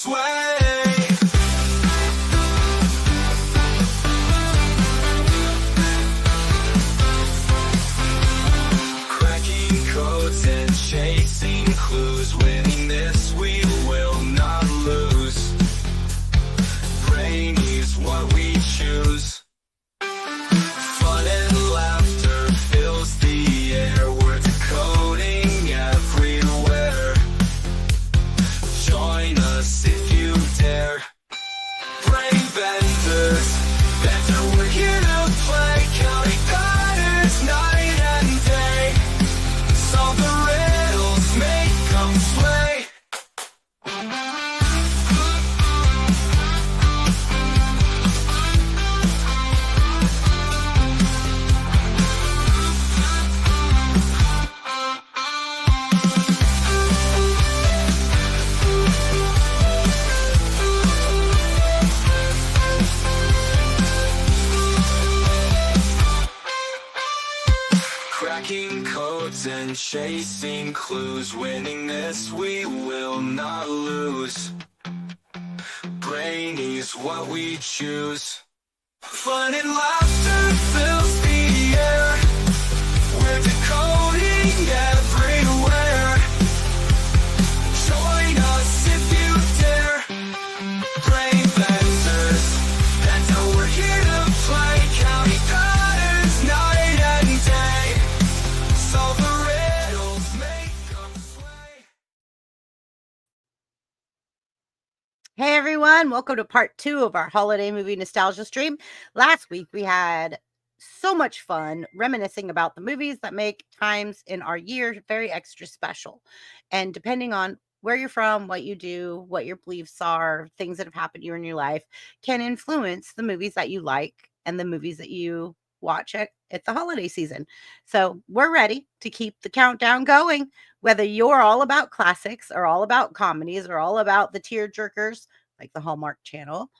sway. Cracking codes and chasing clues, winning this we will not lose. Brain is what we choose. Fun and laughter fills the air. We're decoding everywhere. Join us if you dare. Brain benders, better we're here to play. Counting patterns night and day. Solve the riddles, make them sway. Cracking codes and chasing clues, winning this we will not lose. Brainy's what we choose. Fun and laughter fills the air. We're decoding everywhere. Join us if you dare. Brain benders, that's how we're here to play. Counting patterns night and day. Solve the riddles, make them sway. Hey everyone, welcome to part 2 of our holiday movie nostalgia stream. Last week we had so much fun reminiscing about the movies that make times in our year very extra special. And depending on where you're from, what you do, what your beliefs are, things that have happened to you in your life can influence the movies that you like and the movies that you watch at the holiday season. So we're ready to keep the countdown going. Whether you're all about classics or all about comedies or all about the tear jerkers like the Hallmark Channel,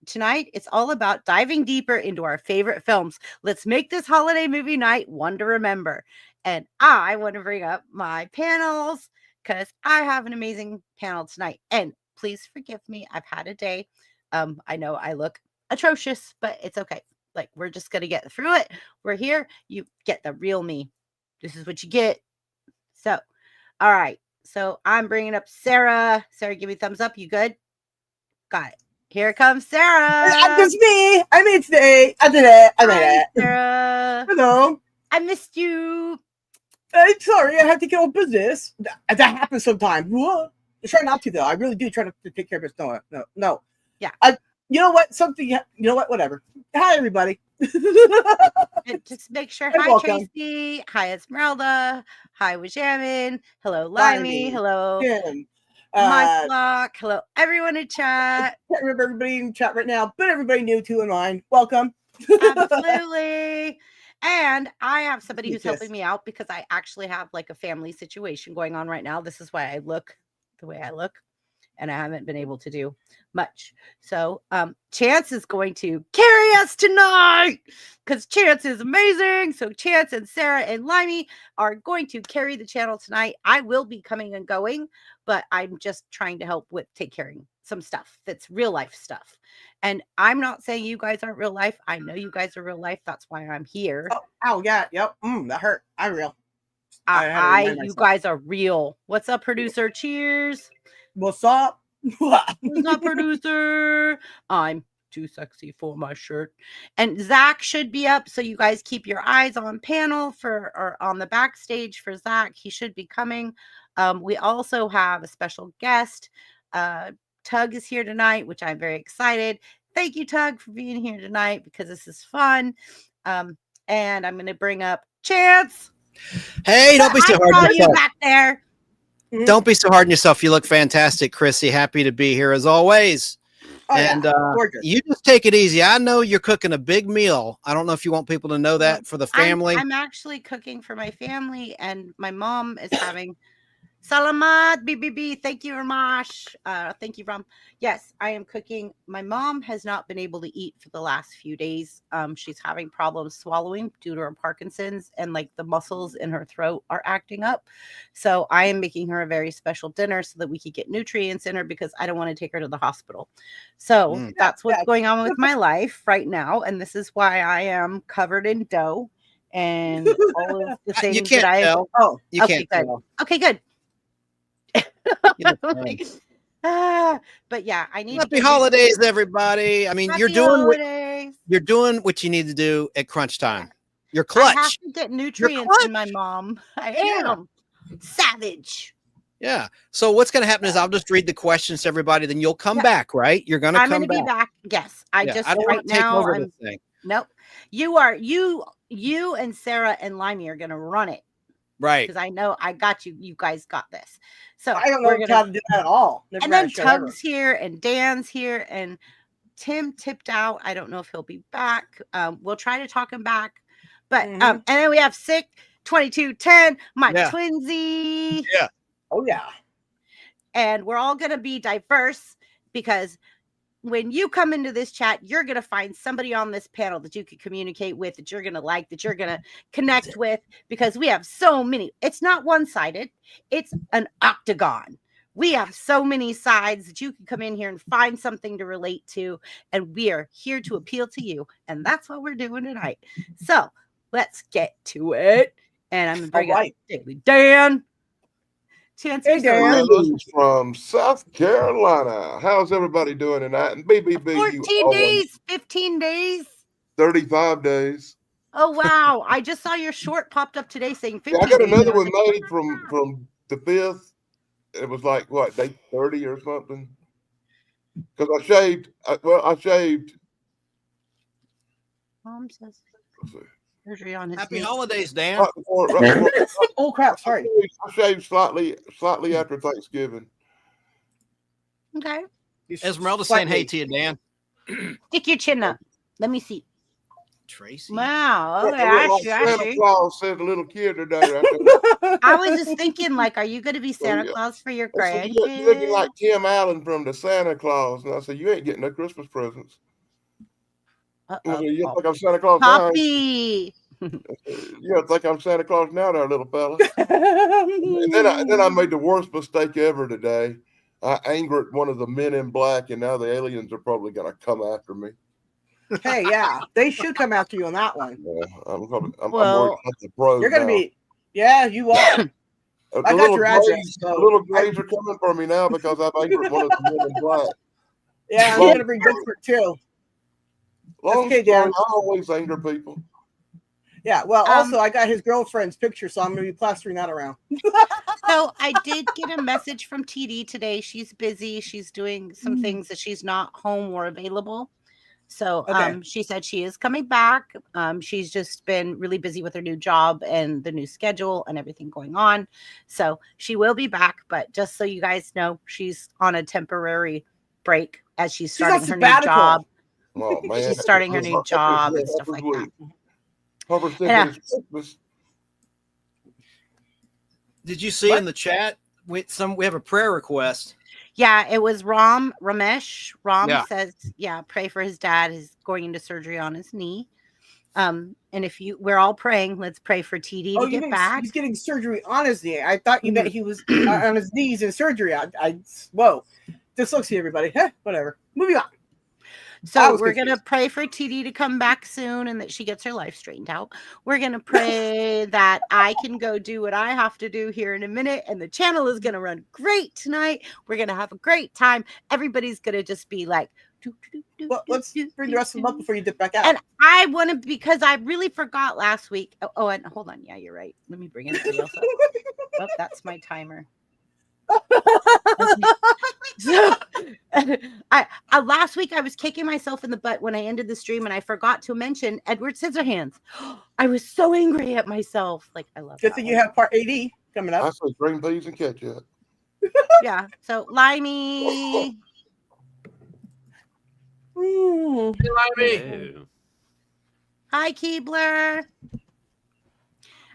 tonight it's all about diving deeper into our favorite films. Let's make this holiday movie night one to remember. And I want to bring up my panels because I have an amazing panel tonight. And please forgive me, I've had a day. I know I look atrocious, but it's okay. Like, we're just going to get through it. We're here. You get the real me. This is what you get. So, all right. So I'm bringing up Sarah. Sarah, give me a thumbs up. You good? Got it. Here comes Sarah. That's me. I made today. I did it. I made Hi, it. Sarah. Hello. I missed you. I'm sorry. I have to get on business. That happens sometimes. I try not to, though. I really do try to take care of it. No. Yeah. You know what? Whatever. Hi, everybody. And just make sure. You're Hi, welcome. Tracy. Hi, Esmeralda. Hi, Wajamin. Hello, Limey. Hello, Kim. Mike Block. Hello, everyone in chat. Can't remember everybody in chat right now, but everybody new to in line. Welcome. Absolutely. And I have somebody who's Yes. helping me out because I actually have like a family situation going on right now. This is why I look the way I look. And I haven't been able to do much. So Chance is going to carry us tonight because Chance is amazing. So Chance and Sarah and Limey are going to carry the channel tonight. I will be coming and going, but I'm just trying to help with take caring some stuff that's real life stuff. And I'm not saying you guys aren't real life. I know you guys are real life. That's why I'm here. Oh yeah. Yep. That hurt. I'm real. You guys are real. What's up, producer? Cheers. What's up? Who's not producer? I'm too sexy for my shirt. And Zach should be up, so you guys keep your eyes on panel or on the backstage for Zach. He should be coming. We also have a special guest. Tug is here tonight, which I'm very excited. Thank you, Tug, for being here tonight because this is fun. And I'm going to bring up Chance. Hey, don't be so hard on you yourself. back there. Don't be so hard on yourself. You look fantastic, Chrissy. Happy to be here as always. And you just take it easy. I know you're cooking a big meal. I don't know if you want people to know that for the family. I'm actually cooking for my family, and my mom is having Salamat, BBB. Thank you, Ramash. Thank you, Ram. Yes, I am cooking. My mom has not been able to eat for the last few days. She's having problems swallowing due to her Parkinson's, and like the muscles in her throat are acting up. So I am making her a very special dinner so that we could get nutrients in her because I don't want to take her to the hospital. So that's what's going on with my life right now. And this is why I am covered in dough and all of the things You can't that I. tell. Oh, you okay, can't good. tell. Okay, good. You look fine. But yeah, I need Happy to get holidays, everybody. I mean, Happy you're doing what you need to do at crunch time. You're clutch. I have to get nutrients in my mom. I am savage. Yeah. So what's going to happen is I'll just read the questions to everybody. Then you'll come back, right? You're going to come back. I'm going to be back. Yes. I don't want to take over this thing. Nope. You and Sarah and Limey are going to run it. Right. Because I know I got you. You guys got this. So I don't know how to do that at all. Never and then Tug's here and Dan's here and Tim tipped out. I don't know if he'll be back. We'll try to talk him back. But and then we have Sick 2210, my twinsy. Yeah. Oh yeah. And we're all gonna be diverse because when you come into this chat, you're going to find somebody on this panel that you can communicate with, that you're going to like, that you're going to connect with, because we have so many. It's not one-sided. It's an octagon. We have so many sides that you can come in here and find something to relate to. And we are here to appeal to you. And that's what we're doing tonight. So let's get to it. And I'm going to bring up Dan. Hey, Dan. From South Carolina. How's everybody doing tonight? And BBB, 14 days, 15 days, 35 days. Oh wow! I just saw your short popped up today saying 15 I got days. another one made from the 5th. It was like what, day 30 or something? Because I shaved. I shaved. Mom says surgery on his Happy knee. holidays, Dan. Oh crap! Sorry. I shaved slightly after Thanksgiving. Okay. Esmeralda's saying hey to you, Dan. Stick your chin up. Let me see. Tracy. Wow. Okay, I see. Santa Claus said a little kid today. I was just thinking, like, are you going to be Santa Claus for your grandkids? You're looking like Tim Allen from the Santa Claus. And I said, you ain't getting no Christmas presents. You think I'm Santa Claus Poppy. now? You think I'm Santa Claus now, there, little fella. And then I made the worst mistake ever today. I angered one of the men in black, and now the aliens are probably going to come after me. Hey, yeah, they should come after you on that one. Yeah, I'm worried about the pros. You're going to be, yeah, you are. I got your address. The little grays are coming for me now because I've angered one of the men in black. Yeah, I'm going to bring Bigfoot too. Long story, I always anger people. Yeah, well, also, I got his girlfriend's picture, so I'm going to be plastering that around. So I did get a message from TD today. She's busy. She's doing some things that she's not home or available. So she said she is coming back. She's just been really busy with her new job and the new schedule and everything going on. So she will be back. But just so you guys know, she's on a temporary break as she's starting her new job. Oh, man. She's starting her new job and stuff like that. Did you see in the chat we have a prayer request? Yeah, it was Ramesh. Says, pray for his dad. He's going into surgery on his knee. And we're all praying, let's pray for TD to get back. He's getting surgery on his knee. I thought you meant he was on his knees in surgery. Whoa. Dyslexia, everybody. Whatever. Moving on. So we're going to pray for TD to come back soon and that she gets her life straightened out. We're going to pray that I can go do what I have to do here in a minute. And the channel is going to run great tonight. We're going to have a great time. Everybody's going to just be like, well, let's bring the rest of them up before you dip back out. And I want to, because I really forgot last week. Oh, and hold on. Yeah, you're right. Let me bring everybody else up. Oh, that's my timer. So I last week I was kicking myself in the butt when I ended the stream and I forgot to mention Edward Scissorhands. I was so angry at myself. Like, I love good thing you have part 80 coming up. I say green peas and ketchup. Yeah. So Limey. Hi, Keebler.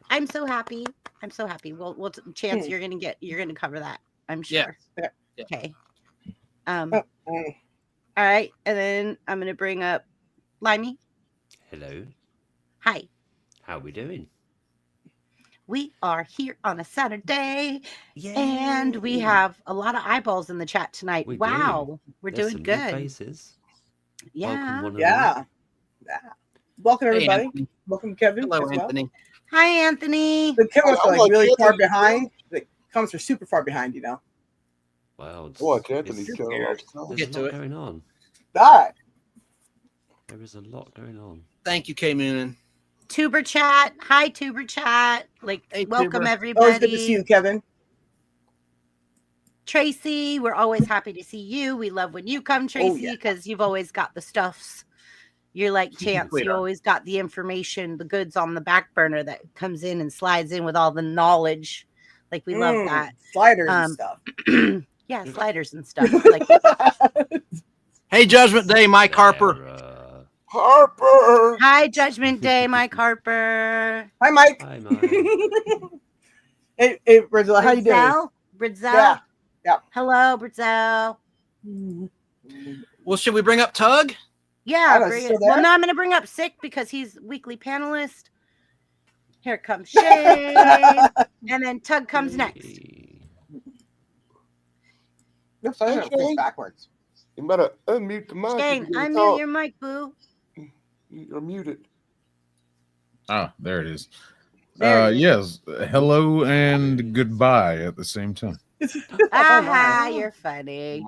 I'm so happy. I'm so happy. We'll Chance, you're gonna cover that. I'm sure. Yeah. Okay. All right, and then I'm gonna bring up Limey. Hello. Hi. How we doing? We are here on a Saturday, Yay. and we have a lot of eyeballs in the chat tonight. We wow, we're There's doing some new good. faces. Yeah. Welcome, one and Yeah. Welcome, everybody. Anthony. Welcome, Kevin. Hello, as well. Anthony. Hi, Anthony. The cameras are I'm like like really far Anthony. behind. The comments are super far behind, you know. Wow. Watch Anthony's It's- channel all the time. There's Get a to lot it. going on. All right. There is a lot going on. Thank you, K Moonin. Tuber chat. Hi, Tuber chat. Like, Hey, welcome Tuber. everybody. Always good to see you, Kevin. Tracy, we're always happy to see you. We love when you come, Tracy, because you've always got the stuffs. You're like Chance. You always got the information, the goods on the back burner that comes in and slides in with all the knowledge. Like, we love that. Sliders and stuff. Yeah, sliders and stuff. Like, Hey, Judgment Day, Mike Harper. Harper. hi, Judgment Day, Mike Harper. Hi, Mike. Hi, Mike. Hey, Brazil, how you doing? Brazil. Yeah. Hello, Brazil. Well, should we bring up Tug? Yeah. Oh, Bring still it. Well, there? no, I'm going to bring up Sick because he's weekly panelist. Here comes Shane. And then Tug comes next. Oops, I have to face backwards. You better unmute the mic. Shane, if you're gonna unmute talk. your mic, boo. You're muted. Ah, there it is. There it is. Yes. Hello and goodbye at the same time. Aha, you're funny.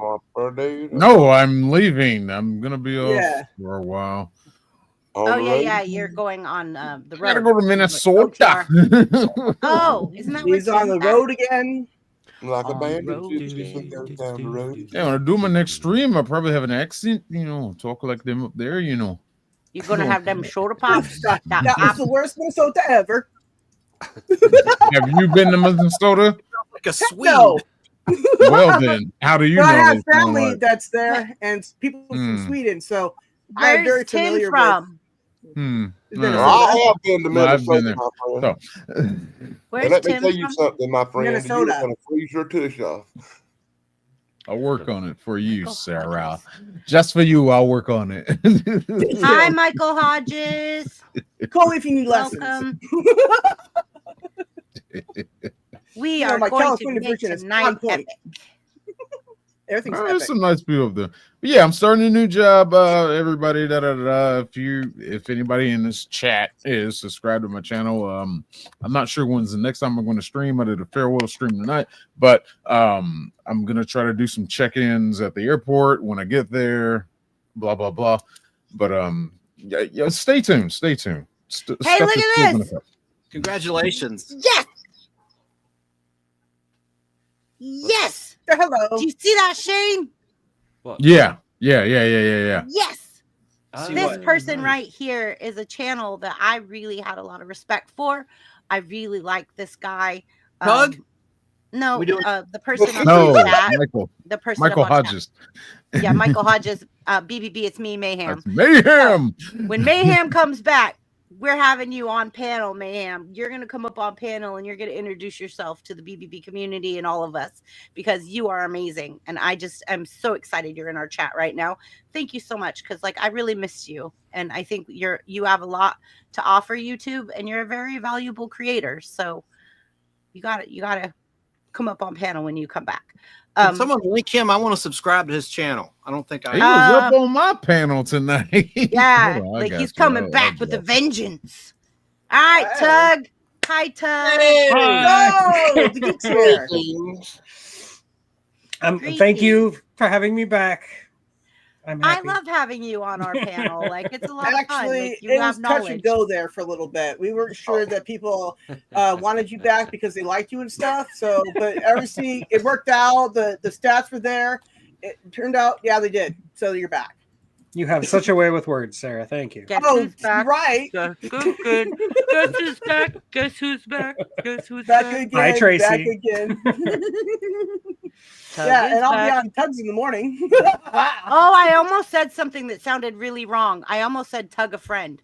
No, I'm leaving. I'm gonna be off Yeah. for a while. Oh, yeah. You're going on the road. I gotta go to Minnesota. Oh, isn't that He's what on the road again. Like a On band the road. goes down the road. Yeah, when I do my next stream, I'll probably have an accent, talk like them up there, You're going to have them shoulder pops. That That was the worst Minnesota ever. Have you been to Minnesota? Like a Swede. No. Well then, how do you But know? I have it's not family like- that's there and people from Sweden, so I'm very Where's Tim familiar from? Minnesota. I have been to No, I've been Minnesota, there. my friend. So, And Where's let me Tim tell you from? something, my friend. Minnesota. You're going to freeze your tush off. I'll work on it for you, Michael Sarah. Hodges. Just for you, I'll work on it. Hi, Michael Hodges. Call me if you need lessons. Welcome. We You know, are my going to California make version is tonight on point. epic. Everything's There's epic. some nice people up there. But yeah, I'm starting a new job. Everybody, if anybody in this chat is subscribed to my channel, I'm not sure when's the next time I'm going to stream. I did a farewell stream tonight, but I'm gonna try to do some check-ins at the airport when I get there. Blah blah blah. But yeah, stay tuned. Stay tuned. Hey, look at this. Congratulations. Yes. Yes. Hello. Do you see that, Shane? What? Yeah. Yes. Oh, This person nice. right here is a channel that I really had a lot of respect for. I really like this guy. Tug? No, We doing- the person on No, the chat. Michael. The person Michael up on chat. Hodges. Yeah, Michael Hodges. BBB, it's me, Mayhem. That's mayhem. When Mayhem comes back, we're having you on panel, Mayhem. You're going to come up on panel and you're going to introduce yourself to the BBB community and all of us because you are amazing. And I'm so excited you're in our chat right now. Thank you so much. Cause I really miss you. And I think you have a lot to offer YouTube and you're a very valuable creator. So you gotta come up on panel when you come back. Can someone link him? I want to subscribe to his channel. I don't think He I. was up on my panel tonight. Yeah, Hold on, I like got he's you. coming I'll back do with a that. vengeance. All right, Wow. Tug. Hi, Tug. No, the good chair. Thank you for having me back. I'm I happy. love having you on our panel. Like it's a lot of fun. Actually, Like, you it have was touch and knowledge. go there for a little bit. We weren't sure that people wanted you back because they liked you and stuff. So, but everything it worked out. The stats were there. It turned out, yeah, they did. So you're back. You have such a way with words, Sarah. Thank you. Guess Oh, who's back? right. Guess who's back? Guess who's back? Guess who's Back back? again. Hi, Tracy. Back again. Tug Yeah, is and I'll back. be on Tugs in the morning. Oh, I almost said something that sounded really wrong. I almost said Tug a friend.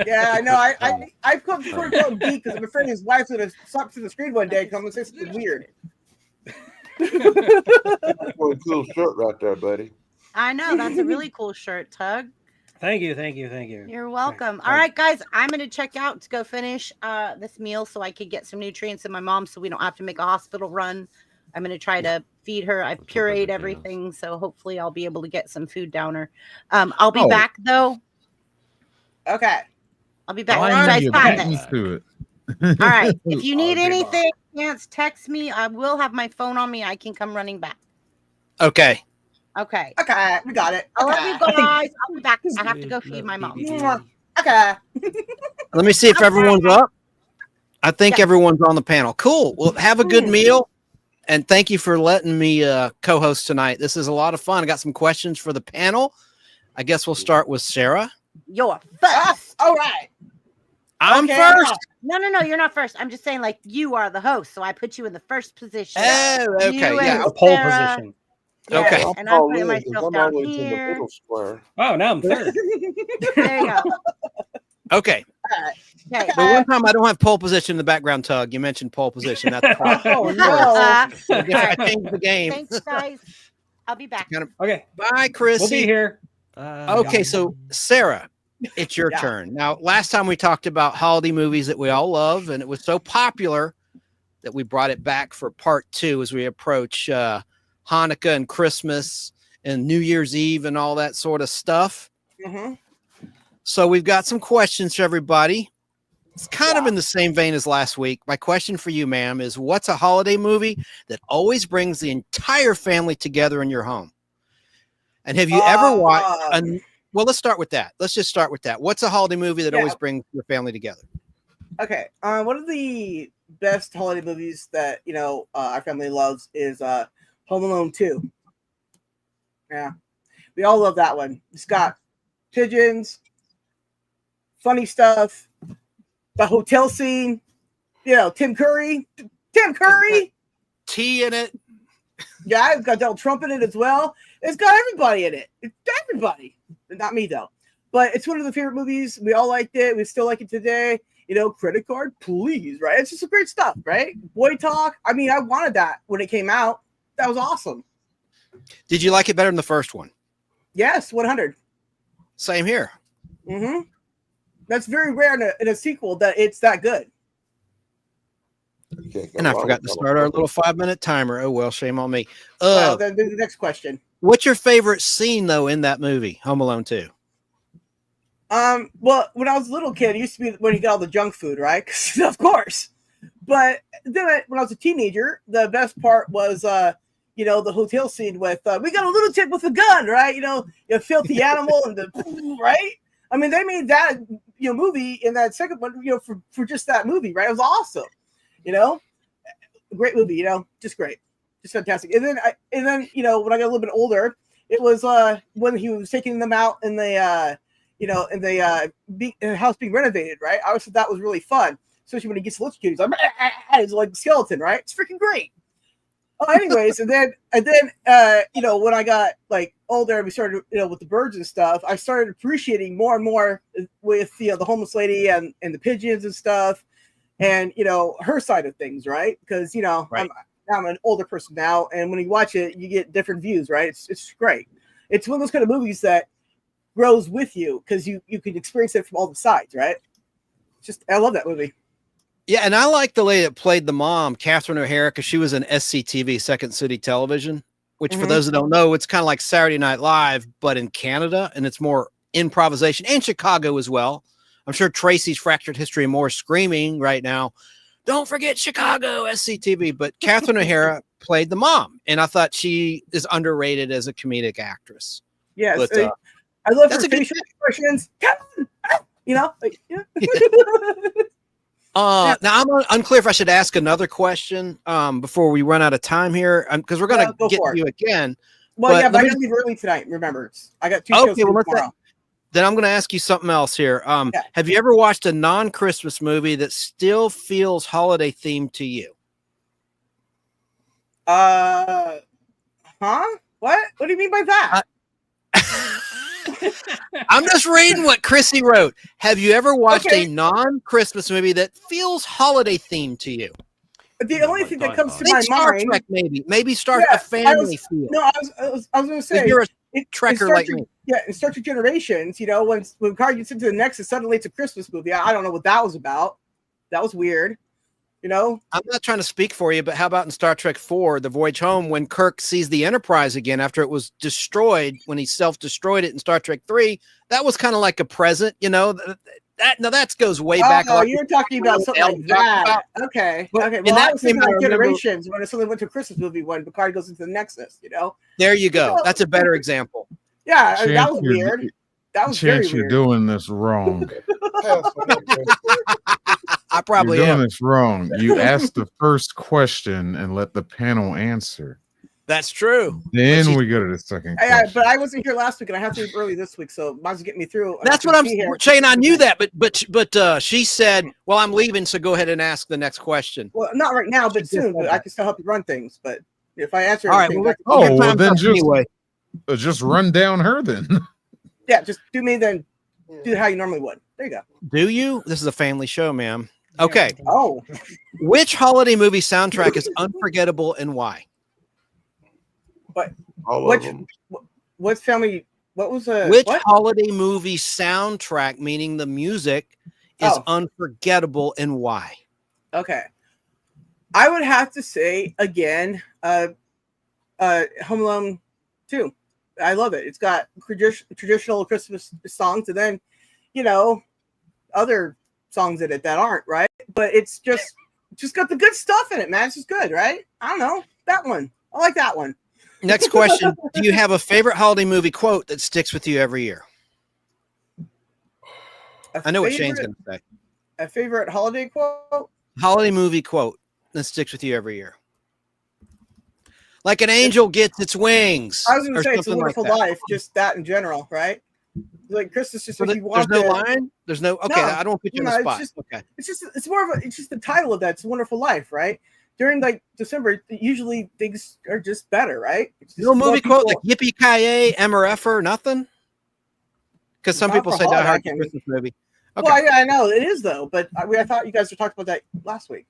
Yeah, I know. I come before to go geek because I'm afraid his wife's gonna suck to the screen one day and come and say something weird. What a cool shirt right there, buddy. I know that's a really cool shirt, Tug. Thank you, thank you, thank you. You're welcome. Thank All you. right, guys, I'm gonna check out to go finish this meal so I can get some nutrients in my mom, so we don't have to make a hospital run. I'm gonna try to feed her. I've pureed everything, so hopefully I'll be able to get some food down her. I'll be back though. Okay. I'll be back. Why You are guys you got beating me this. to it? All right. If you need I'll be anything, chance, text me. I will have my phone on me. I can come running back. Okay. Okay. Okay, we got it. I love you Okay. guys. I'll be back. I have to go feed my mom. Okay. Let me see if everyone's up. I think everyone's on the panel. Cool. Well, have a good meal. And thank you for letting me co-host tonight. This is a lot of fun. I got some questions for the panel. I guess we'll start with Sarah. You're first. All right. I'm Okay, first. No, you're not first. I'm just saying, like, you are the host, so I put you in the first position. Oh, okay. You Yeah. and The pole Sarah. position. Yeah, Okay. and I'm putting myself I'm down always in the here. middle square. Oh, now I'm third. There you go. Okay. Okay. But one time I don't have pole position in the background, Tug. You mentioned pole position. That's Oh no. All I right. changed the game. Thanks, guys. I'll be back. Okay, Bye, Chrissy. we'll be here. Okay, so Sarah, it's your Yeah. turn. Now, last time we talked about holiday movies that we all love, and it was so popular that we brought it back for part 2 as we approach Hanukkah and Christmas and New Year's Eve and all that sort of stuff. Mm-hmm. So we've got some questions for everybody. It's kind of in the same vein as last week. My question for you, ma'am, is what's a holiday movie that always brings the entire family together in your home? And have you ever watched? Well, let's start with that. Let's just start with that. What's a holiday movie that always brings your family together? Okay. One of the best holiday movies that our family loves is Home Alone 2. Yeah, we all love that one. It's got pigeons, funny stuff, the hotel scene. Tim Curry. Tea in it. Yeah, it's got Donald Trump in it as well. It's got everybody in it. It's everybody. Not me though. But it's one of the favorite movies. We all liked it. We still like it today. Credit card, please, right? It's just some great stuff, right? Boy talk. I mean, I wanted that when it came out. That was awesome. Did you like it better than the first one? Yes, 100. Same here. Mm-hmm. That's very rare in a sequel that it's that good. And I forgot to start our little 5-minute timer. Oh, well, shame on me. Well, then the next question. What's your favorite scene, though, in that movie, Home Alone 2? Well, when I was a little kid, it used to be when you got all the junk food, right? Of course. But then when I was a teenager, the best part was, the hotel scene with, we got a little chick with a gun, right? You filthy animal and the, right? I mean, they made that, movie in that second one, for just that movie, right? It was awesome. Great movie, just great. Just fantastic. And then, when I got a little bit older, it was, when he was taking them out in the, in the house being renovated, right? I always thought that was really fun, especially when he gets electrocuted. He's like a skeleton, right? It's freaking great. Oh, anyways, and then when I got like older and we started, with the birds and stuff, I started appreciating more and more with the homeless lady and the pigeons and stuff, and her side of things, right? Because Right. I'm an older person now, and when you watch it, you get different views, right? It's great. It's one of those kind of movies that grows with you because you can experience it from all the sides, right? I love that movie. Yeah, and I like the lady that played the mom, Catherine O'Hara, because she was in SCTV, Second City Television, which for those that don't know, it's kind of like Saturday Night Live, but in Canada, and it's more improvisation, and Chicago as well. I'm sure Tracy's Fractured History and more screaming right now, don't forget Chicago, SCTV, but Catherine O'Hara played the mom, and I thought she is underrated as a comedic actress. Yes, But, I love that's her a good facial expressions. Now I'm unclear if I should ask another question before we run out of time here, because we're going to Go get for to you again. Well, But yeah, but let I me- gotta leave early tonight. Remember, I got 2 shows Okay, well, tomorrow. then I'm going to ask you something else here. Have you ever watched a non-Christmas movie that still feels holiday themed to you? Huh? What? What do you mean by that? I'm just reading what Chrissy wrote. Have you ever watched Okay. a non-Christmas movie that feels holiday themed to you? The No, only like thing that Die comes to Hard. my Think Star mind. Trek, maybe start Yeah, a family feel. No, I was going to If say. you're a in Trekker Star like Trek- me. Yeah, in Star Trek Generations, you know, when Picard gets into the Nexus, suddenly it's a Christmas movie. I don't know what that was about. That was weird. You know, I'm not trying to speak for you, but how about in Star Trek 4, The Voyage Home, when Kirk sees the Enterprise again after it was destroyed, when he self-destroyed it in Star Trek 3, that was kind of like a present, you know. That goes way back. Oh, you're talking about something like that. Okay. But Okay. in Well, that I was thinking game, I like remember- Generations when it suddenly went to a Christmas movie when Picard goes into the Nexus, you know? There you go. That's a better example. Yeah, I mean, that Chance, was you're- weird. That was very Chance, you're weird. doing this wrong. Pass on that question. I probably You're doing am. this wrong. You ask the first question and let the panel answer. That's true. Then she- we go to the second Yeah, question. but I wasn't here last week and I have to leave early this week, so might as well get me through. That's what I'm saying. I knew that, but she said, "Well, I'm leaving, so go ahead and ask the next question." Well, not right now, but She just soon. said But I that. can still help you run things. But if I answer All right. everything, Well, I can- Oh, well, then anyway. just run down her then. yeah, just do me then. Do it how you normally would. There you go. Do you? This is a family show, ma'am. Okay. Oh, Which holiday movie soundtrack is unforgettable and why? All Which- of them. what's family? What was a Which what? holiday movie soundtrack, meaning the music, is Oh. unforgettable and why? Okay, I would have to say again, Home Alone 2. I love it. It's got traditional Christmas songs, and then other songs in it that aren't right. But it's just got the good stuff in it, man. It's just good, right? I don't know that one. I like that one. Next question. Do you have a favorite holiday movie quote that sticks with you every year? I know what Shane's going to say. A favorite holiday quote? Holiday movie quote that sticks with you every year. Like an angel gets its wings. I was going or to say it's a something like wonderful that. life, just that in general, right? Like Christmas, just So if there- you there's want no to, line? There's no, okay, No. I don't put you in No, the it's spot. just- Okay. it's more of it's just the title of that. It's a Wonderful Life, right? During like December, usually things are just better, right? It's just No more movie quote like people- Yippee-ki-yay, MRFer, nothing? Because some Not people for say Die holiday, Hard's I a can- Christmas movie. Okay. Well, yeah, I know it is though, but I thought you guys were talking about that last week.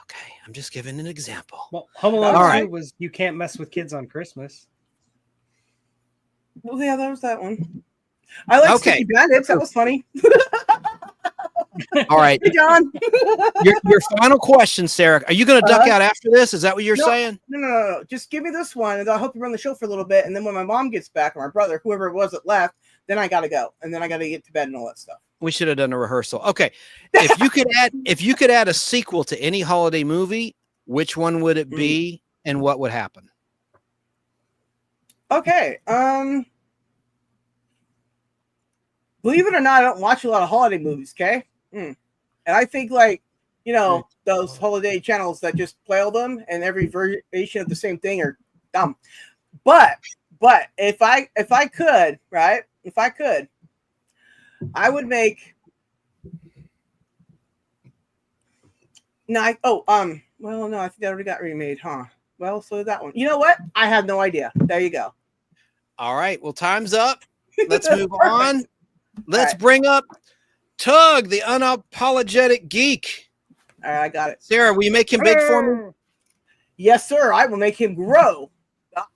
Okay, I'm just giving an example. Well, Home Alone All 2 right. was you can't mess with kids on Christmas. Well, yeah, that was that one. I like Okay. Sticky Bandits. That was funny. All right. Hey, John. Your final question, Sarah. Are you going to duck out after this? Is that what you're No. saying? No. Just give me this one, and I'll help you run the show for a little bit. And then when my mom gets back, or my brother, whoever it was that left, then I gotta go, and then I gotta get to bed and all that stuff. We should have done a rehearsal. Okay. If you could add a sequel to any holiday movie, which one would it be and what would happen? Okay. Believe it or not, I don't watch a lot of holiday movies. Okay. And I think those holiday channels that just play all them and every variation of the same thing are dumb. But if I could, right? If I could, I would make. Well, no, I think that already got remade, huh? Well, so that one. You know what? I have no idea. There you go. All right. Well, time's up. Let's move Perfect. on. Let's right. bring up Tug, the unapologetic geek. All right, I got it. Sarah, will you make him big for me? Yes, sir. I will make him grow.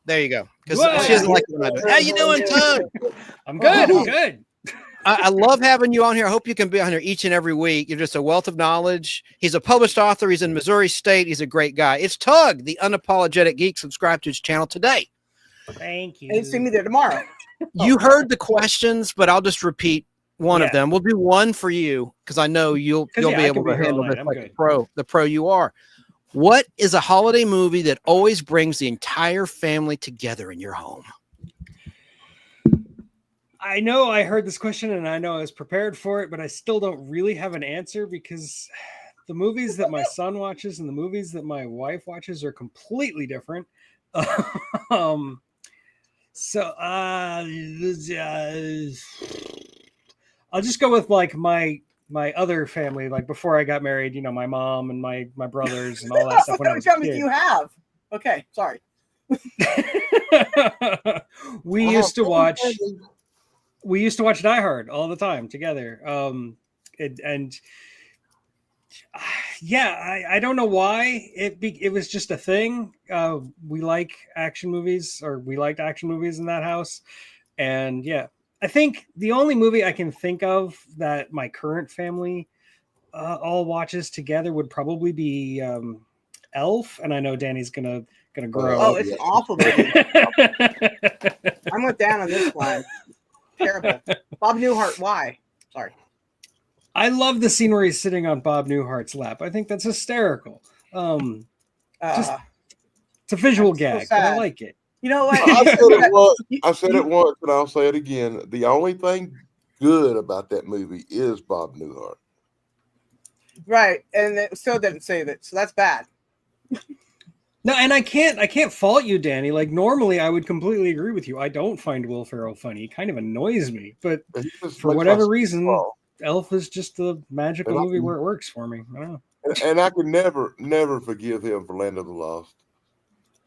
There you go. Because Whoa. she doesn't like it when I do it. How you doing, Tug? I'm good. I'm good. I love having you on here. I hope you can be on here each and every week. You're just a wealth of knowledge. He's a published author. He's in Missouri State. He's a great guy. It's Tug, the unapologetic geek. Subscribe to his channel today. Thank you. And see me there tomorrow. You heard the questions, but I'll just repeat one of Yeah. them. We'll do one for you because I know you'll be I can able be to here all handle night. this I'm like good. the pro you are. What is a holiday movie that always brings the entire family together in your home? I know I heard this question and I know I was prepared for it, but I still don't really have an answer because the movies that my son watches and the movies that my wife watches are completely different. I'll just go with like my other family, like before I got married, my mom and my brothers and all that stuff when I was a What kid. you have? Okay, sorry. We used to watch we used to watch Die Hard all the time together. Yeah, I don't know why it was just a thing. We like action movies, or we liked action movies in that house. And yeah, I think the only movie I can think of that my current family all watches together would probably be Elf. And I know Danny's gonna grow. Oh, it's an awful movie. I'm with Dan on this one. Terrible. Bob Newhart, why? Sorry. I love the scene where he's sitting on Bob Newhart's lap. I think that's hysterical. It's a visual That's so gag, but I sad. like it. You know what? I said it once, and I'll say it again. The only thing good about that movie is Bob Newhart. Right, and it still didn't save it, so that's bad. No, and I can't fault you, Danny. Like normally, I would completely agree with you. I don't find Will Ferrell funny. He kind of annoys me, but He just for makes whatever my reason, skin crawl. Elf is just a magical And I movie can- where it works for me. I don't know. And I could never forgive him for Land of the Lost.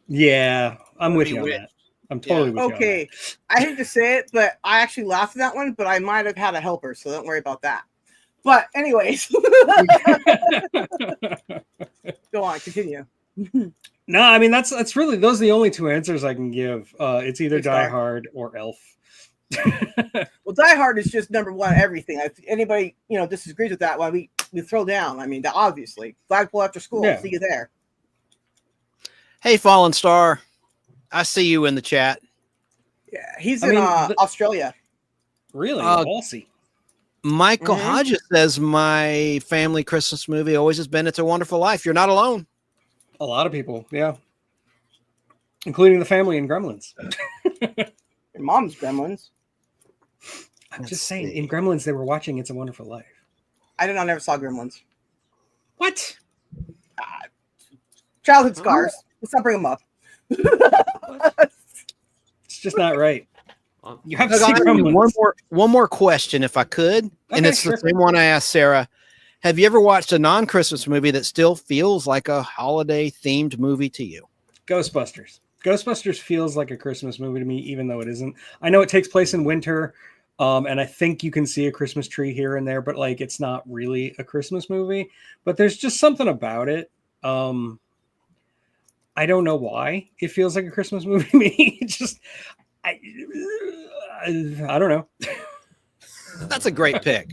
Yeah, I'm with Be you on with- that. I'm totally with you on Okay, I hate to say it, but I actually laughed at that one, but I might have had a helper, so don't worry about that. But anyways, that. go on, continue. No, I mean that's really those are the only two answers I can give. It's either Big Die Star. Hard or Elf. Well, Die Hard is just number one everything. If anybody disagrees with that one, we throw down. I mean, obviously, flagpole after school. Yeah. See you there. Hey, Fallen Star. I see you in the chat. Yeah, he's I in mean, Australia. Really, Uh, ballsy. Michael Mhm. Hodges says my family Christmas movie always has been It's a Wonderful Life. You're not alone. A lot of people, yeah, including the family in Gremlins. Your mom's Gremlins. I'm Let's just saying, see. in Gremlins they were watching It's a Wonderful Life. I never saw Gremlins. What? Childhood scars. Let's not bring them up. It's just not right. I'm- You have to Look, see I'm- Gremlins. One more question, if I could. And Okay, it's sure. the same one I asked Sarah. Have you ever watched a non-Christmas movie that still feels like a holiday-themed movie to you? Ghostbusters. Ghostbusters feels like a Christmas movie to me, even though it isn't. I know it takes place in winter, and I think you can see a Christmas tree here and there, but like it's not really a Christmas movie. But there's just something about it. I don't know why it feels like a Christmas movie to me. It's just, I don't know. That's a great pick.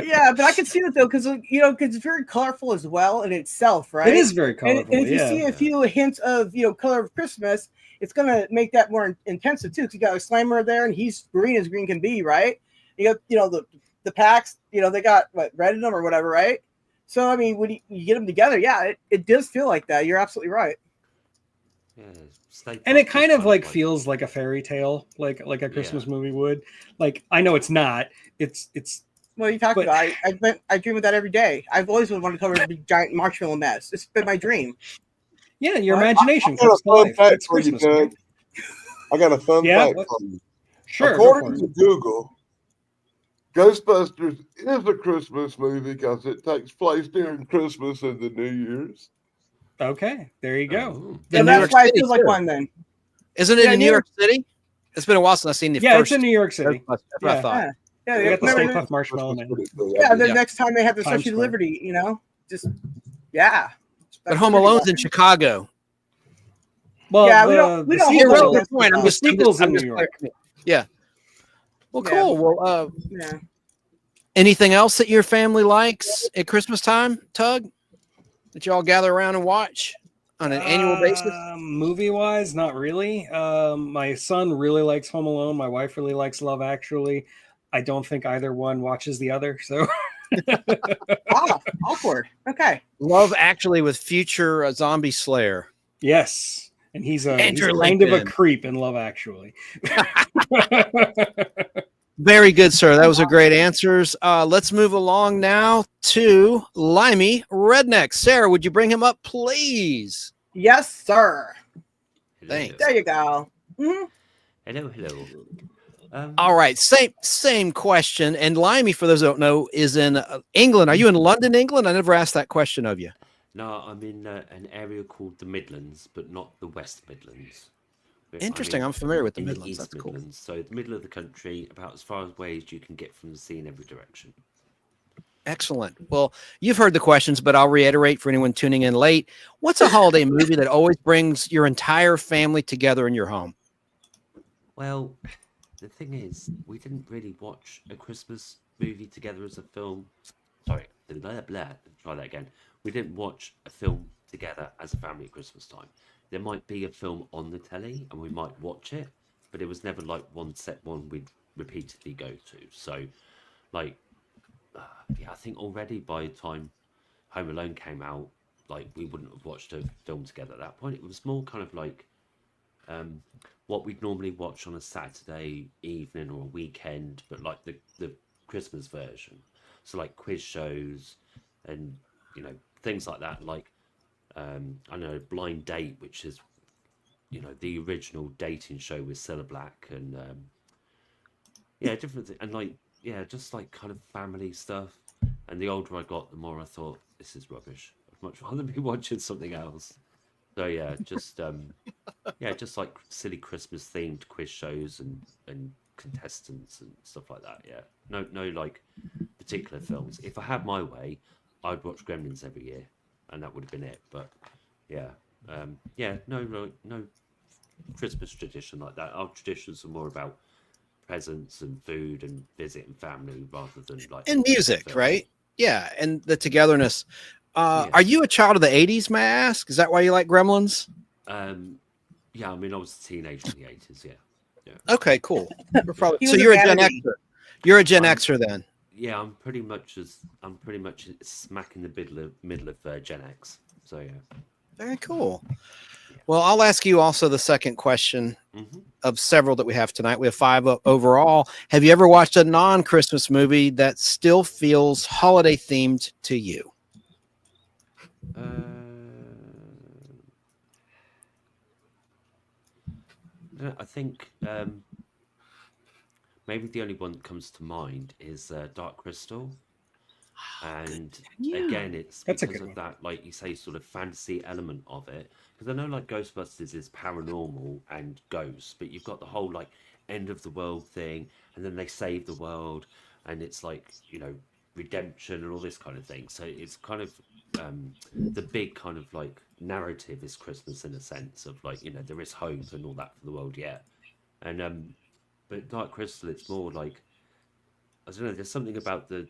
Yeah, but I can see that though, because it's very colorful as well in itself, right? It is very And, colorful. and if you Yeah. see a few hints of color of Christmas, it's gonna make that more intensive too. Because you got a Slimer there, and he's green as green can be, right? You got the packs, they got what, red in them or whatever, right? So I mean, when you get them together, yeah, it does feel like that. You're absolutely right. Yeah, Stay And it Puft kind is of like one. feels like a fairy tale, like a Christmas movie would. Like I know it's not. It's What are you talking But- about? I dream of that every day. I've always wanted to cover a big giant marshmallow mess. It's been my dream. yeah, your What? imagination I got a comes to fun life. fact That's for you, Christmas. Doug. Right? I got a fun Yeah, fact what- for you. Sure. Go for According to it. Google, Ghostbusters is a Christmas movie because it takes place during Christmas and the New Year's. Okay, there you go. Oh. So In New that's York why it City, feels like too. one then. Isn't it Yeah, in New New York City? It's been a while since I've seen the Yeah, first. it's in New York City. That's what I Yeah. thought. Yeah, They got the remember- Stay Puft Marshmallow Man. yeah. The Yeah. next time they have the Times Statue of Square. Liberty, just yeah. But That's Home pretty Alone's awesome. in Chicago. Well, Yeah, we don't the hold Here, sequel- those real against good point. I'm the just, I'm just, sequel's in I'm New just York. Yeah. Well, Yeah. cool. Well, Yeah. anything else that your family likes at Christmas time, Tug, that y'all gather around and watch on an annual basis? Movie wise, not really. My son really likes Home Alone. My wife really likes Love Actually. I don't think either one watches the other. So Ah, awkward. Okay. Love Actually with future zombie slayer. yes, and he's Andrew kind of a Lincoln. creep in Love Actually. Very good, sir. That was a great answers. Let's move along now to Limey Redneck. Sarah, would you bring him up, please? Yes, sir. Hello, Thanks. There you go. Mhm. hello. All right, same question. And Limey, for those who don't know, is in England. Are you in London, England? I never asked that question of you. No, I'm in an area called the Midlands, but not the West Midlands. Interesting. I'm familiar with the in Midlands. the East That's cool. Midlands, so the middle of the country, about as far away as you can get from the sea in every direction. Excellent. Well, you've heard the questions, but I'll reiterate for anyone tuning in late. What's a holiday movie that always brings your entire family together in your home? Well, the thing is, we didn't really watch a Christmas movie together as a film. Sorry, blah, blah, try that again. We didn't watch a film together as a family at Christmas time. There might be a film on the telly and we might watch it, but it was never like one we'd repeatedly go to. So, like, yeah, I think already by the time Home Alone came out, like, we wouldn't have watched a film together at that point. It was more kind of like what we'd normally watch on a Saturday evening or a weekend, but like the Christmas version. So like quiz shows and, you know, things like that. Like, I know Blind Date, which is, you know, the original dating show with Cilla Black, and yeah, different and like, yeah, just like kind of family stuff. And the older I got, the more I thought, this is rubbish. I'd much rather be watching something else. So yeah, just yeah, just like silly Christmas themed quiz shows and contestants and stuff like that. Yeah, no like particular films. If I had my way, I'd watch Gremlins every year, and that would have been it. But yeah, yeah, no Christmas tradition like that. Our traditions are more about presents and food and visiting family rather than like And music, film. right? Yeah, and the togetherness. Yeah. Are you a child of the 80s, may I ask? Is that why you like Gremlins? Yeah, I mean, I was a teenager in the 80s. Yeah. Okay, cool. We're probably, He so was a you're a Gen vanity. Xer. You're a Gen I'm- Xer then. Yeah, I'm pretty much smack in the middle of Gen X. So yeah. Very cool. Well, I'll ask you also the second question hmm of several that we have tonight. We have 5 overall. Have you ever watched a non-Christmas movie that still feels holiday themed to you? I think maybe the only one that comes to mind is Dark Crystal, and again, it's That's a because good of one. that, like you say, sort of fantasy element of it. Because I know, like Ghostbusters is paranormal and ghosts, but you've got the whole like end of the world thing, and then they save the world, and it's like, you know, redemption and all this kind of thing. So it's kind of the big kind of like narrative is Christmas in a sense of like, you know, there is hope and all that for the world yet. And but Dark Crystal, it's more like, I don't know, there's something about the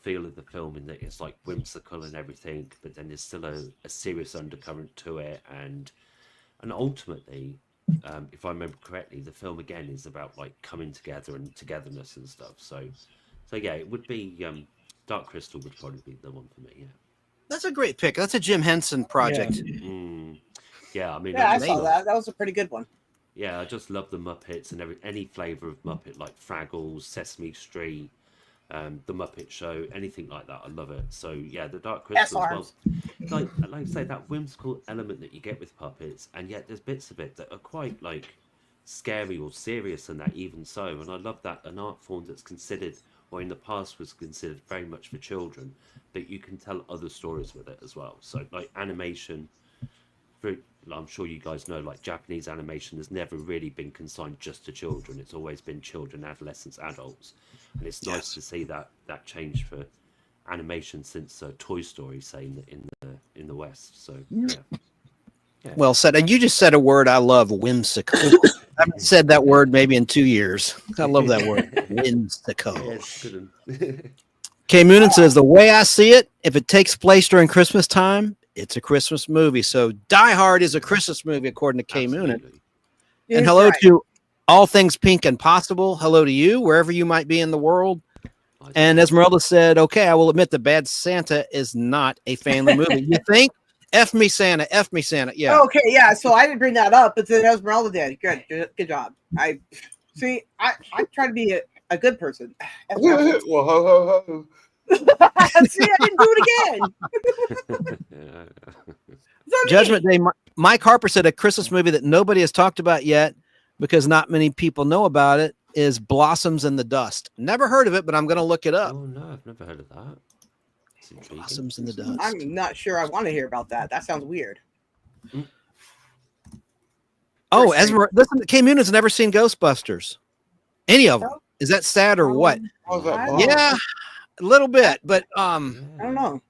feel of the film in that it's like whimsical and everything, but then there's still a serious undercurrent to it, and ultimately, if I remember correctly, the film again is about like coming together and togetherness and stuff. So yeah, it would be Dark Crystal would probably be the one for me. Yeah. That's a great pick. That's a Jim Henson project. Yeah, I mean, Yeah, I just saw love- that. That was a pretty good one. Yeah, I just love the Muppets and any flavour of Muppet, like Fraggles, Sesame Street, the Muppet Show, anything like that. I love it. So yeah, the Dark Crystal as well. Like I say, that whimsical element that you get with puppets, and yet there's bits of it that are quite like scary or serious, and that even so. And I love that an art form that's considered, or in the past was considered, very much for children, but you can tell other stories with it as well. So like animation. I'm sure you guys know, like Japanese animation has never really been consigned just to children. It's always been children, adolescents, adults, and it's nice to see that change for animation since Toy Story, say in the West. So yeah. Well said. And you just said a word I love, whimsical. I haven't said that word maybe in 2 years. I love that word, whimsical. Yeah, it's good. And Kay Moonen says, the way I see it, if it takes place during Christmas time, it's a Christmas movie. So Die Hard is a Christmas movie, according to Kay Moonen. Absolutely. And hello to All Things Pink and Possible. Hello to you, wherever you might be in the world. And Esmeralda said, okay, I will admit the Bad Santa is not a family movie. You think? F me Santa, F me Santa. Yeah. Okay, yeah. So I didn't bring that up, but then Esmeralda did. Good job. I see. I try to be a good person. Well, ho ho ho. See, I didn't do it again. Judgment Day. Mike Harper said a Christmas movie that nobody has talked about yet because not many people know about it is Blossoms in the Dust. Never heard of it, but I'm going to look it up. Oh no, I've never heard of that. It's intriguing. Blossoms in the Dust. I'm not sure I want to hear about that. That sounds weird. Or Esmer, listen, Kay Moonan's never seen Ghostbusters. Any of them. Is that sad or what? How's that I- possible? Yeah, a little bit. But I don't know.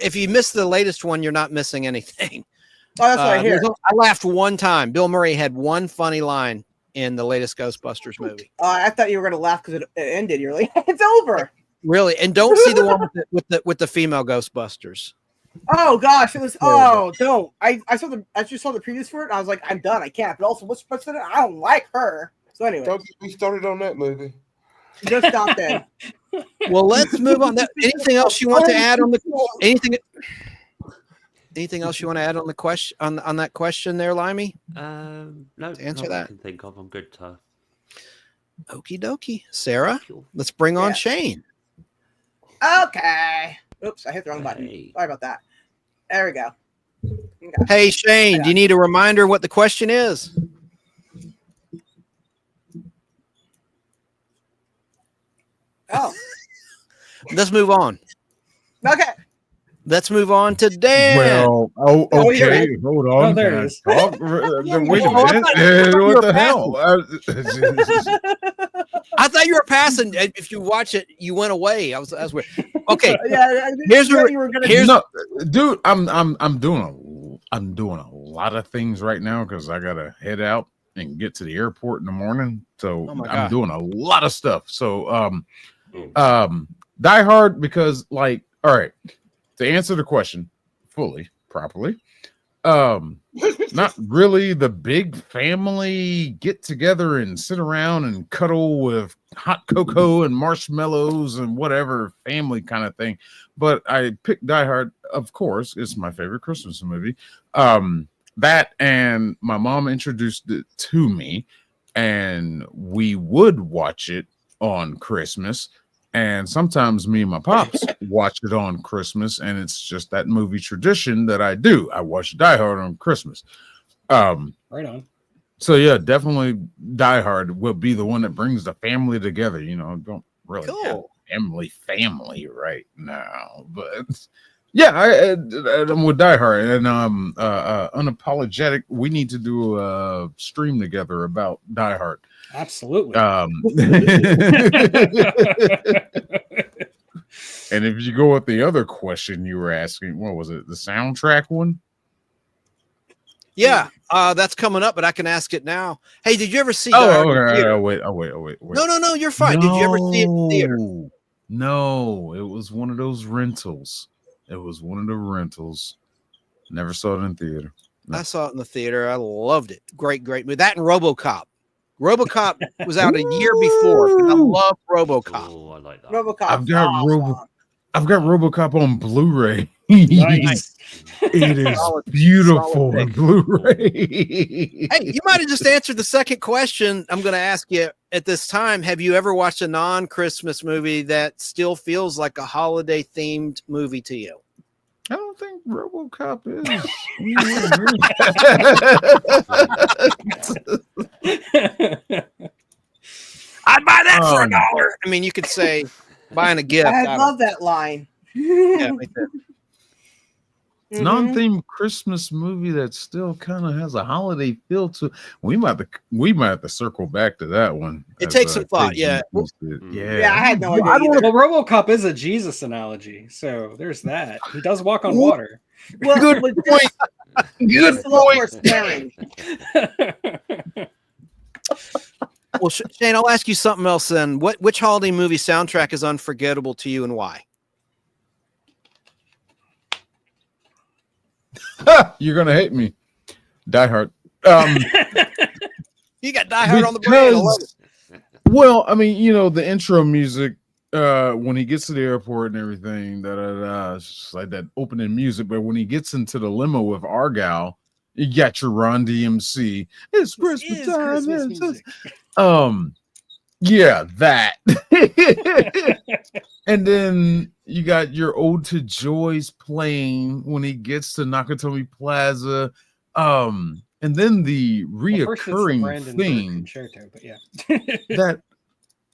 if you miss the latest one, you're not missing anything. Oh, that's what I hear. I laughed one time. Bill Murray had one funny line in the latest Ghostbusters movie. I thought you were going to laugh because it ended. You're like, it's over. Really, and don't see the one with the female Ghostbusters. Oh gosh, it was. Oh no, I just saw the previews for it. And I was like, I'm done. I can't. But also, what's in it? I don't like her. So anyway, Don't get me started on that movie. just stop then. Well, let's move on. Anything else you want to add on the anything else you want to add on the question on that question there, Limey? No, To answer not that. I can think of. I'm good to. Okie dokie. Sarah, let's bring on Yeah. Shane. Okay. Oops, I hit the wrong button. Hey. Sorry about that. There we go. Okay. Hey, Shane, do you need a reminder what the question is? Oh, Let's move on. okay. Let's move on to Dan. Well, Oh, you're okay. Hold on. Oh, there Can it I is. talk? Wait a Oh, I minute. thought you What were the hell? I thought you were passing. If you watch it, you went away. I was weird. Okay, Yeah, Here's you where- were gonna. here's- No, dude, I'm doing a lot of things right now because I gotta head out and get to the airport in the morning. So Oh my I'm God. doing a lot of stuff. So Die Hard because like, all right, to answer the question fully, properly, not really the big family get together and sit around and cuddle with hot cocoa and marshmallows and whatever family kind of thing. But I picked Die Hard, of course, it's my favorite Christmas movie. That and my mom introduced it to me, and we would watch it on Christmas. And sometimes me and my pops watch it on Christmas, and it's just that movie tradition that I do. I watch Die Hard on Christmas. Right on. So yeah, definitely Die Hard will be the one that brings the family together. You know, don't really have family right now, but yeah, I'm with Die Hard and unapologetic. We need to do a stream together about Die Hard. Absolutely. And if you go with the other question you were asking, what was it? The soundtrack one? yeah, that's coming up, but I can ask it now. Hey, did you ever see? Die Hard in the theater? Wait. No, you're fine. Did you ever see it in the theater? No, it was one of those rentals. It was one of the rentals. Never saw it in theater. No. I saw it in the theater. I loved it. Great movie. That and RoboCop. RoboCop was out a year before. And I love RoboCop. Oh, I like that. RoboCop. I've got RoboCop on Blu-ray. Nice. It is Solid beautiful pick. on Blu-ray. Hey, you might have just answered the second question I'm going to ask you at this time. Have you ever watched a non-Christmas movie that still feels like a holiday-themed movie to you? I don't think RoboCop is. I'd buy that for $1. Um, I mean, you could say buying a gift. I love that line. Yeah, me too. Mhm. Non-themed Christmas movie that still kind of has a holiday feel to. We might have to circle back to that one. It as, takes some thought, Casey yeah. used it. Yeah. Yeah, I had no idea. I don't either. Well, RoboCop is a Jesus analogy, so there's that. He does walk on water. Well, Good but point. Good just a little point. more swearing. Well, Shane, I'll ask you something else then. Which holiday movie soundtrack is unforgettable to you and why? You're gonna hate me. Die Hard. You got Die Hard on the brain. I love it. Well, I mean, you know, the intro music when he gets to the airport and everything, it's just like that opening music. But when he gets into the limo with Argyle, you got your Ron DMC. It's Christmas Is time. Christmas it's- music. Yeah, that. And then you got your Ode to Joy's playing when he gets to Nakatomi Plaza. And then the Well, first it's the reoccurring Brandenburg theme concerto, but yeah. that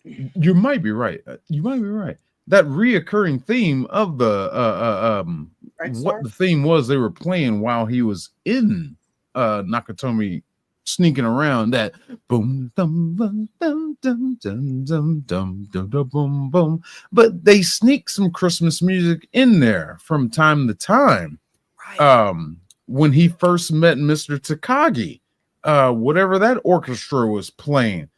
you might be right. You might be right. That reoccurring theme of the Right, what Star? the theme was they were playing while he was in Nakatomi sneaking around that boom dum dum dum dum dum dum dum dum dum boom boom. But they sneak some Christmas music in there from time to time. Right. When he first met Mr. Takagi, whatever that orchestra was playing,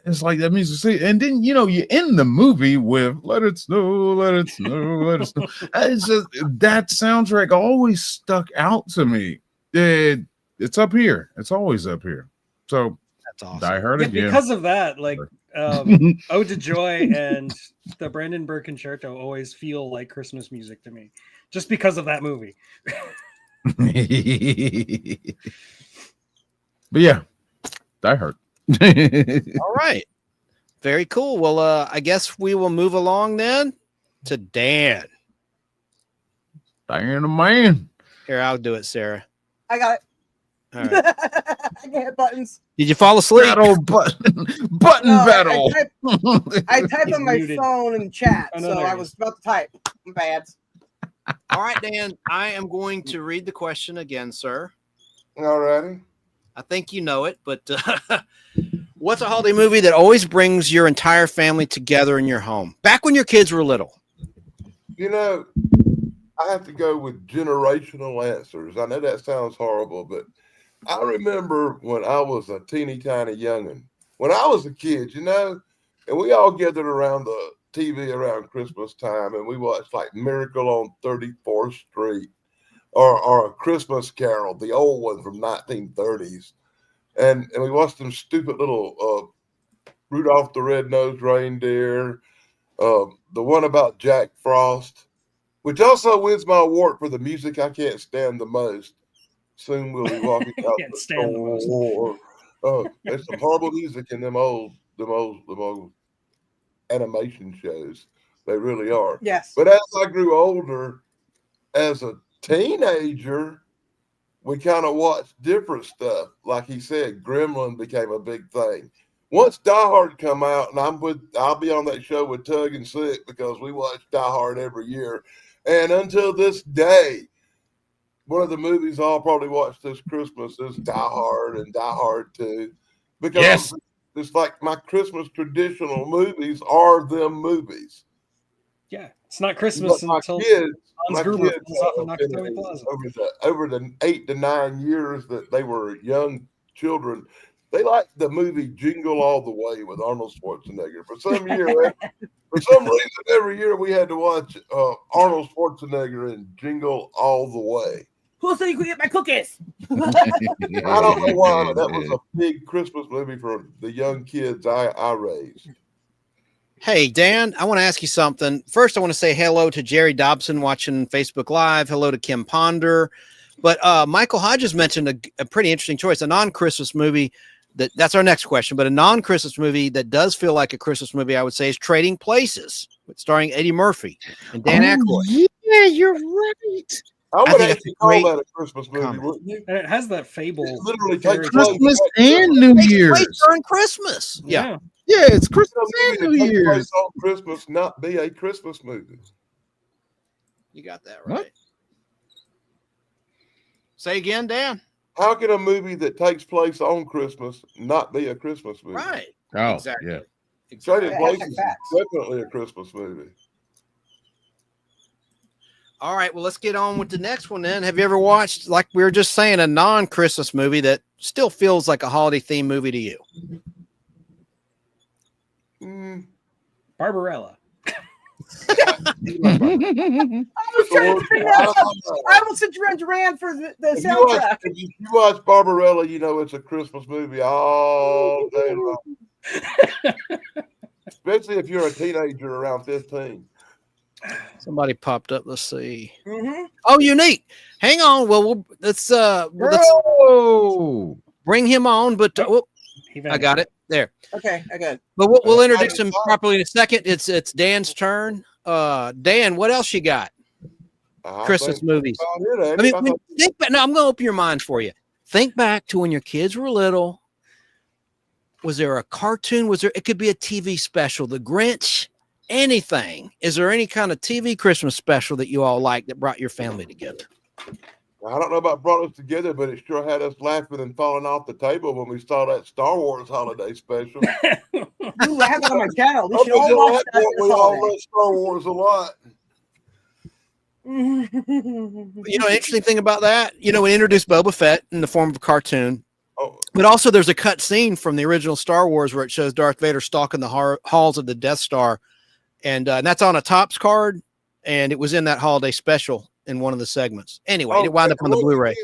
it's like that music. And then you end the movie with "Let It Snow, Let It Snow, Let It Snow." It's just, that soundtrack always stuck out to me. It's up here. It's always up here. So That's awesome. Die Hard Yeah, again. because of that, like Ode to Joy and the Brandon Burr Concerto always feel like Christmas music to me, just because of that movie. But yeah, Die Hard. All right. Very cool. Well, I guess we will move along then to Dan. Diana Man. Here, I'll do it, Sarah. I got it. All right. I can hit buttons. Did you fall asleep? Battle button No, battle. I type He's on my muted. phone in chat, Oh, no, so there I he was is. about to type. I'm bad. All right, Dan. I am going to read the question again, sir. All righty. I think you know it, but what's a holiday movie that always brings your entire family together in your home? Back when your kids were little. You know, I have to go with generational answers. I know that sounds horrible, but I remember when I was a teeny tiny youngin', when I was a kid, and we all gathered around the TV around Christmas time, and we watched like Miracle on 34th Street or A Christmas Carol, the old one from 1930s. And we watched them stupid little Rudolph the Red-Nosed Reindeer, the one about Jack Frost, which also wins my award for the music I can't stand the most. Soon we'll be walking out Can't the stand the most. door. There's some horrible music in them old animation shows. They really are. Yes. But as I grew older, as a teenager, we kind of watched different stuff. Like he said, Gremlin became a big thing. Once Die Hard come out, and I'll be on that show with Tug and Sick because we watch Die Hard every year. And until this day, one of the movies I'll probably watch this Christmas is Die Hard and Die Hard 2. Because Yes. it's like my Christmas traditional movies are them movies. Yeah, it's not Christmas But my until kids, Hans my Gruber kids pulls off a Nakatomi finished Plaza. over the 8 to 9 years that they were young children, they liked the movie Jingle All the Way with Arnold Schwarzenegger. For some reason, every year we had to watch Arnold Schwarzenegger in Jingle All the Way. Who said you could get my cookies? I don't know why, but that was a big Christmas movie for the young kids I raised. Hey, Dan, I want to ask you something. First, I want to say hello to Jerry Dobson watching Facebook Live. Hello to Kim Ponder. But Michael Hodges mentioned a pretty interesting choice, a non-Christmas movie. That's our next question. But a non-Christmas movie that does feel like a Christmas movie, I would say, is Trading Places, starring Eddie Murphy and Dan Aykroyd. Yeah, you're right. I would think that's actually a call great that a Christmas movie, comment. wouldn't you? And it has that fable. It literally fairy takes tale. place Christmas and New Takes Year's. place during Christmas. Yeah. Yeah, it's A Christmas movie and that New takes Year's. place on Christmas, not be a Christmas movie. You got that What? right. Say again, Dan. How can a movie that takes place on Christmas not be a Christmas movie? Right. Oh, Exactly. yeah. Trading Yeah, Places is facts. definitely a Christmas movie. All right. Well, let's get on with the next one then. Have you ever watched, like we were just saying, a non-Christmas movie that still feels like a holiday theme movie to you? Barbarella. I was trying to figure out. I almost sent you around Duran for the If you watch, soundtrack. if you watch Barbarella, you know it's a Christmas movie all day long. Especially if you're a teenager around 15. Somebody popped up. Let's see. Mm-hmm. Oh, unique. Hang on. Well, let's Oh, bring him on. But He I vanished. got it there. Okay, I got it. But we'll introduce him properly in a second. It's Dan's turn. Dan, what else you got? I Christmas think movies. that's about it, I mean, Andy. think back. Now I'm going to open your mind for you. Think back to when your kids were little. Was there a cartoon? It could be a TV special, The Grinch, anything. Is there any kind of TV Christmas special that you all like that brought your family together? I don't know about brought us together, but it sure had us laughing and falling off the table when we saw that Star Wars holiday special. Ooh, I have that on my channel. We Up should all until watch that that point, this we all holiday. love Star Wars a lot. You know, an interesting thing about that, you know, we introduced Boba Fett in the form of a cartoon, Oh, but also there's a cut scene from the original Star Wars where it shows Darth Vader stalking the halls of the Death Star, and that's on a Topps card, and it was in that holiday special in one of the segments. Anyway, it wound up on the Blu-ray.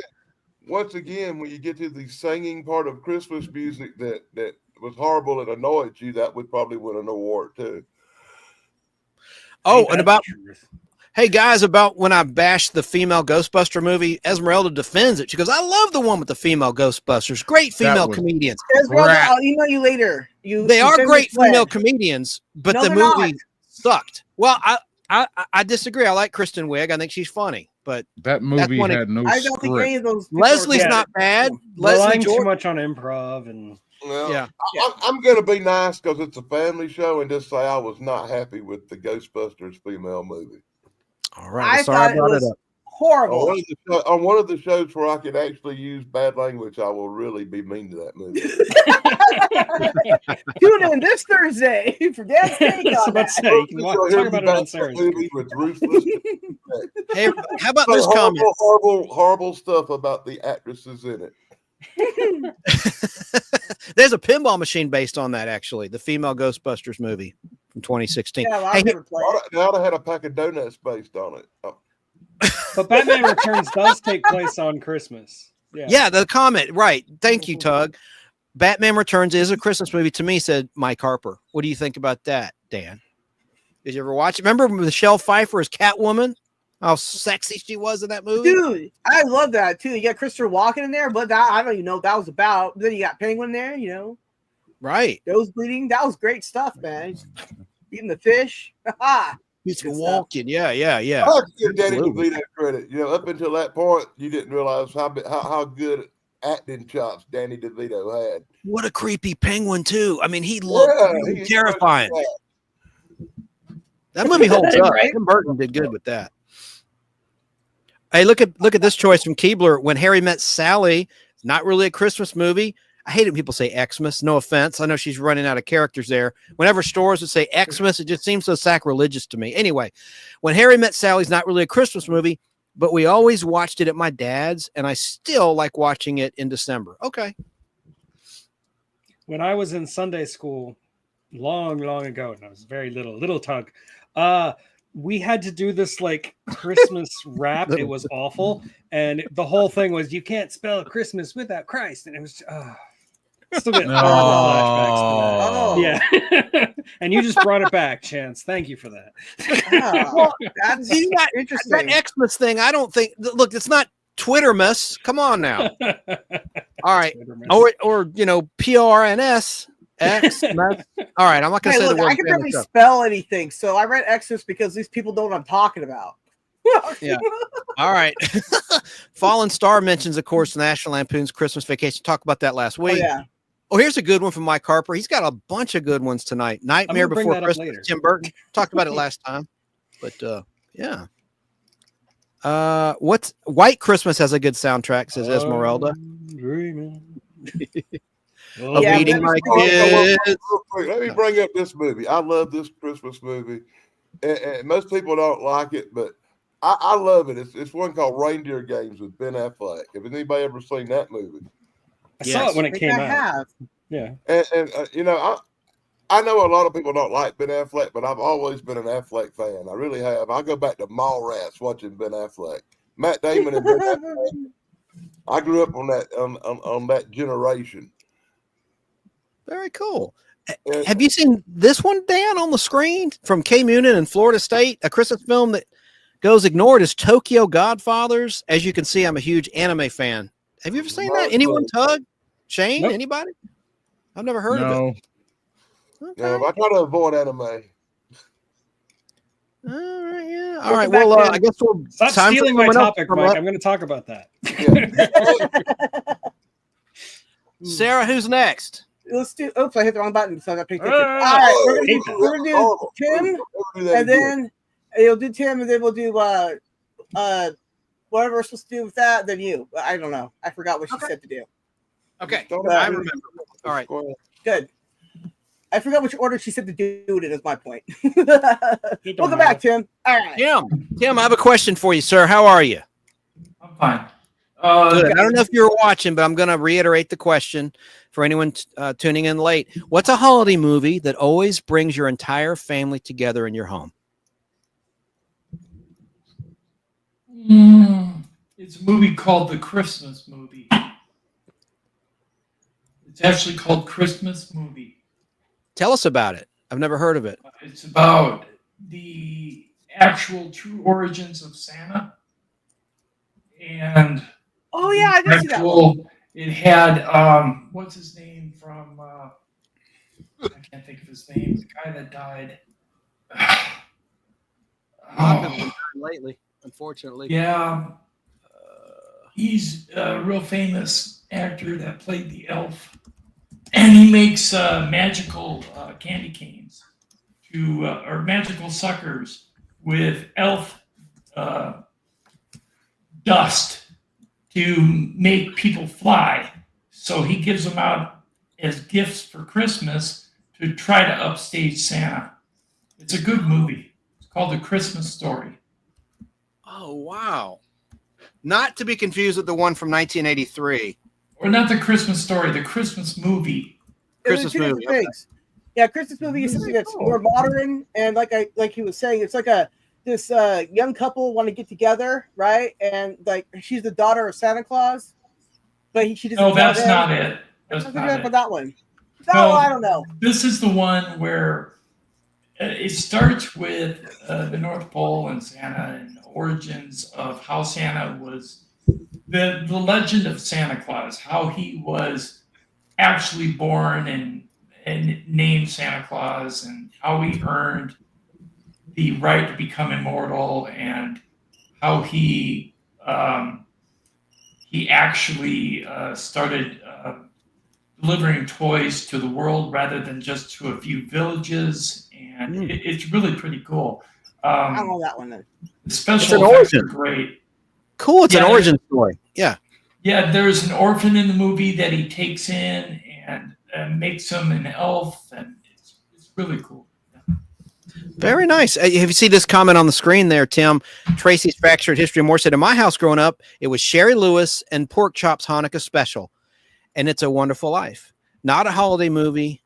Once again, when you get to the singing part of Christmas music that was horrible and annoyed you, that would probably win an award too. Oh, and about hey guys, about when I bashed the female Ghostbuster movie, Esmeralda defends it. She goes, "I love the one with the female Ghostbusters. Great female was comedians. Esmeralda, I'll email you later. They are great female comedians, but No, the they're movie not. sucked." Well, I disagree. I like Kristen Wiig. I think she's funny, but That movie one of- had no I don't think any script. of those. people Leslie's are- not bad. Leslie Relying too Jordan. much on improv and Well, Yeah. I'm going to be nice because it's a family show and just say I was not happy with the Ghostbusters female movie. All right. I well, sorry thought I it brought it was up. horrible. On one of the shows where I can actually use bad language, I will really be mean to that movie. Tune in this Thursday for Dad's take I was on about that. to say, you can You'll talk hear about me it on back that Sarah's. movie with ruthless, Hey, how about say this comment? horrible stuff about the actresses in it. There's a pinball machine based on that, actually. The female Ghostbusters movie from 2016. Yeah, well, Hey, I've never played it. They ought to had a pack of donuts based on it. Oh, But Batman Returns does take place on Christmas. yeah, the comment. Right. Thank you, Tug. Batman Returns is a Christmas movie to me, said Mike Harper. What do you think about that, Dan? Did you ever watch it? Remember Michelle Pfeiffer as Catwoman? How sexy she was in that movie? Dude, I love that too. You got Christopher Walken in there, but that, I don't even know what that was about. Then you got Penguin there, you know, Right. nose bleeding. That was great stuff, man. Eating the fish. Ha! He's Good walking. Yeah. I have to give Danny Absolutely. DeVito credit. You know, up until that point, you didn't realize how good acting chops Danny DeVito had. What a creepy penguin, too. I mean, he looked really he's terrifying. great. That movie holds up. Right? Tim Burton did good with that. Hey, look at this choice from Keebler. When Harry Met Sally, it's not really a Christmas movie. I hate it when people say Xmas. No offense. I know she's running out of characters there. Whenever stores would say Xmas, it just seems so sacrilegious to me. Anyway, When Harry Met Sally's not really a Christmas movie, but we always watched it at my dad's, and I still like watching it in December. Okay. When I was in Sunday school, long ago, and I was very little Tug, we had to do this like Christmas rap. It was awful, and the whole thing was you can't spell Christmas without Christ, and it was still getting flashbacks to that. Yeah, and you just brought it back, Chance. Thank you for that. Well, that's See, that interesting. Xmas thing, I don't think, look, it's not Twittermas. Come on now. All right. Or you know, PRNS. X. All right. I'm not going Hey, to say look, the word. I can barely spell anything, so I read Exodus because these people know what I'm talking about. Yeah. All right. Fallen Star mentions, of course, National Lampoon's Christmas Vacation. Talked about that last Oh, week. yeah. Oh, here's a good one from Mike Harper. He's got a bunch of good ones tonight. Nightmare bring Before that up Christmas. later. Tim Burton talked about it last time, but yeah. What's White Christmas has a good soundtrack, says Esmeralda. A Yeah, meeting but- like Oh, this. real quick, let me bring up this movie. I love this Christmas movie, and most people don't like it, but I love it. It's one called Reindeer Games with Ben Affleck. Have anybody ever seen that movie? I saw it when I it think came I out. have. Yeah. And you know, I know a lot of people don't like Ben Affleck, but I've always been an Affleck fan. I really have. I go back to Mallrats watching Ben Affleck, Matt Damon, and Ben Affleck. I grew up on that on that generation. Very cool. And- Have you seen this one, Dan, on the screen from K Munin and Florida State? A Christmas film that goes ignored is Tokyo Godfathers. As you can see, I'm a huge anime fan. Have you ever seen that? Anyone, Tug? Shane? Nope. Anybody? I've never heard of No, it. Okay. I try to avoid anime. All right, yeah. All Welcome right. back, Well, Dan. I guess we'll Stop time for stealing my someone else topic, to come Mike. up. I'm going to talk about that. Yeah. Sarah, who's next? Let's do. Oops, I hit the wrong button, so I got picked up. Ah, All right, we're hate gonna do Tim, We'll do that and again. then you'll do Tim, and then we'll do whatever we're supposed to do with that, then you. I don't know. I forgot what she Okay. said to do. Okay, Start I out with remember. All right. square. Good. I forgot which order she said to do it. Is my point. It don't Welcome matter. back, Tim. All right. Tim, I have a question for you, sir. How are you? I'm fine. Good. I don't know if you were watching, but I'm going to reiterate the question for anyone tuning in late. What's a holiday movie that always brings your entire family together in your home? It's a movie called The Christmas Movie. It's actually called Christmas Movie. Tell us about it. I've never heard of it. It's about the actual true origins of Santa. And Oh yeah, I did see that one. it had what's his name from I can't think of his name, the guy that died. Lately, unfortunately. Yeah. He's a real famous actor that played the elf. And he makes magical candy canes or magical suckers with elf dust to make people fly. So he gives them out as gifts for Christmas to try to upstage Santa. It's a good movie. It's called The Christmas Story. Oh, wow. Not to be confused with the one from 1983. Or not The Christmas Story, The Christmas Movie. Christmas Two different movie. Okay. things. Yeah, Christmas movie is something that's more modern, and like he was saying, it's like this young couple want to get together, right? And like she's the daughter of Santa Claus, but she doesn't. No, tell that's him. not it. That's I'm not thinking it. of that one. No, No. I don't know. This is the one where it starts with the North Pole and Santa and the origins of how Santa was, the legend of Santa Claus, how he was actually born and named Santa Claus, and how he earned the right to become immortal, and how he actually started delivering toys to the world rather than just to a few villages, and it's really pretty cool. I don't know that one then. The special effects are great. Cool. It's an Yeah. origin story. Yeah. Yeah, there's an orphan in the movie that he takes in and makes him an elf, and it's really cool. Very nice. Have you seen this comment on the screen there, Tim? Tracy's Fractured History More said, in my house growing up, it was Sherry Lewis and Pork Chops Hanukkah Special, and It's a Wonderful Life. Not a holiday movie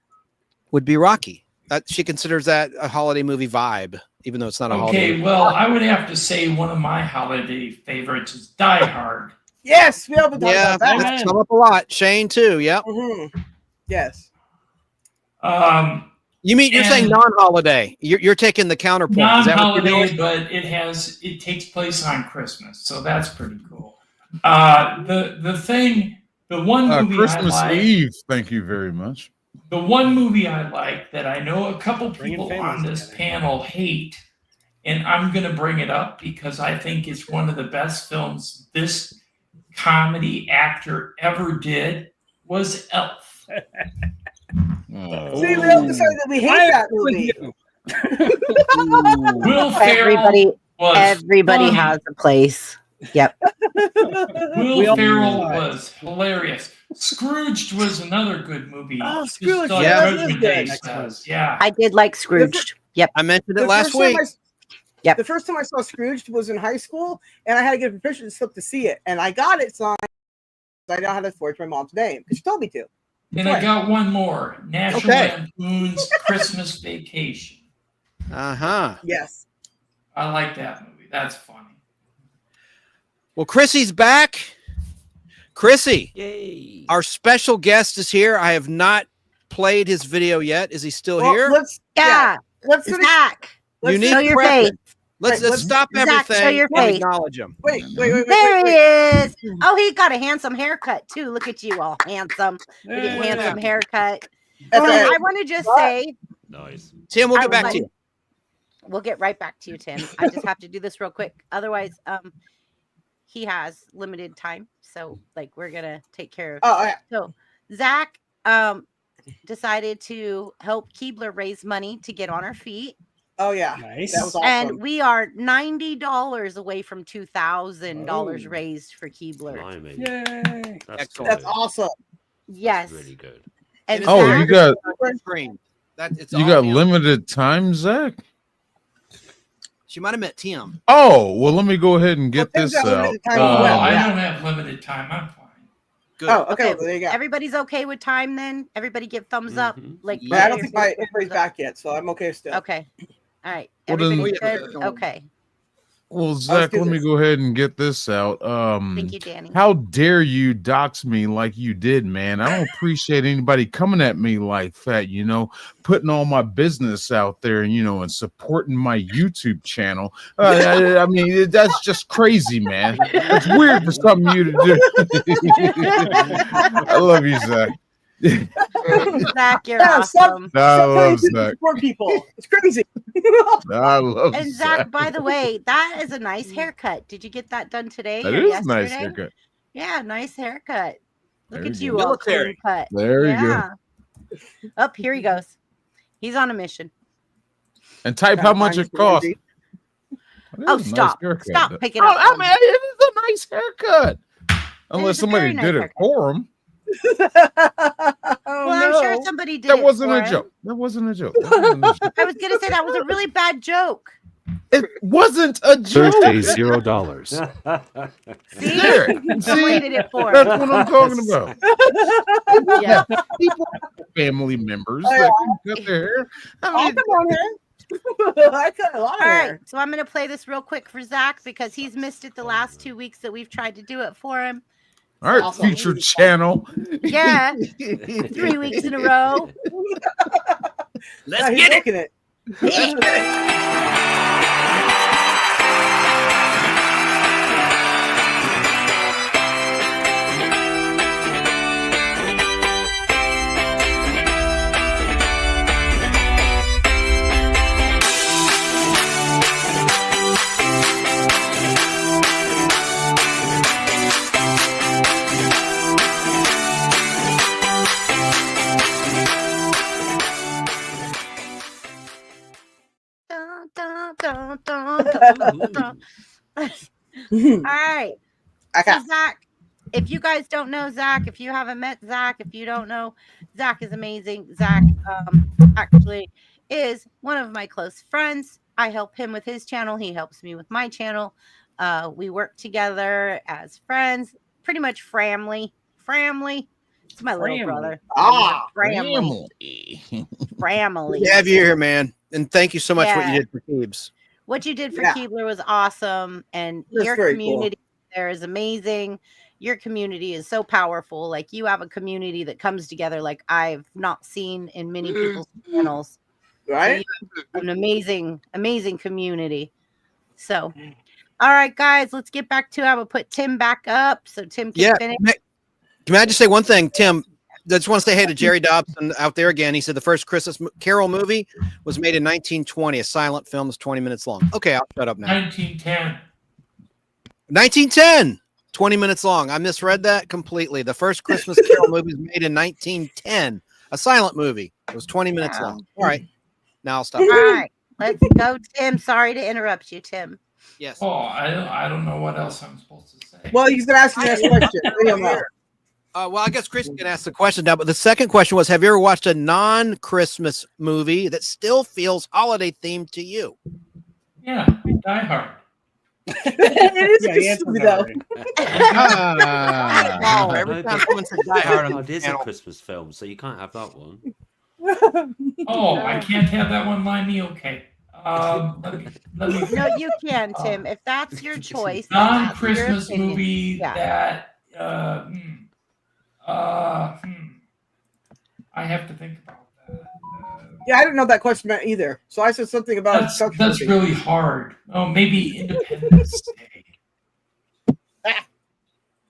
would be Rocky. She considers that a holiday movie vibe, even though it's not a holiday movie. Okay, well, I would have to say one of my holiday favorites is Die Hard. Yes, we haven't talked Yeah, about that. that's come up a lot. Shane, too. Yep. Mm-hmm. Yes. You mean you're saying non-holiday? You're taking the counterpoint. Is that what you're Non-holiday, doing? but it takes place on Christmas, so that's pretty cool. The one movie Christmas I like, Eve. Thank you very much. the one movie I like that I know a couple Bringing people families on this together. panel hate, and I'm going to bring it up because I think it's one of the best films this comedy actor ever did, was Elf. See, we all decided that we hate that movie. Will Ferrell Everybody funny. has a place. Yep. Will Ferrell was hilarious. Scrooged was another good movie. Oh, Just Scrooge, like yeah, Judgment that is Day good. says. Yeah. I did like Scrooged. Yep. I mentioned it The last first time week. Yep. The first time I saw Scrooged was in high school, and I had to get a permission slip to see it, and I got it signed. I know how to forge my mom's name because she told me to. And I got one more. National Okay. Lampoon's Christmas Vacation. Uh-huh. Yes. I like that movie. That's funny. Well, Chrissy's back. Chrissy, Yay! our special guest is here. I have not played his video yet. Is he still Well, here? Yeah. Let's finish. Zach, Let's Unique show your prepping. face. Let's Right, let's- stop Zach, show everything your and face. acknowledge him. wait. There he is. Oh, he got a handsome haircut too. Look at you, all handsome. Look at what handsome happened? haircut. That's And right. I want to just What? say, Nice. Tim, we'll I get back would to like- you. we'll get right back to you, Tim. I just have to do this real quick. Otherwise, he has limited time. So like we're gonna take care of. Oh, yeah. So Zach decided to help Keebler raise money to get on her feet. Oh yeah, Nice. that was awesome. And we are $90 away from $2,000 Oh. raised for Keebler. Blimey. Yay. That's Excellent. That's good. awesome. Yes. That's really good. And Oh, Zach- you got Screen. It's you all got him. limited time, Zach. She might have met Tim. Oh, well, let me go ahead and get Tim's this got out. limited time Oh, as well, I yeah. don't have limited time. I'm fine. Good. Oh, okay. Okay, Well, there you go. everybody's okay with time then? Everybody give thumbs up. Mhm. Like, But I don't put think your my thumbs everybody's up. back yet, so I'm okay still. Okay. All right. Well, then- Everybody's Oh, yeah. good? Okay. Well, Zach, do let me this. go ahead and get this out. Thank you, Danny. How dare you dox me like you did, man? I don't appreciate anybody coming at me like that, putting all my business out there and, and supporting my YouTube channel. I mean, that's just crazy, man. It's weird for something you to do. I love you, Zach. Zach, you're Yeah, awesome. I Stop telling love people to Zach. support people. It's crazy. I love And Zach, by the way, that is a nice haircut. Did you get that done today That or is a yesterday? nice haircut. Yeah, nice haircut. Look There at you you, go. all clean Military. cut. There you go. Up here he goes. He's on a mission. And type how much it costs. That Oh, is a nice stop. haircut, Stop though. picking Oh, up I on mean, me. it is a nice haircut. Unless a somebody very nice did it haircut. for him. Oh, Well, I'm sure somebody did That it wasn't for a him. joke. That wasn't a joke. That wasn't a joke. I was gonna say that was a really bad joke. It wasn't a joke. Thursday, $0. See? There. Somebody See? did it for That's him. what I'm talking about. Yeah. People have family members Oh, that can cut their hair. I I'll mean, come on here. I cut a lot of All hair. right, so I'm gonna play this real quick for Zach because he's missed it the last 2 weeks that we've tried to do it for him. all right, Awesome. featured channel. Yeah, 3 weeks in a row. Yeah, he's making it. Dun, dun, dun, dun, dun, dun. All right. Okay. So Zach, if you guys don't know Zach, if you haven't met Zach, if you don't know, Zach is amazing. Zach actually is one of my close friends. I help him with his channel. He helps me with my channel. We work together as friends, pretty much family. It's my little Family. brother. Ah, family. Family. To have you here, man. And thank you so much for what Yeah. you did for Keebs. What you did for Yeah. Keebler was awesome, and That's your very cool. community there is amazing. Your community is so powerful. Like, you have a community that comes together like I've not seen in many people's channels. Right? An amazing community. So, all right, guys, let's get back to it. I will put Tim back up so Tim can Yeah. finish. Can I just say one thing, Tim? I just want to say hey to Jerry Dobson out there again. He said the first Christmas Carol movie was made in 1920. A silent film is 20 minutes long. Okay, I'll shut up now. 1910. 1910, 20 minutes long. I misread that completely. The first Christmas Carol movie was made in 1910. A silent movie. It was 20 minutes Wow. long. All right, now I'll stop. All right, let's go, Tim. Sorry to interrupt you, Tim. Yes. Oh, I don't know what else I'm supposed to say. Well, he's gonna ask you the next question. We don't know. Well, I guess Chris can ask the question now, but the second question was, have you ever watched a non-Christmas movie that still feels holiday themed to you? Yeah, Die Hard. It is Yeah, he answered Christmas, that though. already. Wow, every time someone says Die Hard on Oh, the it is a channel, Christmas film, so you can't have that one. Oh, I can't have that one, Limey? Okay. Let me No, you can, Tim. If that's your choice. then that's your non-Christmas opinion. movie Yeah. that I have to think about that. Yeah, I didn't know that question meant either. So I said something about That's really hard. Oh, maybe Independence Day.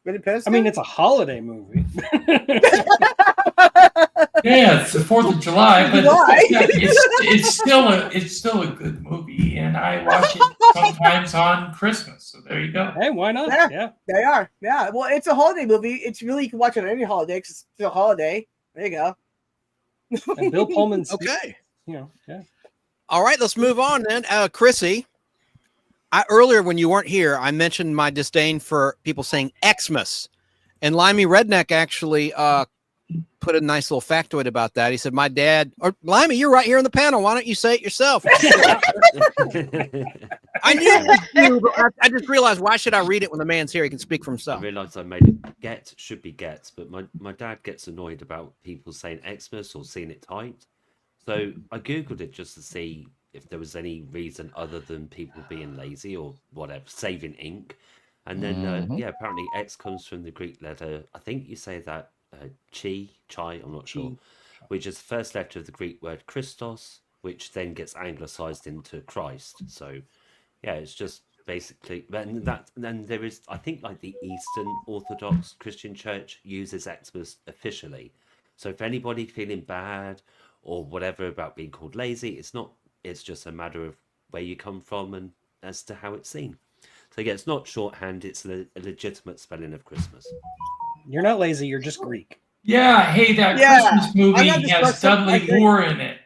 Independence I mean, Day? it's a holiday movie. Yeah, it's the 4th of July, but July. it's still a good movie, and I watch it sometimes on Christmas. So there you go. Hey, why not? Yeah. Yeah. They are. Yeah. Well, it's a holiday movie. It's really, you can watch it on any holiday because it's still a holiday. There you go. And Bill Pullman's, okay. yeah. All right, let's move on then. Chrissy, earlier when you weren't here, I mentioned my disdain for people saying Xmas. And Limey Redneck actually put a nice little factoid about that. He said, my dad, or Limey, you're right here on the panel. Why don't you say it yourself? I knew you, but I just realized, why should I read it when the man's here? He can speak for I himself. realised I made it get should be get, but my dad gets annoyed about people saying Xmas or seeing it typed. So I Googled it just to see if there was any reason other than people being lazy or whatever, saving ink. And then, apparently X comes from the Greek letter, I think you say that chai, I'm not sure, which is the first letter of the Greek word Christos, which then gets anglicized into Christ. So, yeah, it's just basically, then there is, I think, like the Eastern Orthodox Christian Church uses Xmas officially. So if anybody feeling bad or whatever about being called lazy, it's just a matter of where you come from and as to how it's seen. So yeah, it's not shorthand, it's a legitimate spelling of Christmas. You're not lazy, you're just Greek. Yeah, hey, that Yeah, Christmas movie I'm not has dyslexic, I Dudley agree. Moore in it.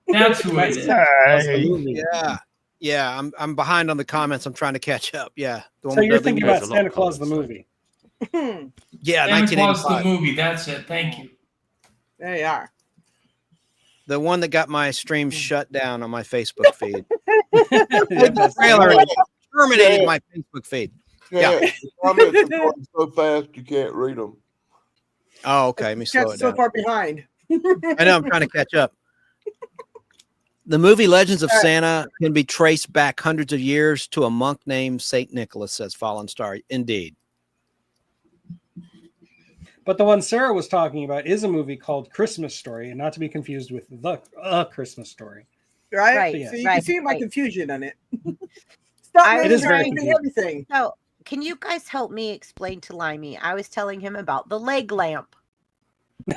That's who it is. Yeah. I'm behind on the comments. I'm trying to catch up. Yeah. The So one you're with thinking Dudley about Moore. Santa Claus the movie. Yeah, Santa Claus 1985. the movie. That's it. Thank you. There you are. The one that got my stream shut down on my Facebook feed. That's- Trailer terminated my Facebook feed. Yeah. The comments are going so fast you can't read them. Oh, okay. Let me slow Cat's it so down. far behind. I know. I'm trying to catch up. The movie Legends of All right. Santa can be traced back hundreds of years to a monk named Saint Nicholas, says Fallen Star. Indeed. But the one Sarah was talking about is a movie called Christmas Story, and not to be confused with the Christmas Story. Right? Right, So you right, can see my right. confusion on it. Stop I- making It is very everything confusing. everything. So, can you guys help me explain to Limey? I was telling him about the leg lamp.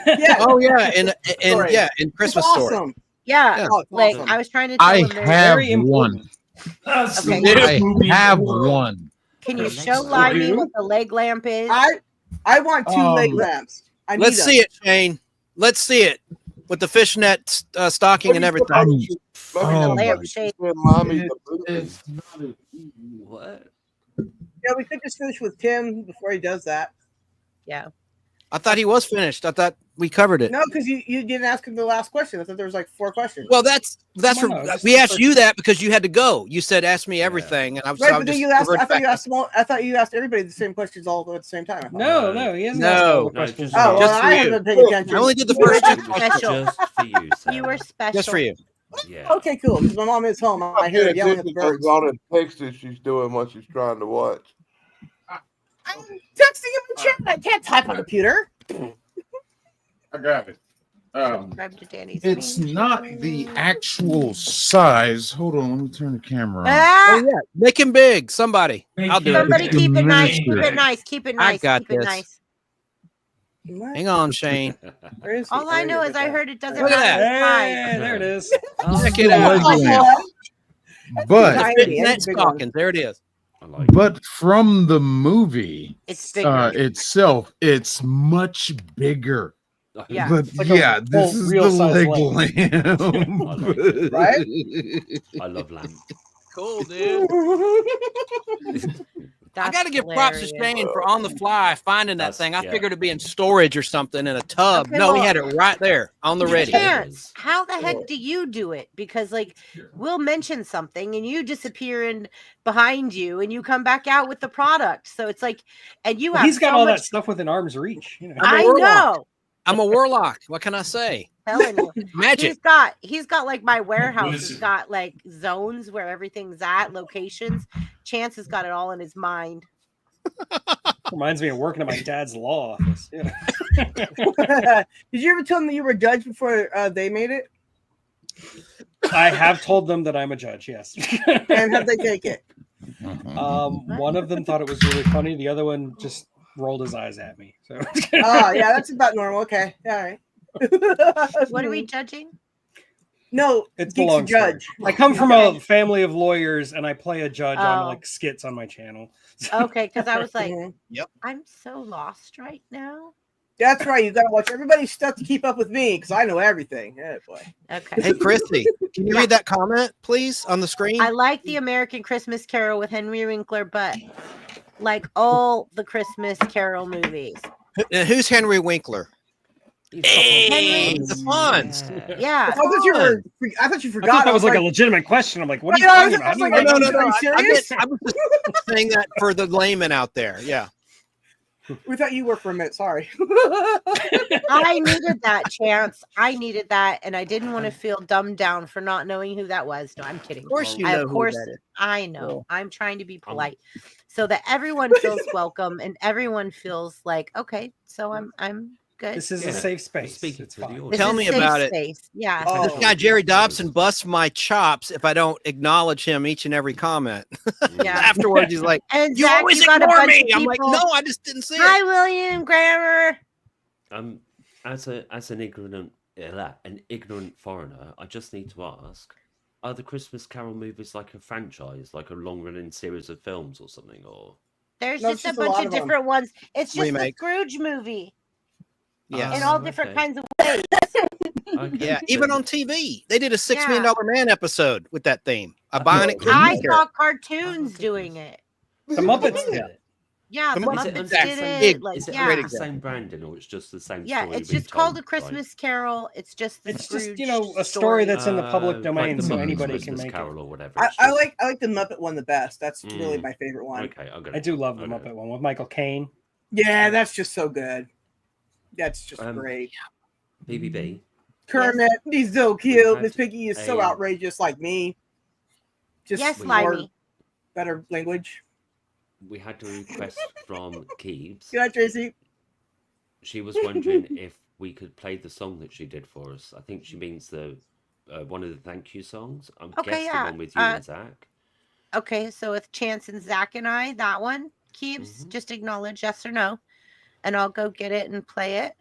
Yeah. Oh yeah, and Story. yeah, in It's Christmas Story. Yeah, awesome. Yeah. Oh, it's like awesome. I was trying to tell I him. there's- have Very one. important. That's Okay. the worst I movie in the have world. one. Can you Let's show do Limey it. what the leg lamp is? I want two leg lamps. I Let's need see it, Shane. Let's see it with the fishnet stocking and everything. Oh, lamp shape. it's not a- What? Yeah, we could just finish with Tim before he does that. Yeah. I thought he was finished. I thought we covered it. No, because you didn't ask him the last question. I thought there was like 4 questions. Well, that's Come for, on, just we the asked first- you that because you had to go. You said ask me everything, and I was, right, I but just then you asked. I reverted thought you back. asked them all, I thought you asked everybody the same questions all at the same time. I thought. No, he hasn't No. asked all the No, questions. just- Oh, well, Just for I you. haven't been paying attention. I only did the first It two. was Special. just for you, Sarah. You were special. Just for you. Yeah. Okay, cool. Because my mom is home. I hear her yelling at the birds. All the texting she's doing what she's trying to watch. I'm texting him in chat. I can't type on a computer. I got it. Subscribe to Danny's It's main not channel. the actual size. Hold on, let me turn the camera on. Ah! Oh yeah, make him big. Somebody, Make I'll do him it. Somebody It's keep it nice. administrative. Keep it nice. Keep it I nice. got Keep it this. nice. What? Hang on, Shane. Where is he? All I There know he is I right heard it doesn't Look at matter that. the size. Hey, there it is. Check The it out. leg lamp. But Tiny. Fishnet That's a big one. stockings. There it is. I like it. but from the movie It's bigger. itself, it's much bigger. Yeah. But Like a yeah, this full is real the size leg lamp. Right? I love lamp. Cool, dude. I got to give props to Shane for on the fly finding that That's- thing. I yeah. figured it'd be in storage or something in a tub. Okay, No, he well, had it right there on the you ready. can't. How the heck do you do it? Because like we'll mention something and you disappear in behind you and you come back out with the product. So it's like, and you have He's got so all much, that stuff within arm's reach. You know. I'm a I warlock. know. I'm a warlock. What can I say? Telling you. Magic. He's got like my warehouse has Wizard. got like zones where everything's at, locations. Chance has got it all in his mind. Reminds me of working at my dad's law office. Yeah. Did you ever tell them that you were a judge before they made it? I have told them that I'm a judge. Yes. And how'd they take it? One of them thought it was really funny. The other one just rolled his eyes at me. So. Oh, yeah, that's about normal. Okay. All right. What are we judging? No, It's Geek's a a long story. judge. I come from a family of lawyers, and I play a judge on Oh. like skits on my channel. Okay, because I was like, Mhm. Yep. I'm so lost right now. That's right. You got to watch everybody's stuff to keep up with me because I know everything. Yeah, boy. Okay. Hey, Christy, can you read that comment, please, on the screen? I like the American Christmas Carol with Henry Winkler, but like all the Christmas Carol movies. Who's Henry Winkler? Hey, Henry- the Fonz. Yeah. I thought you I forgot. thought that was was like a legitimate question. I'm like, what are you I talking was about? like, How do you no, know? Are you serious? I was just saying that for the layman out there. Yeah. We thought you were for a minute. Sorry. I needed that chance. I needed that, and I didn't want to feel dumbed down for not knowing who that was. No, I'm kidding. Of course you I, know of who course, that is. I know. Cool. I'm trying to be polite, so that everyone feels welcome and everyone feels like, okay, so I'm good. This is Yeah. a safe space. Speaking It's to the fine. audience. This Tell is me safe about it. space. Yeah. Oh. This guy Jerry Dobson busts my chops if I don't acknowledge him each and every comment. Yeah. Afterwards, he's like, And "You Zach, always you got a ignore bunch me." of I'm like, people- "No, I just didn't see Hi, it." William Grammar. As an ignorant foreigner, I just need to ask: are the Christmas Carol movies like a franchise, like a long-running series of films or something, or? There's No, it's just a just a lot bunch of of 'em. different ones. It's just Remake. the Scrooge movie Yes. in all Oh, different okay. kinds of ways. Okay. Yeah, even on TV, they did a $6 Yeah. Million Man episode with that theme. A bionic I Christmas Carol. saw cartoons doing it. The Muppets did it. Yeah, The the Muppets Muppets under did the it. same- Like, Is it yeah, under the example. same branding, or it's just the same? yeah. story It's just called a retold, Christmas Carol. It's just the It's just, Scrooge you know, a story that's in the public like domain, the so Muppets anybody Christmas can make Carol it. or whatever. I It's just- like the Muppet one the best. That's really Mm. my favorite one. Okay, I'll get I it. do love the I'll get it. Muppet one with Michael Caine. Yeah, that's just so good. That's just Um, great. BBB. Kermit, he's so cute. had Miss Piggy is so a- outrageous, like me. Just Yes, we- more Limey. better language. We had a request from Keebs. Good night, Tracy. She was wondering if we could play the song that she did for us. I think she means the one of the thank you songs. I'm Okay, guessing yeah. the one with you and Zach. Okay, so with Chance and Zach and I, that one keeps Mhm. just acknowledge yes or no, and I'll go get it and play it.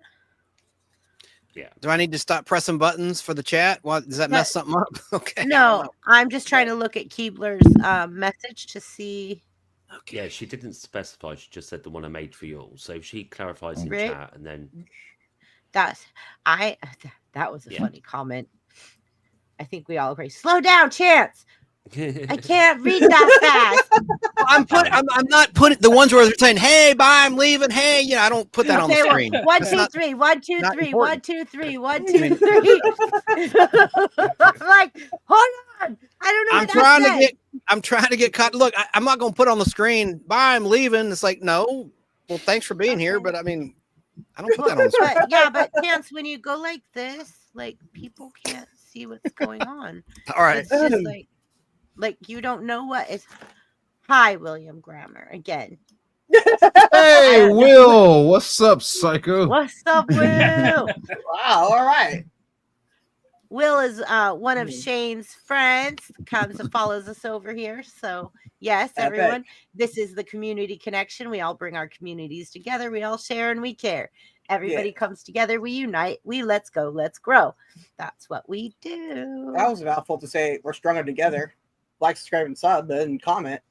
Yeah. Do I need to stop pressing buttons for the chat? What does that mess something up? Okay. No, I'm just trying to look at Keebler's message to see. Okay. Yeah, she didn't specify. She just said the one I made for you all. So if she clarifies in Right. chat, and then That was a Yeah. funny comment. I think we all agree. Slow down, Chance. I can't read that fast. I'm not putting the ones where they're saying, "Hey, bye, I'm leaving." Hey, you know, I don't put that on the Okay, screen. One, That's two, not- three. 1, 2, not 3. important. 1, 2, 3. 1, 2, 3. I'm like, hold on. I don't know I'm what trying that to said. I'm trying to get caught. Look, I'm not going to put on the screen. Bye, I'm leaving. It's like, no. Well, thanks for being here, but I mean, I don't put that on the screen. But yeah, but Chance, when you go like this, like people can't see what's going on. All right. It's just like you don't know what is. Hi, William Grammar again. Hey, Will, what's up, psycho? What's up, Will? Wow, all right. Will is one of Shane's friends, comes and follows us over here. So yes, Epic. everyone, this is the community connection. We all bring our communities together. We all share and we care. Everybody comes together. We unite. We let's go. Let's grow. That's what we do. That was a mouthful to say we're stronger together. Like, subscribe, and sub, and comment.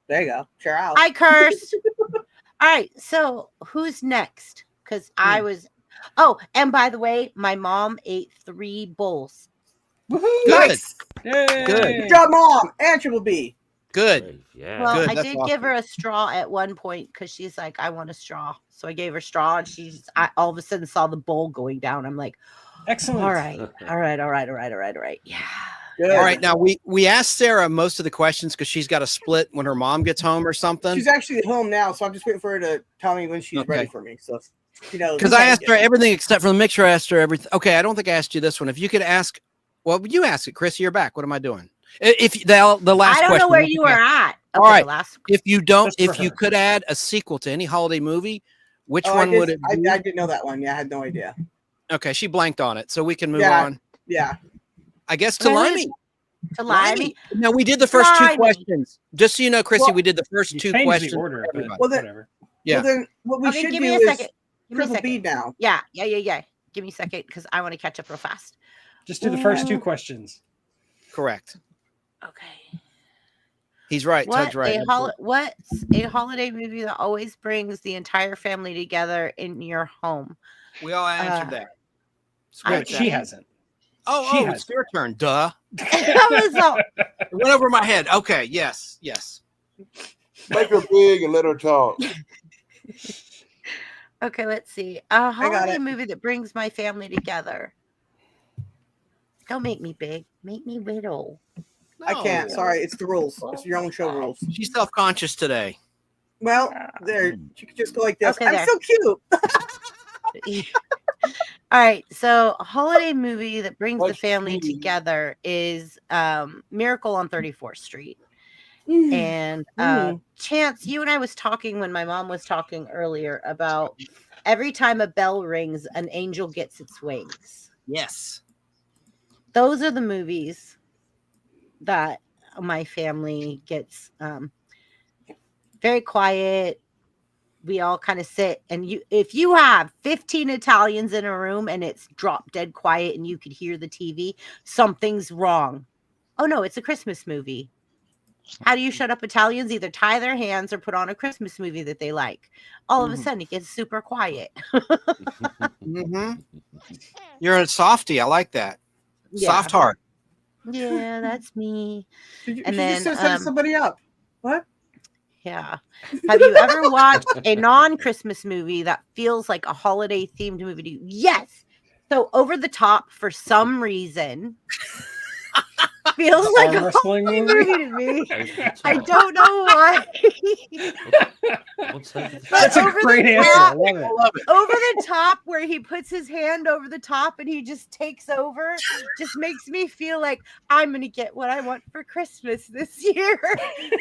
There you go. Share out. I cursed. All right. So who's next? Because I was. Oh, and by the way, my mom ate 3 bowls. Good. Nice. Yay! Good job, Mom. And Triple B. Good. Yeah. Well, Good, I that's did awesome. give her a straw at one point because she's like, I want a straw. So I gave her straw, and I all of a sudden saw the bowl going down. I'm like, Excellent. all right. Yeah. Good. All right. Now we asked Sarah most of the questions because she's got a split when her mom gets home or something. She's actually at home now, so I'm just waiting for her to tell me when she's ready Okay. for me. So, you know, Because I asked her everything except for the mixture. I asked her everything. Okay, I don't think I asked you this one. If you could ask, well, you ask it, Chris. You're back. What am I doing? If the last I don't question. know where you were at. All Okay, right. the last. If you don't, Just for if you her. could add a sequel to any holiday movie, which Oh, one would it I be? didn't know that one. Yeah, I had no idea. Okay, she blanked on it, so we can move Yeah. on. Yeah. I guess to Well, Limey. To Limey. Now we did the first 2 Limey. questions. Just so you know, Chrissy, Well, we did the first You 2 changed questions. the order, for but everybody. Well, then- whatever. Yeah. Well, then what we Okay, should give do me a is second. Give me a Triple B second. now. Yeah. Give me a second because I want to catch up real fast. Just do the first 2 questions. Correct. Okay. He's right. Tug's right. What's a holiday movie that always brings the entire family together in your home? We all answered that. She hasn't. Oh, it's your turn. Duh. That was all. It went over my head. Okay. Yes. Make her big and let her talk. Okay, let's see. A got holiday it. movie that brings my family together. Don't make me big. Make me little. I can't. No. Sorry, it's the rules. It's your own show rules. She's self-conscious today. Well, there. You could just go like this. Okay, I'm there. so cute. All right, so a holiday movie that brings the What's family cute? together is Miracle on 34th Street. Mm. And Chance, you and I was talking when my mom was talking earlier about every time a bell rings, an angel gets its wings. Yes. Those are the movies that my family gets very quiet. We all kind of sit, and if you have 15 Italians in a room and it's drop dead quiet and you could hear the TV, something's wrong. Oh no, it's a Christmas movie. How do you shut up Italians? Either tie their hands or put on a Christmas movie that they like. All of a sudden it gets super quiet. You're a softie. I like that. Yeah. Soft heart. Yeah, that's me. She And just then, set somebody up. What? Yeah. Have you ever watched a non-Christmas movie that feels like a holiday themed movie to you? Yes. So Over the Top, for some reason, feels like a wrestling holiday movie? movie to me. I don't know why. That's a great answer. I love it. Over the Top, where he puts his hand over the top and he just takes over, just makes me feel like I'm gonna get what I want for Christmas this year.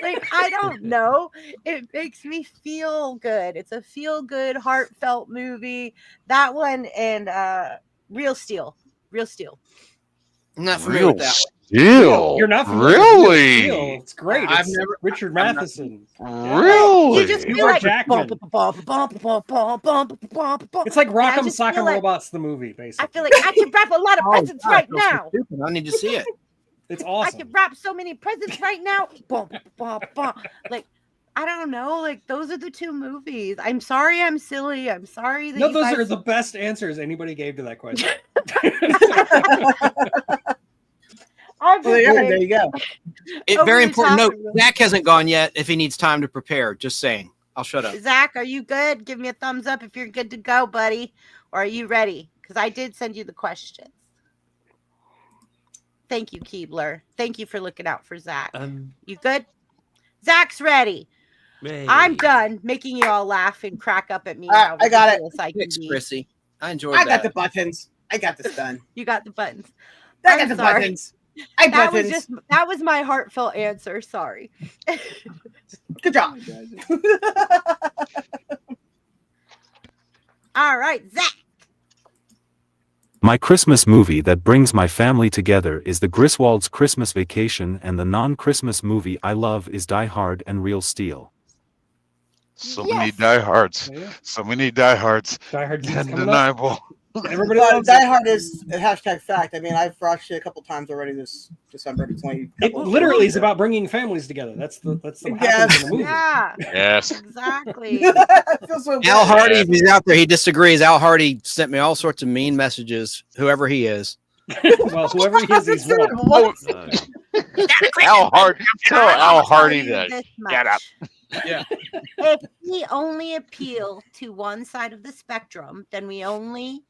Like, I don't know. It makes me feel good. It's a feel good, heartfelt movie. That one and Real Steel. I'm not familiar with that one. Steel. You're not familiar with Really? Steel. It's great. I've It's never- Richard I'm not- Matheson. Really? You just feel Hugh like Jackman. it's It's like Rock'em just feel Sock'em like- Robots, the movie, basically. I feel like I can wrap a lot of presents God, right I feel so now. stupid. I need to see it. It's I awesome. can wrap so many presents right now. Like, I don't know. Like, those are the two movies. I'm sorry I'm silly. I'm sorry that No, you those guys... are the best answers anybody gave to that question. I'm Well, there you just are. There kidding. you go. It, Over very the important top note. of the- Zach hasn't gone yet. If he needs time to prepare, just saying. I'll shut up. Zach, are you good? Give me a thumbs up if you're good to go, buddy. Or are you ready? Because I did send you the questions. Thank you, Keebler. Thank you for looking out for Zach. You good? Zach's ready. I'm done making you all laugh and crack up at me. How I got it. ridiculous I can Thanks, be. Chrissy. I enjoyed I that. got the buttons. I got this done. You got the buttons. I I'm got the sorry. buttons. I That buttons. was my heartfelt answer. Sorry. Good job. All right, Zach. My Christmas movie that brings my family together is The Griswolds' Christmas Vacation, and the non-Christmas movie I love is Die Hard and Real Steel. So Yes. many diehards. Yeah. So many diehards. Die Hard 2's coming up. Undeniable. Everybody But loves Die it. Hard is a hashtag fact. I mean, I've watched it a couple times already this December. It's only It literally is about bringing families together. That's what happens in the movie. Yeah, Yes. exactly. I feel so Al bad. Hardy, if he's out there, he disagrees. Al Hardy sent me all sorts of mean messages, whoever he is. Well, whoever he is, he's wrong. What? Al Hardy. Tell I Al will tell Hardy you to this get up. much. Yeah. If we only appeal to one side of the spectrum, then we only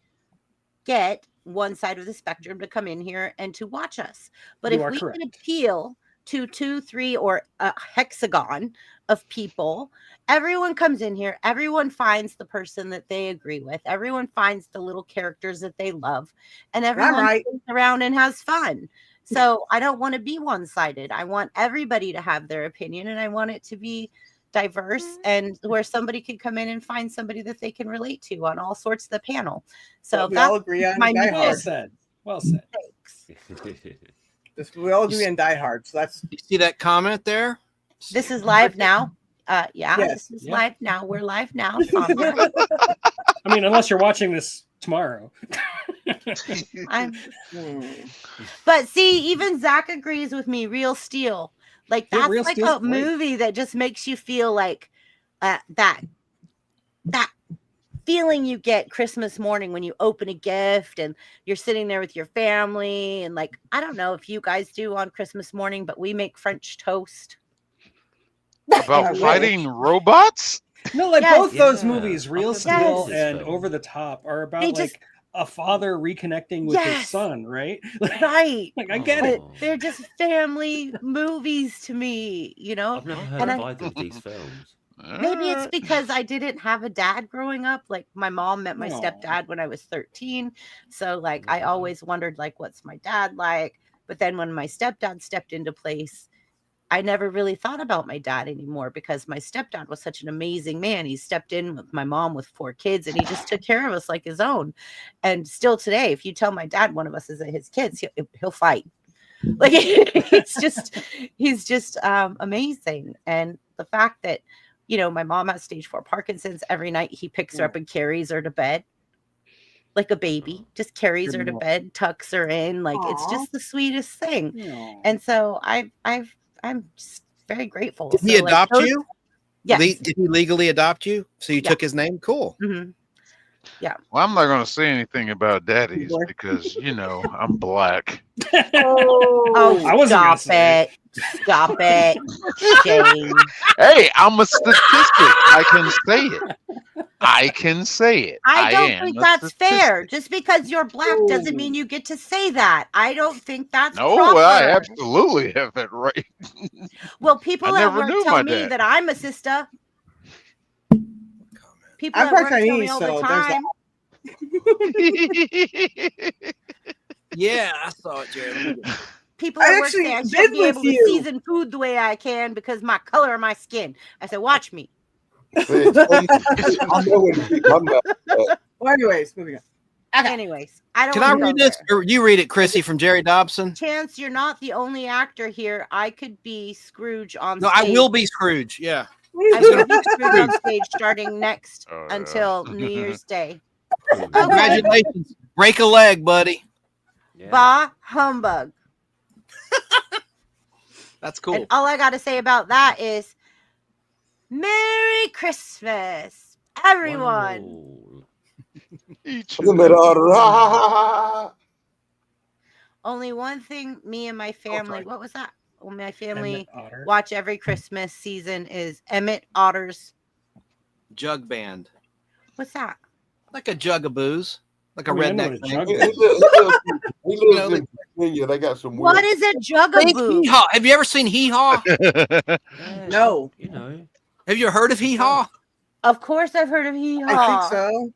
get one side of the spectrum to come in here and to watch us. But You if are we correct. can appeal to 2, 3, or a hexagon of people, everyone comes in here, everyone finds the person that they agree with, everyone finds the little characters that they love, and everyone right. sits around and has fun. So I don't want to be one-sided. I want everybody to have their opinion, and I want it to be diverse, and where somebody can come in and find somebody that they can relate to on all sorts of the panel. So we all that's agree on my Die Well Hard. said. Well said. mistakes. We all agree on Die Hard. So that's You see that comment there? This is live now. Yeah, Yes. this is Yeah. live now. We're live now. Comment. I mean, unless you're watching this tomorrow. I'm- But see, even Zach agrees with me. Real Steel. Like Yeah, that's Real like Steel's a great. movie that just makes you feel like that feeling you get Christmas morning when you open a gift and you're sitting there with your family. And like, I don't know if you guys do on Christmas morning, but we make French toast. About And fighting robots? No, like Yes. both those Yeah, movies, I've Real never Steel heard of this and film. Over the Top, are about They like just- a father reconnecting with his Yes. son, right? Right. Like I get it. Oh. They're just family movies to me, you know? I've never heard And of I- either of these films. Maybe it's because I didn't have a dad growing up. Like my mom met my Aw. stepdad when I was 13. So like I always wondered like what's my dad like? But then when my stepdad stepped into place, I never really thought about my dad anymore because my stepdad was such an amazing man. He stepped in with my mom with 4 kids and he just took care of us like his own. And still today, if you tell my dad one of us is his kids, he'll fight. Like he's just amazing. And the fact that, you know, my mom has stage 4 Parkinson's. Every night he picks her up and carries her to bed like a baby, just carries her to bed, tucks her in. Like it's Aw. just the sweetest thing. Aw. And so I'm just very grateful. Did he So, like, adopt those- you? Yes. Did he legally adopt you? So you Yeah. took his name? Cool. Mhm. Well, I'm not going to say anything about daddies Boy. because, you know, I'm black. Oh, I wasn't gonna stop say it. Stop it. Shame. Hey, I'm a statistic. I can say it. I can say it. I don't am think a that's fair. statistic. Just because you're black doesn't mean you get to say that. I don't think that's No, proper. I absolutely have it right. Well, people I at never work knew tell my me dad. that I'm a sister. People I'm at part work tell me Chinese, all so the there's that. time. Yeah, I saw it, Jared. People I at work actually say I did should be with able to you. season food the way I can because my color of my skin. I said, watch me. See, I know when to keep my mouth shut. Well, anyways, moving on. Okay. Anyways, I don't Can I wanna go read this? there. Or you read it, Chrissy, from Jerry Dobson? Chance, you're not the only actor here. I could be Scrooge on No, stage. I will be Scrooge. Yeah. I will be Scrooge on stage starting next Oh, until New Year's Day. Congratulations. Break a leg, buddy. Yeah. Bah humbug. That's cool. And all I got to say about that is Merry Christmas, everyone. Wonderful. Each The and mid every order. Ha, ha, ha, ha. Only one thing me and my family, sorry. what was that? Well, my family Emmett Otter. watch every Christmas season is Emmett Otter's. Jug band. What's that? Like a jug of booze. Like a I mean, I know redneck what a thing. jug He is. lives in Virginia. They got some weird. What is a Think jugaboo? Hee Haw. Have you ever seen Hee Haw? Yeah, No. You know. Have you heard of Hee Haw? Of course, I've heard of Hee I Haw. think so.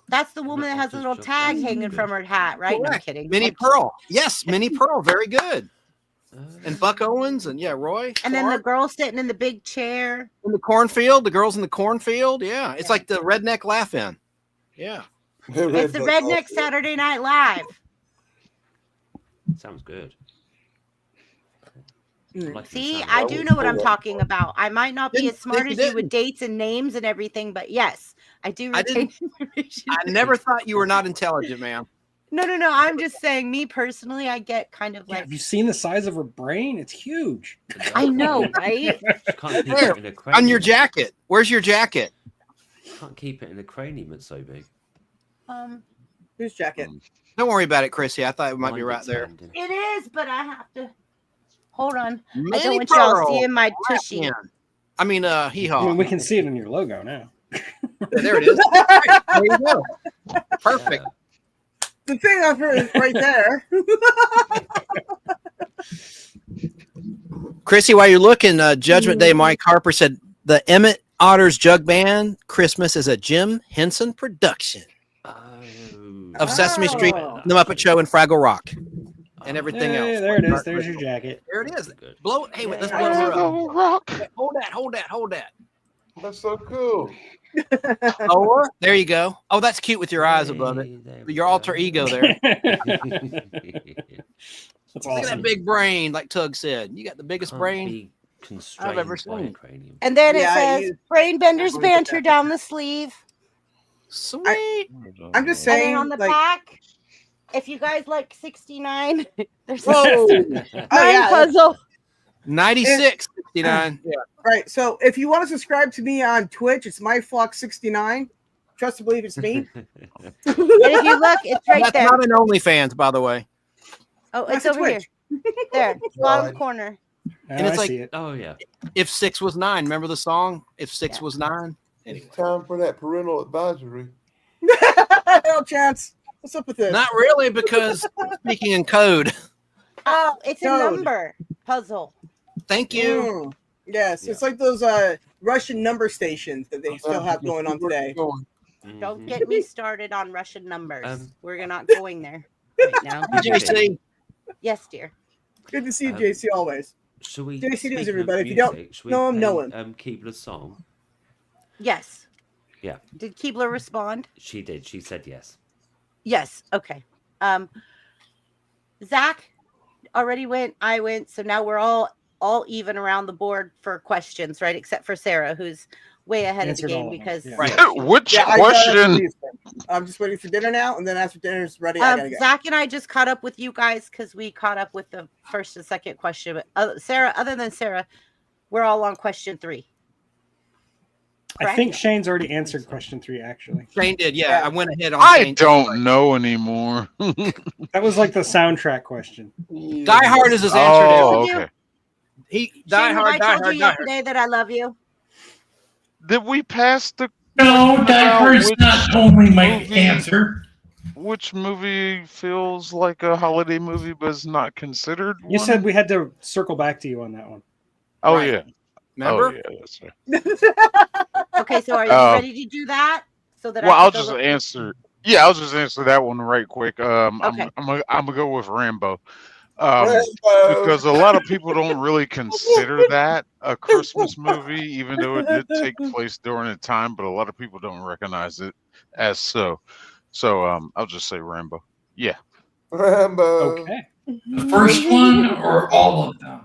That's the woman that has a little tag hanging from her hat, right? No, I'm Correct. kidding. Minnie Pearl. Yes, Minnie Pearl. Very good. And Buck Owens and yeah, Roy. And then the Clark. girl sitting in the big chair. In the cornfield. The girls in the cornfield. Yeah. It's like the redneck laugh-in. Yeah. It's the Redneck Saturday Night Live. Sounds good. Mm. Like the See, sound I of do it. know what I'm talking about. I might not be Didn't as smart think as you you with didn't. dates and names and everything, but yes, I do I retain didn't- information. I never thought you were not intelligent, man. No. I'm just saying, me personally, I get kind of Yeah, like, have you seen the size of her brain? It's huge. I know, right? You can't keep There, it in a cranium. On your jacket. Where's your jacket? You can't keep it in a cranium. It's so big. Whose jacket? Don't worry about it, Chrissy. I thought it might be Mind right there. expanding. It is, but I have to hold on. I Minnie don't want y'all Pearl. seeing my tushy. Yeah. I mean, Hee I Haw. mean, we can see it in your logo now. Yeah, there it is. There you go. Perfect. Yeah. The thing I've heard is right there. Chrissy, while you're looking, Judgment Day, Mike Harper said the Emmett Otter's Jug Band Christmas is a Jim Henson production Oh. of Sesame Street, Oh. The Muppet Show, and Fraggle Rock, and everything Hey, else. there it is. There's your jacket. There it is. Good. Blow. Hey, wait, let's blow her up. Fraggle Rock. Hold that. That's so cool. Oh, there you go. Oh, that's cute with your eyes above it. Hey, there we Your go. alter ego there. That's Look at awesome. that big brain, like Tug said. You got the biggest Can't brain. be constrained I've ever by a seen. cranium. And then it Yeah, says you- Brain Bender's Banter down the sleeve. Sweet. I'm just And then saying, on the like, back, if you guys like 69, there's Whoa. a Oh, 69 yeah. puzzle. 96, 69. Yeah. Right. So if you want to subscribe to me on Twitch, it's myflock69. Trust and believe it's me. And if you look, it's right That's there. not an OnlyFans, by the way. Oh, That's it's a over here. There, bottom God. corner. And it's I like- see it. Oh yeah. If 6 was 9, remember the song? If 6 was 9. Anyway. It's time for that parental advisory. No chance. What's up with this? Not really, because speaking in code. Oh, it's a Code. number puzzle. Thank you. Mm. Yes, Yeah. it's like those Russian number stations that they still have going on today. Don't Mhm. get me started on Russian numbers. We're not going there right now. JC, Yes, dear. Good to see you, Um, JC, always. Shall we? JC news, speaking of everybody. If you don't music, shall know we him, know play, him. Keebler's song. Yes. Yeah. Did Keebler respond? She did. She said yes. Yes. Okay. Zach already went. I went. So now we're all even around the board for questions, right? Except for Sarah, who's way ahead Answered of the all game of them, because yeah. Right. Which Yeah, I got it question? for these. I'm just waiting for dinner now, and then after dinner's ready, I gotta go. Zach and I just caught up with you guys because we caught up with the first and second question. But Sarah, other than Sarah, we're all on question 3. I think Shane's already answered question 3, actually. Shane did. Yeah, Yeah. I went ahead on I Shane. don't know anymore. That was like the soundtrack question. Die Hard is his answer. Oh, you. okay. He Die Shane, have Hard, I Die told Hard, you Die Hard. yesterday that I love you? Did we pass the No, Die Hard's which not only my movie- answer. which movie feels like a holiday movie but is not considered You one? said we had to circle back to you on that one. Oh Right. yeah. Remember? Oh yeah, that's right. Okay, so are you Oh. ready to do that? So that Well, I I'll can go just look- answer. Yeah, I'll just answer that one right quick. Okay. I'm gonna go with Rambo. Rambo. Because a lot of people don't really consider that a Christmas movie, even though it did take place during a time, but a lot of people don't recognize it as so. So I'll just say Rambo. Yeah. Rambo. Okay. The first one or all of them?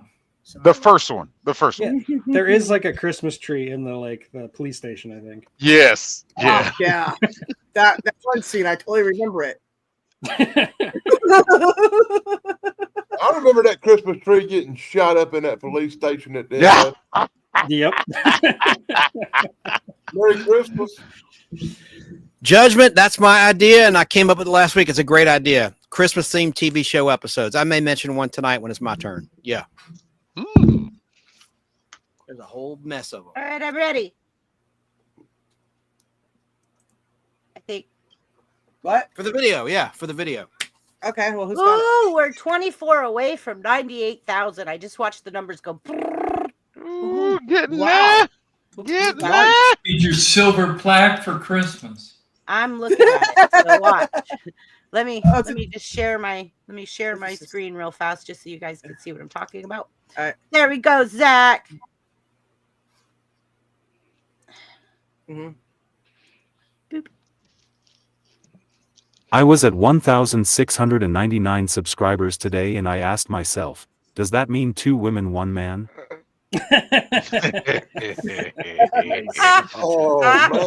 The first one. The first Yeah. one. There is like a Christmas tree in the police station, I think. Yes. Yeah. Oh, yeah. That one scene, I totally remember it. I remember that Christmas tree getting shot up in that police station at the Yeah. Yep. Merry Christmas. Judgment, that's my idea, and I came up with it last week. It's a great idea. Christmas themed TV show episodes. I may mention one tonight when it's my turn. Yeah. Hmm. There's a whole mess of them. All right, I'm ready. I think. What? For the video, yeah, for the video. Okay, well, who's got it? Ooh, we're 24 away from 98,000. I just watched the numbers go. Ooh, getting Wow. there. Getting Nice. there. Need your silver plaque for Christmas. I'm looking at it. So watch. Let me Oh, it's let me just share my screen real fast just so you guys can see what I'm talking about. All right. There we go, Zach. Mhm. I was at 1,699 subscribers today and I asked myself, does that mean 2 women, 1 man? Oh man.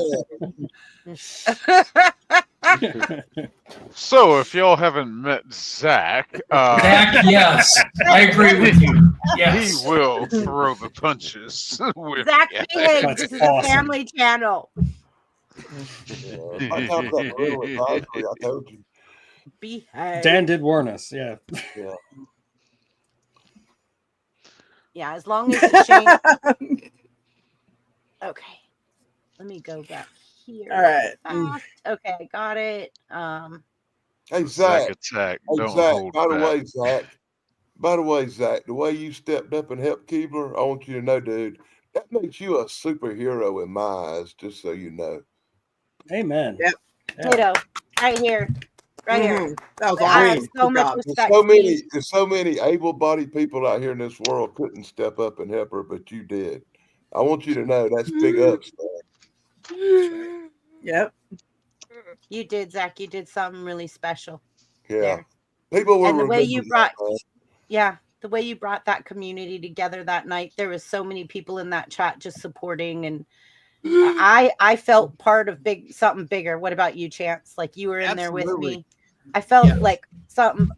So, if y'all haven't met Zach, Zach, yes. I agree with you. Yes. he will throw the punches. with Zach you. behave. That's This is awesome. a family channel. Yeah, by the time that parental advisory, I told you. Behave. Dan did warn us. Yeah. Yeah. Yeah, as long as the Shane. Okay. Let me go back here. All right. Fast. Okay, got it. Hey Zach Zach. attack. Hey Don't Zach. hold By the back. way, Zach. By the way, Zach. The way you stepped up and helped Keebler, I want you to know, dude, that makes you a superhero in my eyes. Just so you know. Amen. Yep. Yeah. Ditto. Right here. Right here. Mhm. That was I have awesome. so Good much job. respect. There's so many able-bodied people out here in this world couldn't step up and help her, but you did. I want you to know that's big ups. Man. Yep. You did, Zach. You did something really special. Yeah. There. People will And the way remember you that, brought, man. yeah, the way you brought that community together that night. There was so many people in that chat just supporting, and I felt part of something bigger. What about you, Chance? Like you were in there with me. I felt Yeah. like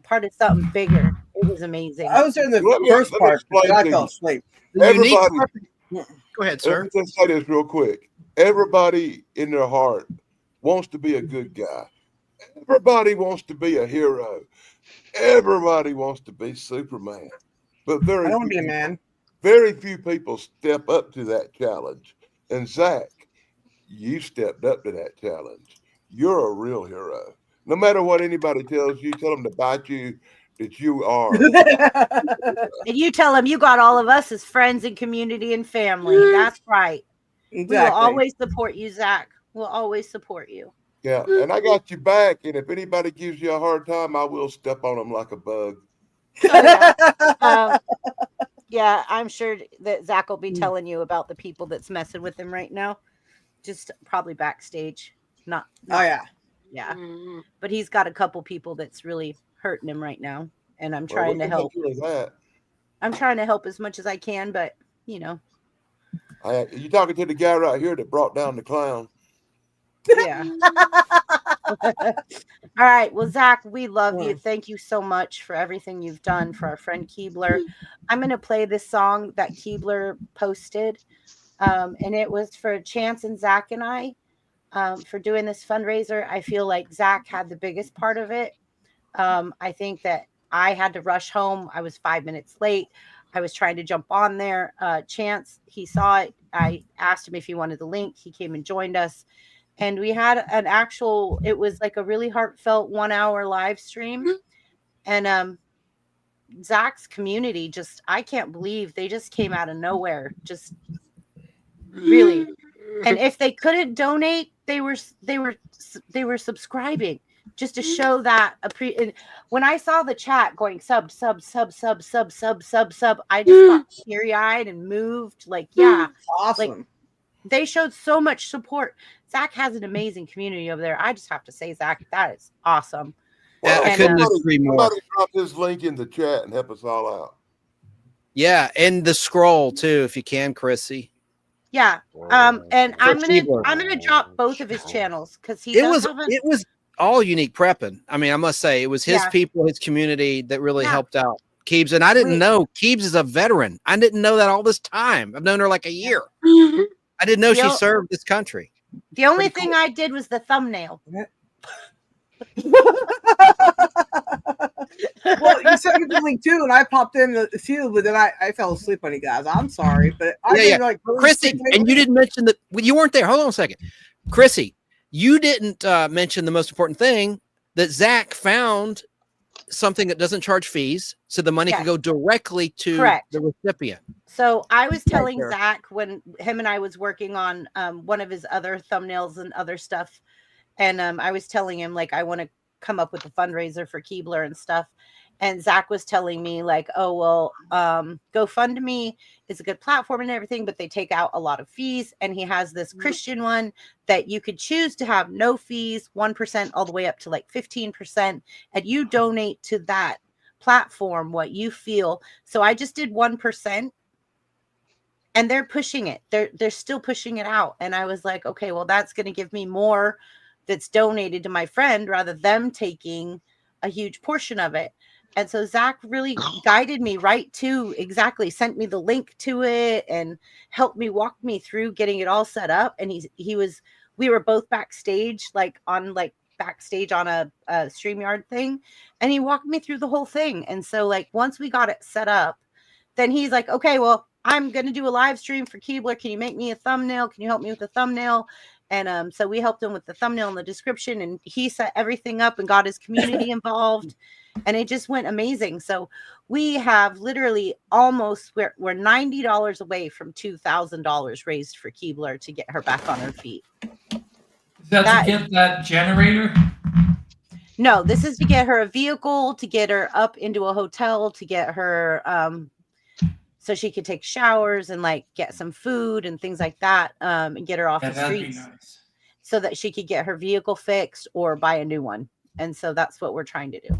part of something bigger. It was amazing. I was in the Let me first part, explain but I to fell you. asleep. The unique Everybody, Go ahead, let sir. me just say this real quick. Everybody in their heart wants to be a good guy. Everybody wants to be a hero. Everybody wants to be Superman. But I don't want to be a man. very few people step up to that challenge. And Zach, you stepped up to that challenge. You're a real hero. No matter what anybody tells you, tell them to bite you, that you are. And you tell him you got all of us as friends and community and family. That's right. We will Exactly. always support you, Zach. We'll always support you. Yeah, and I got you back. And if anybody gives you a hard time, I will step on them like a bug. Oh, yeah. Yeah, I'm sure that Zach will be telling you about the people that's messing with him right now. Just probably backstage. Not Oh yeah. yeah. But he's got a couple people that's really hurting him right now. And I'm Well, trying to we can help. take care of that. I'm trying to help as much as I can, but you know. You talking to the guy right here that brought down the clown? Yeah. All right. Well, Zach, we love you. Thank you so much for everything you've done for our friend Keebler. I'm going to play this song that Keebler posted. And it was for Chance and Zach and I for doing this fundraiser. I feel like Zach had the biggest part of it. I think that I had to rush home. I was 5 minutes late. I was trying to jump on there. Chance, he saw it. I asked him if he wanted the link. He came and joined us. And we had an actual, it was like a really heartfelt 1 hour live stream. And Zach's community just, I can't believe they just came out of nowhere. Just really. And if they couldn't donate, they were subscribing just to show that when I saw the chat going sub, I just got teary-eyed and moved. Like, yeah, Awesome. like they showed so much support. Zach has an amazing community over there. I just have to say, Zach, that is awesome. Well, I couldn't agree more. Somebody drop his link in the chat and help us all out. Yeah, and the scroll too, if you can, Chrissy. Yeah. And I'm Keebler. gonna drop both of his channels because It was all unique prepping. I mean, I must say, it was his people, his community that really helped out Keebs. And I didn't know Keebs is a veteran. I didn't know that all this time. I've known her like a year. I didn't know she served this country. The only thing I did was the thumbnail. Well, you sent me the link too, and I popped in to see it, but then I fell asleep on you guys. I'm sorry, but I didn't like Chrissy, and you didn't mention that you weren't there. Hold on a second, Chrissy. You didn't mention the most important thing, that Zach found something that doesn't charge fees, so the money can go directly to the recipient. So I was telling Zach when him and I was working on one of his other thumbnails and other stuff, and I was telling him like I want to come up with a fundraiser for Keebler and stuff. And Zach was telling me like, oh, well, GoFundMe is a good platform and everything, but they take out a lot of fees. And he has this Christian one that you could choose to have no fees, 1% all the way up to like 15%. And you donate to that platform what you feel. So I just did 1%. And they're pushing it. They're still pushing it out. And I was like, okay, well, that's going to give me more that's donated to my friend rather than them taking a huge portion of it. And so Zach really guided me right to sent me the link to it and helped me walk me through getting it all set up. And we were both backstage, backstage on a StreamYard thing. And he walked me through the whole thing. And so like, once we got it set up, then he's like, okay, well, I'm going to do a live stream for Keebler. Can you make me a thumbnail? Can you help me with the thumbnail? And so we helped him with the thumbnail and the description, and he set everything up and got his community involved, and it just went amazing. So we have literally we're $90 away from $2,000 raised for Keebler to get her back on her feet. Is that to get that generator? No, this is to get her a vehicle, to get her up into a hotel, to get her so she could take showers and like get some food and things like that, and get her off the streets, nice. So that she could get her vehicle fixed or buy a new one. And so that's what we're trying to do.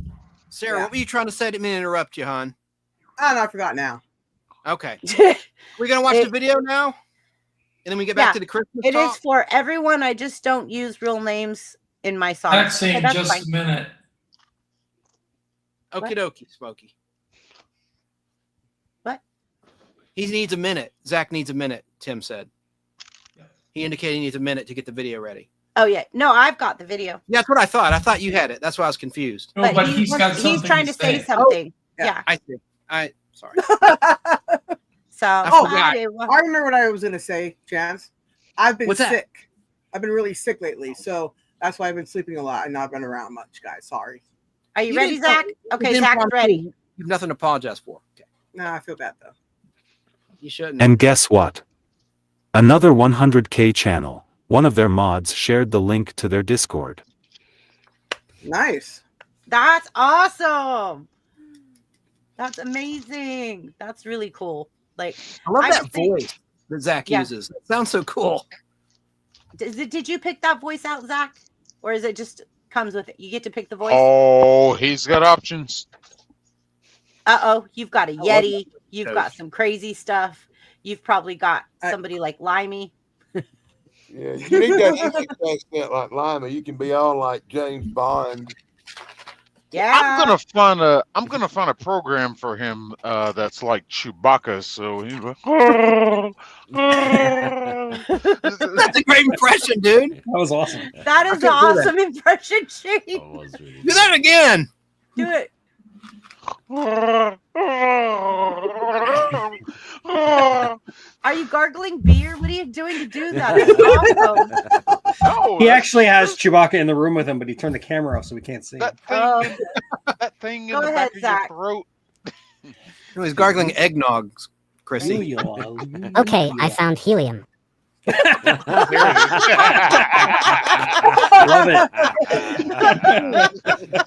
Sarah, what were you trying to say? I didn't mean to interrupt you, hon. Oh, no, I forgot now. Okay. We're going to watch the video now? And then we get back to the Christmas It talk? is for everyone. I just don't use real names in my song. That's in just a minute. Okie dokie, Smokey. What? He needs a minute. Zach needs a minute, Tim said. Yeah. He indicated he needs a minute to get the video ready. Oh yeah, no, I've got the video. Yeah, that's what I thought. I thought you had it. That's why I was confused. No, but he's got he's something trying to say say. something. Oh, yeah. I see. Sorry. So Oh, forgot. I remember what I was going to say, Chance. I've been What's that? sick. I've been really sick lately, so that's why I've been sleeping a lot and not been around much, guys. Sorry. Are you You ready, didn't- Zach? you Okay, didn't Zach's promise ready. me. You've nothing to apologize for. Okay. No, I feel bad though. You shouldn't. And guess what? Another 100K channel. One of their mods shared the link to their Discord. Nice. That's awesome. That's amazing. That's really cool. Like, I love I that would think- voice that Zach Yeah. uses. It sounds so cool. did you pick that voice out, Zach? Or is it just comes with it? You get to pick the voice? Oh, he's got options. Uh-oh, you've got a love Yeti. You've Yes. got some crazy stuff. You've probably got I- somebody like Limey. Yeah, you need that English accent like Lima. You can be all like James Bond. Yeah. I'm gonna find a program for him that's like Chewbacca. So he's like, That's a great impression, dude. That was awesome. That is an can't do that. awesome impression, Shane. That was really Do that again. Do it. Are you gargling beer? What are you doing to do that? That's awesome. no, He actually has Chewbacca in the room with him, but he turned the camera off so we can't see. that thing, Oh. that thing in Go the ahead, back of Zach. your throat. No, he's gargling eggnog, Chrissy. Okay, I found helium. There it Love it.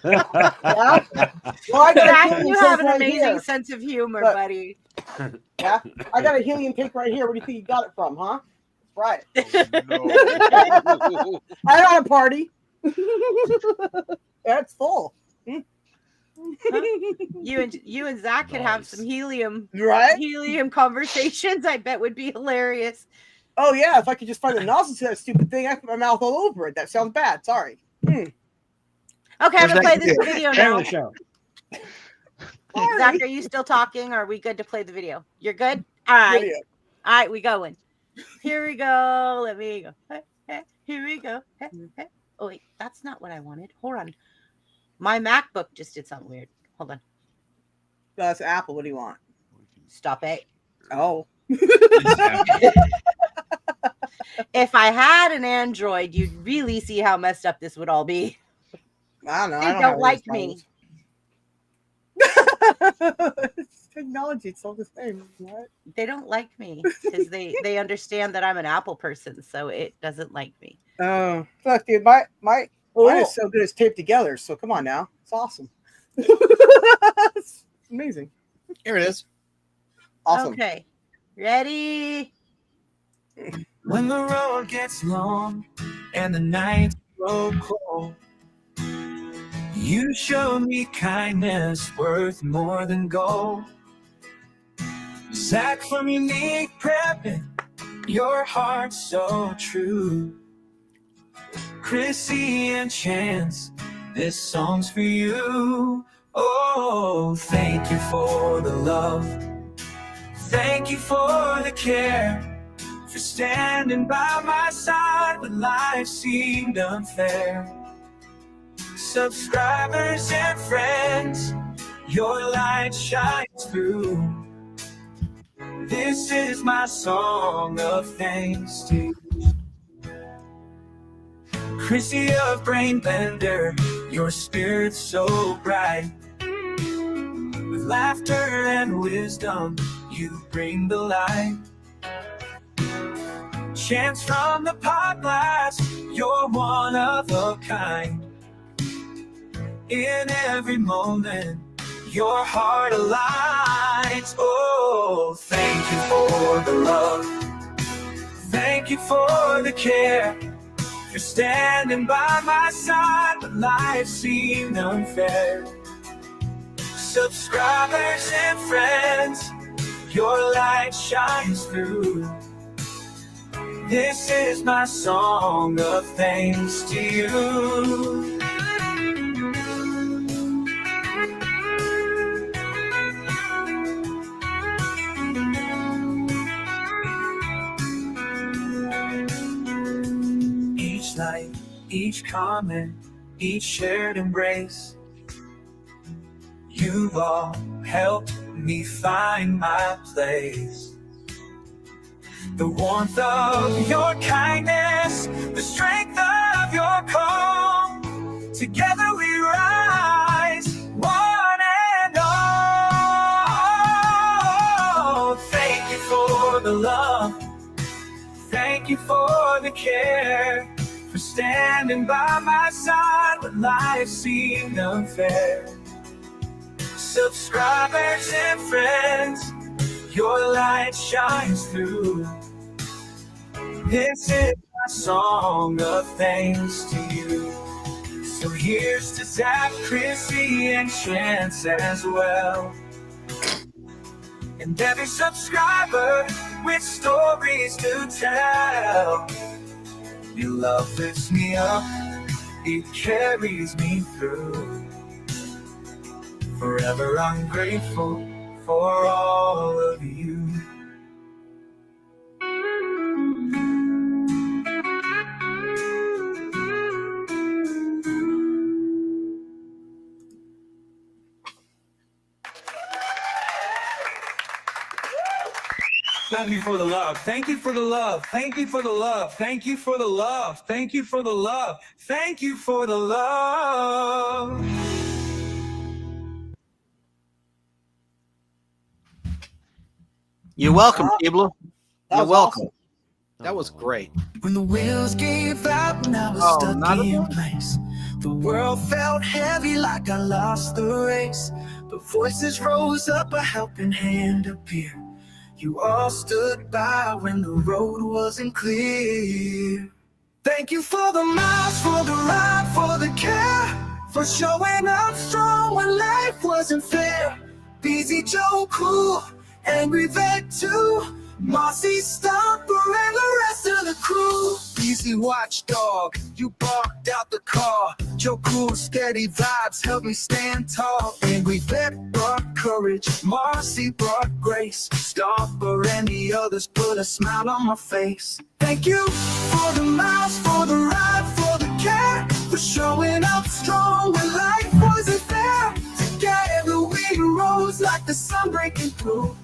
Yeah. Well, I got a Zach, helium you tank have an right amazing here. sense of humor, But- buddy. Yeah, I got a helium tank right here. Where do you think you got it from, huh? Right. is. No. I had a party. Yeah, it's full. You and Zach could have some helium Right? conversations. I bet would be hilarious. Oh yeah, if I could just find the nozzle to that stupid thing, I put my mouth all over it. That sounds bad. Sorry. Okay, I'm gonna play this video End now. of the show. Zach, are you still talking? Or are we good to play the video? You're good? All right. Video. All right, we going. Here we go. Let me go. Here we go. Oh wait, that's not what I wanted. Hold on. My MacBook just did something weird. Hold on. That's Apple. What do you want? Stop it. Oh. If I had an Android, you'd really see how messed up this would all be. I don't know. They I don't have like those me. problems. It's technology. It's all the same. What? They don't like me because they understand that I'm an Apple person, so it doesn't like me. Oh, look, dude, mine is so good. It's taped together. So come on now. It's awesome. It's amazing. Here it is. Awesome. Okay. Ready? When the road gets long and the nights grow cold, you show me kindness worth more than gold. Zach from Unique Prepping, your heart's so true. Chrissy and Chance, this song's for you. Oh, thank you for the love. Thank you for the care. For standing by my side when life seemed unfair. Subscribers and friends, your light shines through. This is my song of thanks to you. Chrissy of Brain Blender, your spirit's so bright. With laughter and wisdom, you bring the light. Chance from the Podblast, you're one of a kind. In every moment, your heart aligns. Oh, thank you for the love. Thank you for the care. For standing by my side when life seemed unfair. Subscribers and friends, your light shines through. This is my song of thanks to you. each like, each comment, each shared embrace. You've all helped me find my place. The warmth of your kindness, the strength of your call. Together we rise, one and all. Thank you for the love. Thank you for the care. For standing by my side when life seemed unfair. Subscribers and friends, your light shines through. This is my song of thanks to you. So here's to Zach, Chrissy, and Chance as well. And every subscriber with stories to tell. Your love lifts me up, it carries me through. Forever I'm grateful for all of you. Thank you for the love. Thank you for the love. Thank you for the love. Thank you for the love. Thank you for the love. Thank you for the love. You're welcome, Keebler. That You're was welcome. awesome. That was great. When the wheels gave out and I was Oh, stuck not in a- place, the world felt heavy like I lost the race. But voices rose up, a helping hand appeared. You all stood by when the road wasn't clear. Thank you for the miles, for the ride, for the care, for showing up strong when life wasn't fair. Busy Joe, cool, angry vet too, Mossy Stomper and the rest of the crew. Easy watchdog, you barked out the car. Joe Cool, steady vibes helped me stand tall. Angry vet brought courage, Marcy brought grace. Stomper and the others put a smile on my face. Thank you for the miles, for the ride, for the care, for showing up strong when life wasn't fair. Together we rose like the sun breaking through.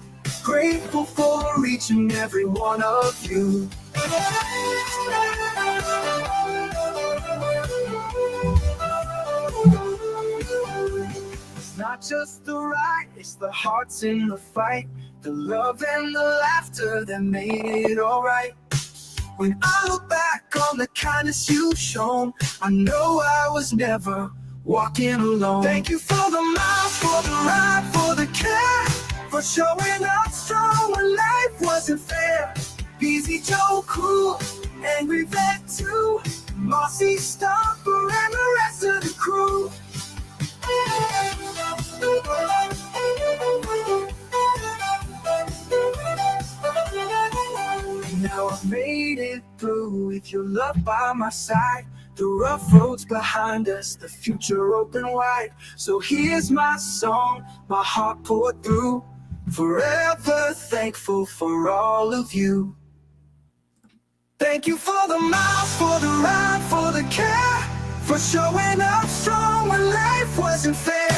Grateful for each and every one of you. It's not just the ride, it's the hearts in the fight, the love and the laughter that made it alright. When I look back on the kindness you've shown, I know I was never walking alone. Thank you for the miles, for the ride, for the care, for showing up strong when life wasn't fair. Busy Joe, cool, angry vet too, Mossy Stomper and the rest of the crew. Now I've made it through with your love by my side. The rough roads behind us, the future open wide. So here's my song, my heart poured through. Forever thankful for all of you. Thank you for the miles, for the ride, for the care, for showing up strong when life wasn't fair.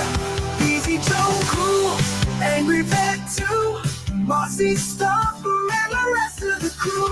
Easy Joe, cool, angry vet too, Mossy Stomper and the rest of the crew.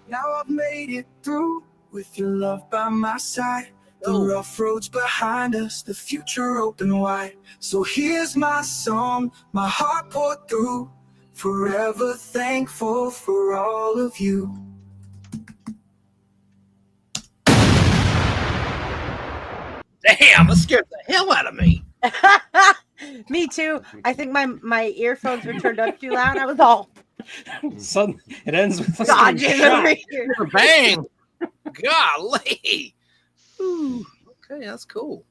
Now I've made it through with your love by my side. The rough roads behind us, the future open wide. So here's my song, my heart poured through. Forever thankful for all of you. Damn, that scared the hell out of me. Me too. I think my earphones were turned up too loud. I was all Suddenly, it ends with us dodging getting shot. over here. Bang. Golly. Ooh, okay, that's cool.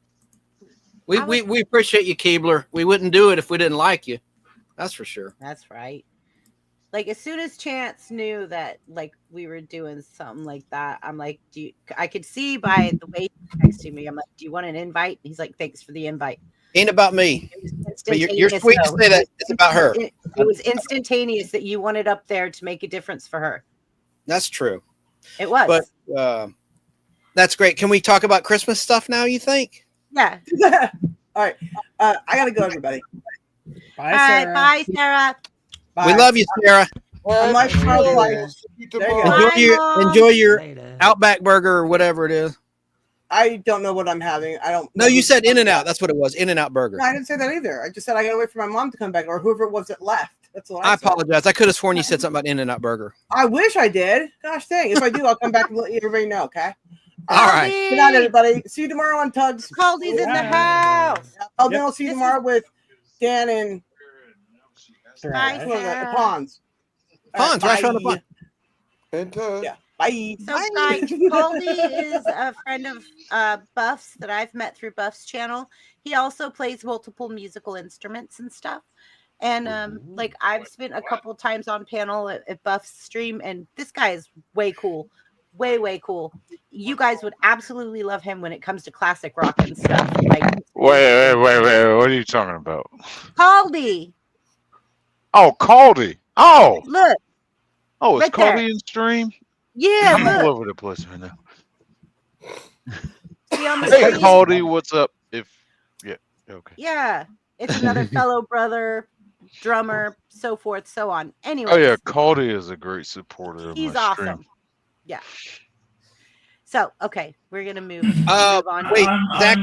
We appreciate you, Keebler. We wouldn't do it if we didn't like you. That's for sure. That's right. Like as soon as Chance knew that like we were doing something like that, I'm like, I could see by the way he texted me. I'm like, do you want an invite? He's like, thanks for the invite. Ain't about me. It was But you're instantaneous, sweet to though. say that it's about her. It was instantaneous that you wanted up there to make a difference for her. That's true. It was. But that's great. Can we talk about Christmas stuff now, you think? Yeah. All right. I gotta go, everybody. Bye, All Sarah. right. Bye, Sarah. Bye. We love you, Sarah. I'm like Charlie. There you go. Enjoy your Later. Outback burger or whatever it is. I don't know what I'm having. I don't. No, you said In-N-Out. That's what it was. In-N-Out burger. No, I didn't say that either. I just said I gotta wait for my mom to come back or whoever it was that left. That's all I I said. apologize. I could have sworn you said something about In-N-Out burger. I wish I did. Gosh dang. If I do, I'll come back and let everybody know, okay? All right. Good night, everybody. See you tomorrow on Tugs. Caldy's in the house. Oh, then I'll see you tomorrow with Dan and Bye, the Sarah. Ponds. Ponds, right around the pond. And Tug. Yeah. Bye. So, guys, Caldy is a friend of Buff's that I've met through Buff's channel. He also plays multiple musical instruments and stuff. And like I've spent a couple times on panel at Buff's stream, and this guy is way cool. Way cool. You guys would absolutely love him when it comes to classic rock and stuff. Like, Wait. What are you talking about? Caldy. Oh, Caldy. Oh, Look. it's right there. Caldy in stream. Yeah, I'm all look. over the place right now. See on the Hey, screen? Caldy, what's up? Okay. Yeah. It's another fellow brother, drummer, so forth, so on. Anyway. Oh yeah, Caldy is a great supporter of He's my awesome. stream. Yeah. So, okay, we're gonna move on. Wait, Zach,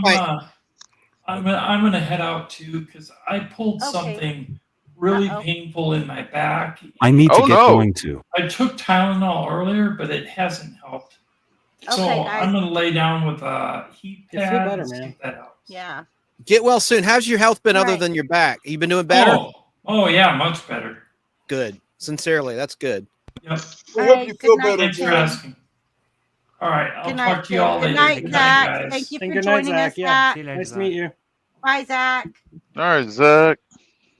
I'm gonna head out too because I pulled Okay. something really painful in my back. I need to get going too. I took Tylenol earlier, but it hasn't helped. So Okay, guys. I'm gonna lay down with a heat You feel pad better, and man. stick that out. Yeah. Get well soon. How's your health been other Right. than your back? You been doing better? Oh yeah, much better. Good. Sincerely, that's good. Yep. I All hope right, you good feel night, better. Thanks for Tim. asking. All right, I'll Good night, talk to you all Tim. later. Good night, Zach. guys. Thank you And for good night, joining Zach. us, Yeah. Zach. See you later, Nice to meet you. Bye, Zach. All right, Zach.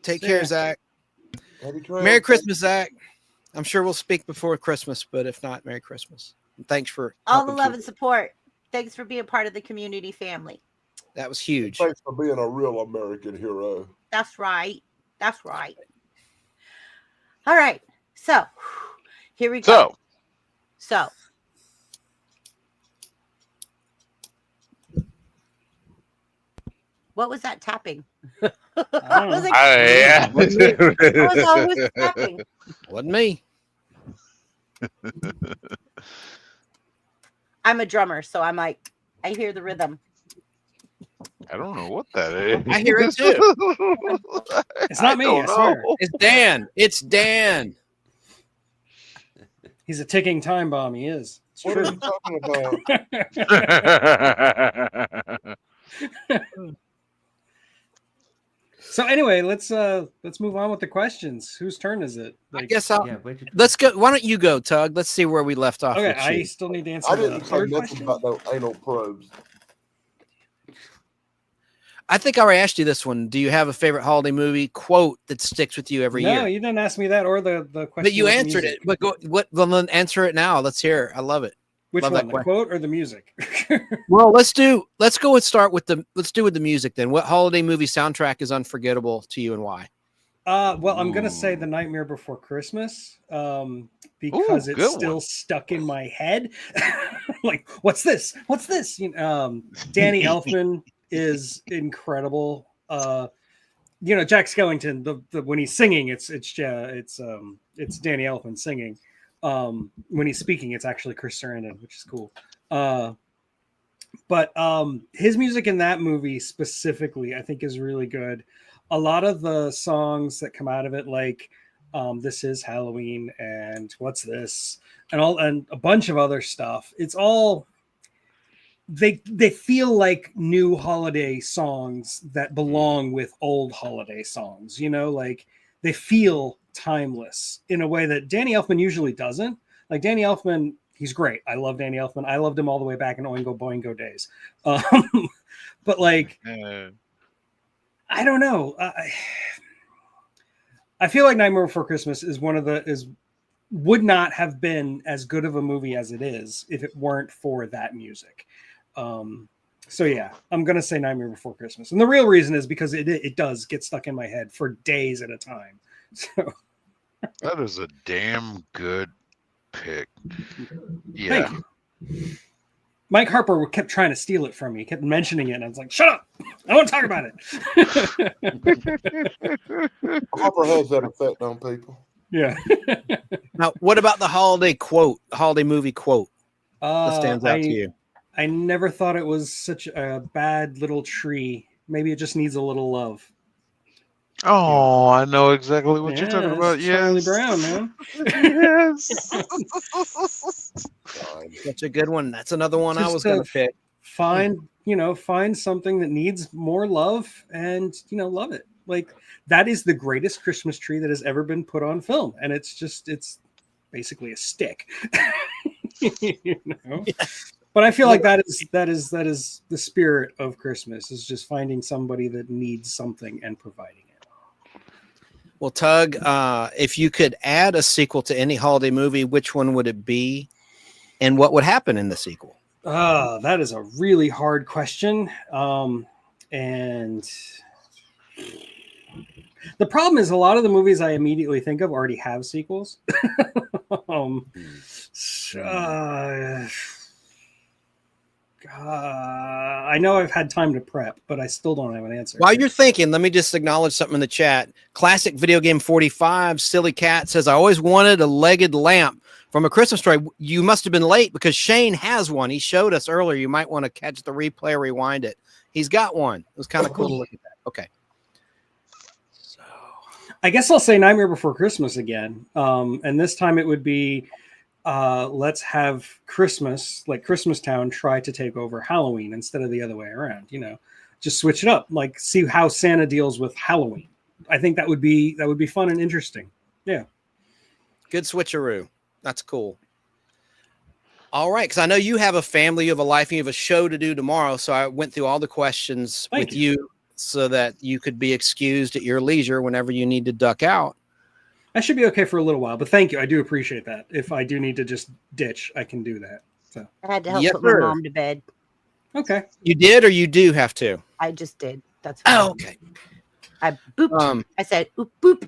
Take See care, ya. Zach. Happy trails. Merry Christmas, Zach. I'm sure we'll speak before Christmas, but if not, Merry Christmas. And thanks for All the helping love keep- and support. Thanks for being part of the community family. That was huge. Thanks for being a real American hero. That's right. That's right. All right. So here we go. So what was that tapping? I don't What was know. it? What was all this I tapping? Wasn't me. I'm a drummer, so I'm like, I hear the rhythm. don't know what that is. I hear it too. It's not me, I don't swear. know. It's Dan. It's Dan. He's a ticking time bomb. He is. It's What are true. you talking about? So anyway, let's move on with the questions. Whose turn is it? I guess I'll. Yeah, where did Let's go. Why don't you go, Tug? Let's see where we left off. Okay, with I you. still need to answer I the didn't say third nothing question. about no anal probes. I think I already asked you this one. Do you have a favorite holiday movie quote that sticks with you every No, year? you didn't ask me that or the question. But you with the answered music. it. But go, what? Well, then answer it now. Let's hear it. I love it. Which Love one, that the question. quote or the music? Well, let's go and start with the. Let's do with the music then. What holiday movie soundtrack is unforgettable to you and why? Well, I'm gonna say The Nightmare Before Christmas, because Ooh, it's good still one. stuck in my head. Like, what's this? What's this? Danny Elfman is incredible. Jack Skellington, the when he's singing, it's Danny Elfman singing. When he's speaking, it's actually Chris Sarandon, which is cool. But his music in that movie specifically, I think, is really good. A lot of the songs that come out of it, like "This Is Halloween" and "What's This," and a bunch of other stuff. It's all they feel like new holiday songs that belong with old holiday songs. Like they feel timeless in a way that Danny Elfman usually doesn't. Like Danny Elfman, he's great. I love Danny Elfman. I loved him all the way back in Oingo Boingo days. But like, I don't know. I feel like Nightmare Before Christmas is would not have been as good of a movie as it is if it weren't for that music. So yeah, I'm gonna say Nightmare Before Christmas, and the real reason is because it does get stuck in my head for days at a time. So That is a damn good pick. thank Yeah. you. Mike Harper kept trying to steal it from me. He kept mentioning it, and I was like, "Shut up! I want to talk about it." Harper has that effect on people. Yeah. Now, what about the holiday movie quote that stands out to you? I never thought it was such a bad little tree. Maybe it just needs a little love. Oh, I know exactly what you're talking Yeah, about. that's Charlie Yes. Brown, man. Yes. Such a good one. That's another one I Just was going to pick. Find something that needs more love and, love it. Like, that is the greatest Christmas tree that has ever been put on film. And it's basically a stick. But I feel like that is the spirit of Christmas, is just finding somebody that needs something and providing it. Well, Tug, if you could add a sequel to any holiday movie, which one would it be? And what would happen in the sequel? That is a really hard question. And the problem is a lot of the movies I immediately think of already have sequels. I know I've had time to prep, but I still don't have an answer. While you're thinking, let me just acknowledge something in the chat. Classic Video Game 45, Silly Cat says, I always wanted a legged lamp from A Christmas Story. You must have been late because Shane has one. He showed us earlier. You might want to catch the replay or rewind it. He's got one. It was kind of cool to look at that. Okay. So I guess I'll say Nightmare Before Christmas again. And this time it would be let's have Christmas, like Christmas Town, try to take over Halloween instead of the other way around. Just switch it up. Like, see how Santa deals with Halloween. I think that would be fun and interesting. Yeah. good switcheroo. That's cool. All right, because I know you have a family, you have a life, and you have a show to do tomorrow. So I went through all the questions with you so that you could be excused at your leisure whenever you need to duck out. I should be okay for a little while, but thank you. I do appreciate that. If I do need to just ditch, I can do that. So I had to help Yes, put my sir. mom to bed. okay. You did, or you do have to? I just did. That's Oh, fine. okay. I booped. I said, oop, boop.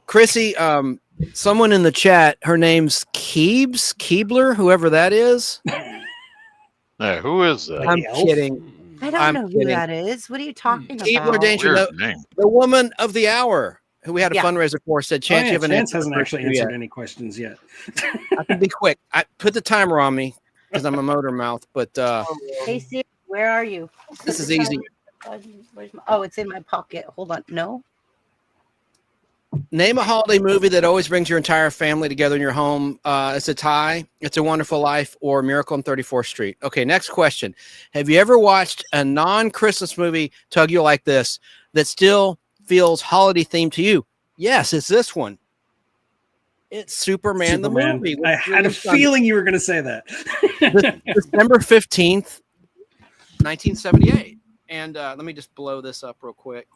Chrissy, someone in the chat, her name's Keebler, whoever that is. Hey, who is that? I'm elf? kidding. I don't I'm know who kidding. that is. What are you talking Keebler about? Danger, Weird the, name. the woman of the hour, who we had a Yeah. fundraiser for, said, Chance, you haven't Chance answered hasn't the actually question answered yet. any questions yet. I can be quick. I put the timer on me because I'm a motor mouth, but Hey, Siri, where are you? this is easy. Where's my, it's in my pocket. Hold on. No. Name a holiday movie that always brings your entire family together in your home. It's a tie. It's a Wonderful Life or Miracle on 34th Street. Okay, next question. Have you ever watched a non-Christmas movie, Tug, you like this, that still feels holiday themed to you? Yes, it's this one. It's Superman the movie. I had a feeling you were going to say that. December 15th, 1978. And let me just blow this up real quick.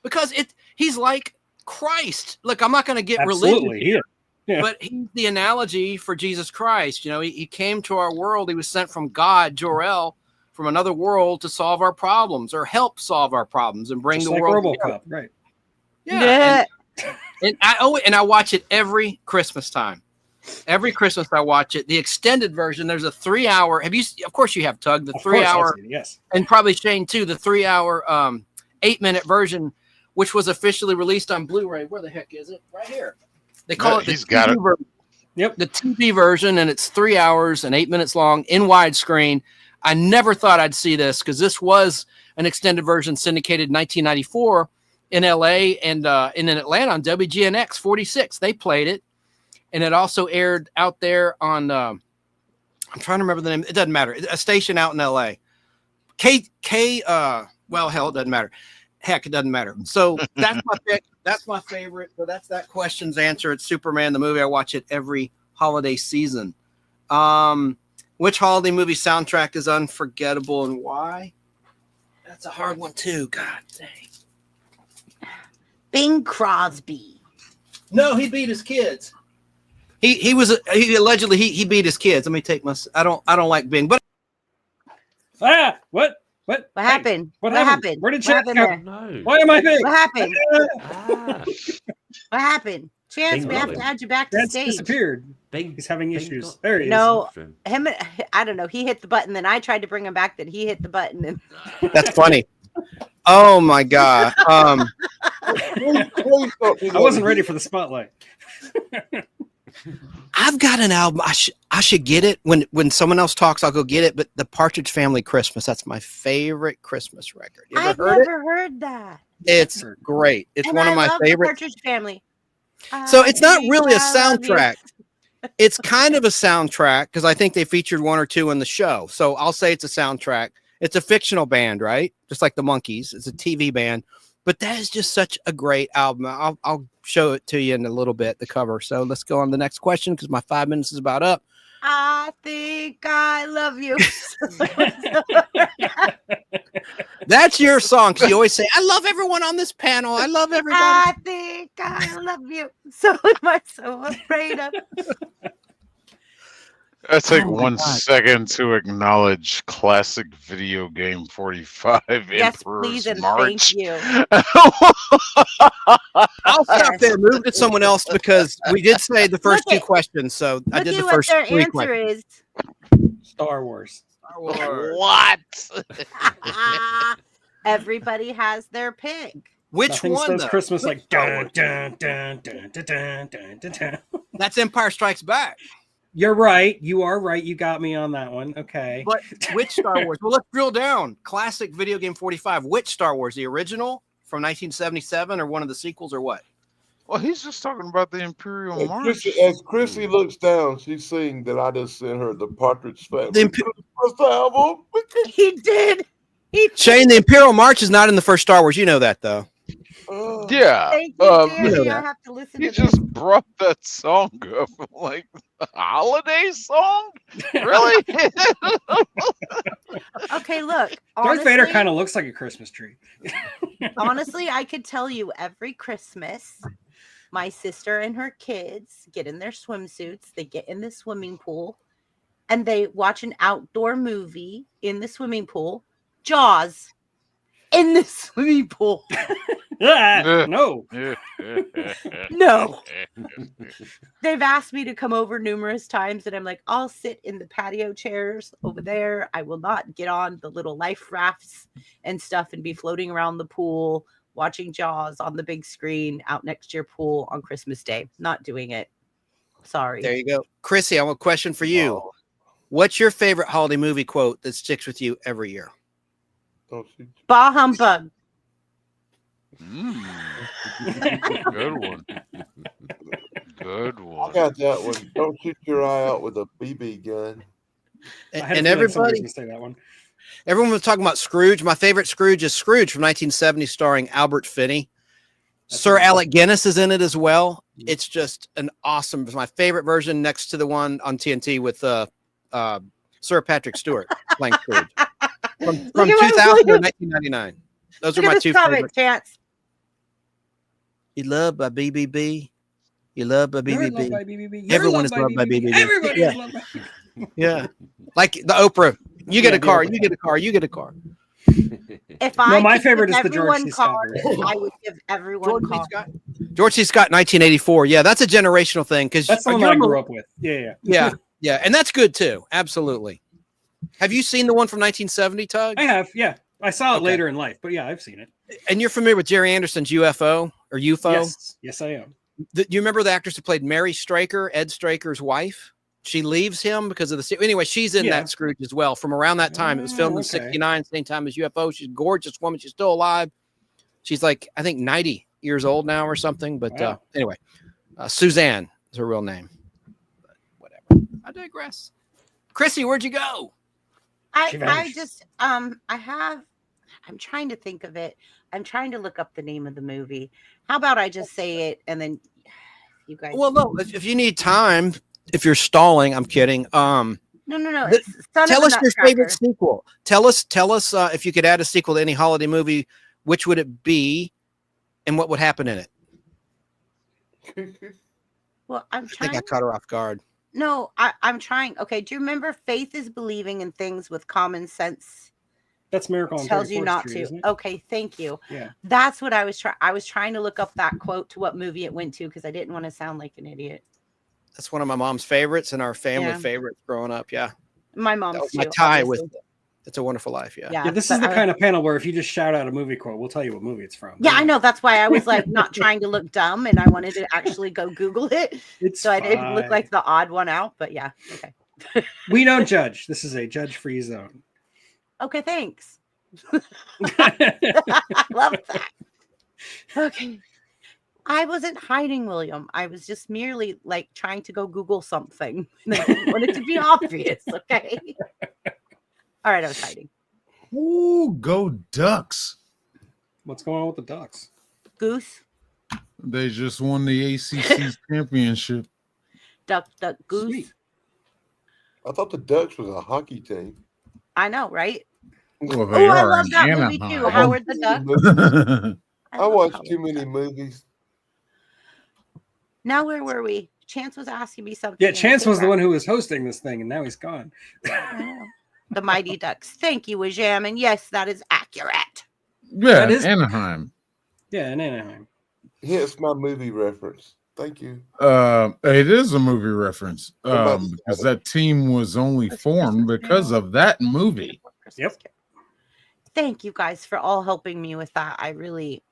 Because he's like Christ. Look, I'm not going to get religious here, but he's the analogy for Jesus Christ. You know, he came to our world. He was sent from God, Jor-El, from another world to solve our problems or help solve our problems and bring Just the like world RoboCop, together. right? Yeah. And I watch it every Christmas time. Every Christmas I watch it. The extended version, there's a 3-hour. Have you? Of course you have, Tug. The 3-hour, yes, and probably Shane too. The 3-hour, 8-minute version, which was officially released on Blu-ray. Where the heck is it? Right here. They call it the he's got TV it. version. Yep, the TV version, and it's 3 hours and 8 minutes long in widescreen. I never thought I'd see this because this was an extended version syndicated in 1994 in LA and in Atlanta on WGNX 46. They played it. And it also aired out there on, I'm trying to remember the name. It doesn't matter. A station out in LA. Well, hell, it doesn't matter. Heck, it doesn't matter. So that's my pick. That's my favorite. So that's that question's answer. It's Superman, the movie. I watch it every holiday season. Which holiday movie soundtrack is unforgettable and why? That's a hard one too. God dang. Bing Crosby. No, he beat his kids. He allegedly he beat his kids. Let me take my. I don't like Bing, but What happened? What What happened? happened? Where did What Chance happened go? there? No. Why am I big? What happened? Ah, What happened? Chance, Bing we have got to him. add you back to Chance stage. disappeared. Bing, He's having Bing issues. got- There he No. is. Him, I don't know. He hit the button, then I tried to bring him back. Then he hit the button, and that's funny. Oh my god. Please don't do I that wasn't again. ready for the spotlight. I've got an album. I should get it when someone else talks. I'll go get it. But the Partridge Family Christmas. That's my favorite Christmas record. You ever I've heard it? never heard that. It's great. It's And one of I my love the favorites. Partridge Family. So it's not really a I love you. soundtrack. It's kind of a soundtrack because I think they featured one or two in the show. So I'll say it's a soundtrack. It's a fictional band, right? Just like the Monkees. It's a TV band. But that is just such a great album. I'll show it to you in a little bit, the cover. So let's go on to the next question because my 5 minutes is about up. I think I love you. That's your song because you always say, I love everyone on this panel. I love everybody. I think I love you. So am I so afraid of. I take Oh my 1 God. second to acknowledge classic video game 45 Yes, Emperor's please, and March. thank you. I'll stop there. Move to someone else because we did say the first Look two at- questions. So I Look did at the what first their 3 answer questions. is. Star Wars. What? Everybody has their pick. Which Nothing one? says Though? Christmas Which like Star dun, Wars? dun, dun, dun, dun, dun, dun, dun, dun. That's Empire Strikes Back. You're right. You are right. You got me on that one. Okay. But which Star Wars? Well, let's drill down. Classic video game 45. Which Star Wars? The original from 1977 or one of the sequels or what? Well, he's just talking about the Imperial As March. Chrissy looks down, she's seeing that I just sent her the Partridge Family The Christmas album. He did. He did. Shane, the Imperial March is not in the first Star Wars. You know that, though. Yeah. Thank you, um, Danny. you know I that. have to listen He to just this. brought that song up. Like, a holiday song? Really? Okay, look. Darth Vader honestly- kind of looks like a Christmas tree. Honestly, I could tell you every Christmas, my sister and her kids get in their swimsuits, they get in the swimming pool, and they watch an outdoor movie in the swimming pool. Jaws in the swimming pool. No. No. They've asked me to come over numerous times, and I'm like, I'll sit in the patio chairs over there. I will not get on the little life rafts and stuff and be floating around the pool watching Jaws on the big screen out next to your pool on Christmas Day. Not doing it. Sorry. There you go. Chrissy, I have a question for you. What's your favorite holiday movie quote that sticks with you every year? Bah humbug. Good one. Good I one. got that one. Don't shoot your eye out with a BB gun. I had a And feeling somebody everybody, was gonna say that one. everyone was talking about Scrooge. My favorite Scrooge is Scrooge from 1970, starring Albert Finney. Sir Alec Guinness is in it as well. It's just an awesome. It's my favorite version, next to the one on TNT with Sir Patrick Stewart playing Scrooge from Look at what- 2000 to 1999. Those Look are at my this two comic, favorites. Chance. You love by BBB. You love by You're loved BBB. by BBB. You're Everyone is loved by BBB. Everybody Yeah. is loved by Yeah, like the Oprah. You get Yeah, a the car. Oprah. You get a car. You get a car. If I my could favorite give is the George everyone C. Scott cars, version. I would give everyone George C. cars. Scott. George C. Scott, 1984. Yeah, that's a generational thing because That's the one that I grew up with. Yeah. Yeah, and that's good too. Absolutely. Have you seen the one from 1970, Tug? I have. Yeah. I saw it Okay. later in life, but yeah, I've seen it. And you're familiar with Jerry Anderson's UFO or UFO? Yes, I am. You remember the actress who played Mary Straker, Ed Straker's wife? She leaves him because of the. Anyway, she's in Yeah. that Scrooge as well. From around that time, it was filmed in okay. '69, same time as UFO. She's a gorgeous woman. She's still alive. She's like I think 90 years old now or something. But Wow. anyway, Suzanne is her real name. But whatever. I digress. Chrissy, where'd you go? She I vanished. just I'm trying to think of it. I'm trying to look up the name of the movie. How about I just say it and then you guys Well, no. If you need time, if you're stalling, I'm kidding. No. The- It's Son of Tell a us your favorite Nutcracker. sequel. Tell us if you could add a sequel to any holiday movie, which would it be? And what would happen in it? Well, I'm I think I trying. caught her off guard. No, I'm trying. Okay, do you remember faith is believing in things with common sense That's Miracle on tells you 34th not Street, to? isn't it? Okay, thank you. Yeah. That's what I was trying. I was trying to look up that quote to what movie it went to because I didn't want to sound like an idiot. That's one of my mom's favorites and our family Yeah. favorites growing up. Yeah. My That mom's was my too, tie with obviously. It's a Wonderful Life. Yeah. Yeah, this is the kind of panel where if you just shout out a movie quote, we'll tell you what movie it's from. Yeah, I know. That's why I was like not trying to look dumb and I wanted to actually go Google it. So I didn't look fine. like the odd one out. But yeah. Okay. We don't judge. This is a judge-free zone. Okay, thanks. I love that. Okay. I wasn't hiding, William. I was just merely like trying to go Google something. And I didn't want it to be obvious. Okay. All right, I was hiding. Ooh, go Ducks. What's going on with the Ducks? Goose, They just won the ACC championship. duck, goose. Sweet. I thought the Ducks was a hockey team. I know, right? Well, Oh, they I are love in that movie too. Anaheim. Howard the Duck. I love watched Howard too the many Duck. movies. Now where were we? Chance was asking me something. Yeah, and I Chance was the forgot. one who was hosting this thing, and now he's gone. I know. The Mighty Ducks. Thank you, Wajam. And yes, that is accurate. Yeah, That is- Anaheim. Yeah, in Anaheim. Hence my movie reference. Thank you. It is a movie reference. about- Because that team was only formed because of that movie. Yep. Thank you guys for all helping me with that. I really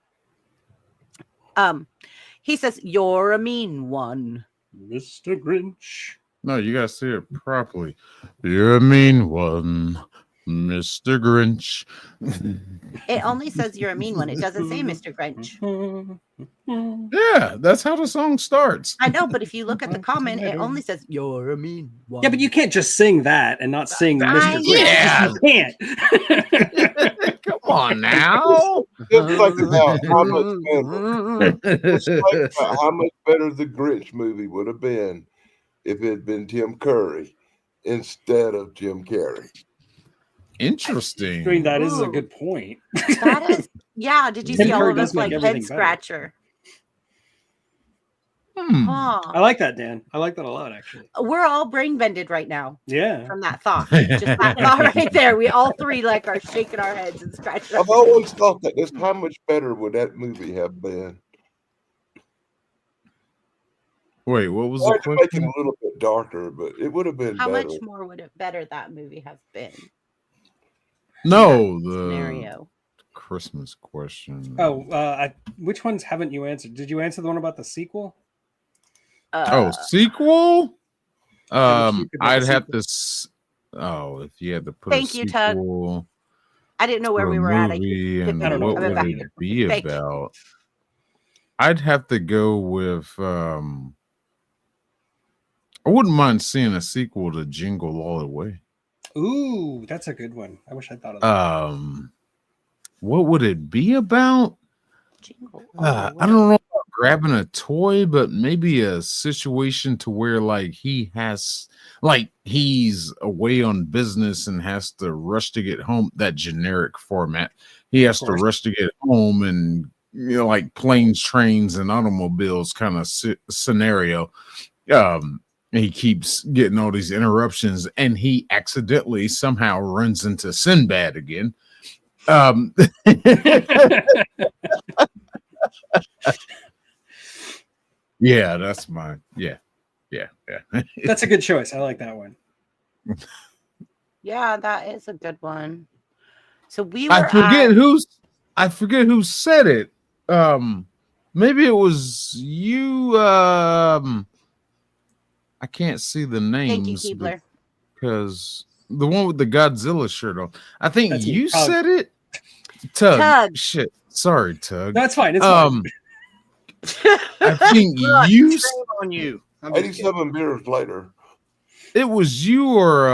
he says you're a mean one. Mr. Grinch. No, you gotta say it properly. You're a mean one, Mr. Grinch. It only says you're a mean one. It doesn't say Mr. Grinch. Yeah, that's how the song starts. I know, but if you look at the comment, it only says you're a mean one. Yeah, but you can't just sing that and not sing I Mr. know. Grinch. You can't. Come on now. Just think about how much better. Just think about how much better the Grinch movie would have been if it had been Tim Curry instead of Jim Carrey. Interesting. I mean, that is a Ooh. good point. That is, yeah. Did you Tim see all Curry of does us make like everything head better. scratcher? I Huh. like that, Dan. I like that a lot, actually. We're all brain bended right now Yeah. from that thought. Just that thought right there. We all three like are shaking our heads and scratching. Our I've always thought that. Just how much better would that movie have been? Wait, what was Tried the to make it question? a little bit darker, but it would have been How better. much more would it better that movie have been? No, the Scenario. Christmas question. Oh, which ones haven't you answered? Did you answer the one about the sequel? Sequel? you could make a I'd have sequel. if you had to put Thank a you, Tug. sequel I didn't know where to we a were at. I movie hit and the I don't know. what I went would back. it be Thank you. about? I'd have to go with I wouldn't mind seeing a sequel to Jingle All the Way. Ooh, that's a good one. I wish I thought of that. What would it be about? Jingle I don't know about grabbing a toy, but maybe a situation to where like he's away on business and has to rush to get home. That generic format. He has to course. rush to get home, and like planes, trains, and automobiles kind of scenario. He keeps getting all these interruptions, and he accidentally somehow runs into Sinbad again. Yeah, that's mine. Yeah. That's a good choice. I like that one. Yeah, that is a good one. So we were I forget at, who said it. Maybe it was you. I can't see the thank you, names Keebler. because the one with the Godzilla shirt on. I think That's you me, Tug. said it. Tug. Tug. Shit. Sorry, Tug. That's fine. It's fine. I think Look, you. shame on you. I'm just kidding. 87 beers later. It was you or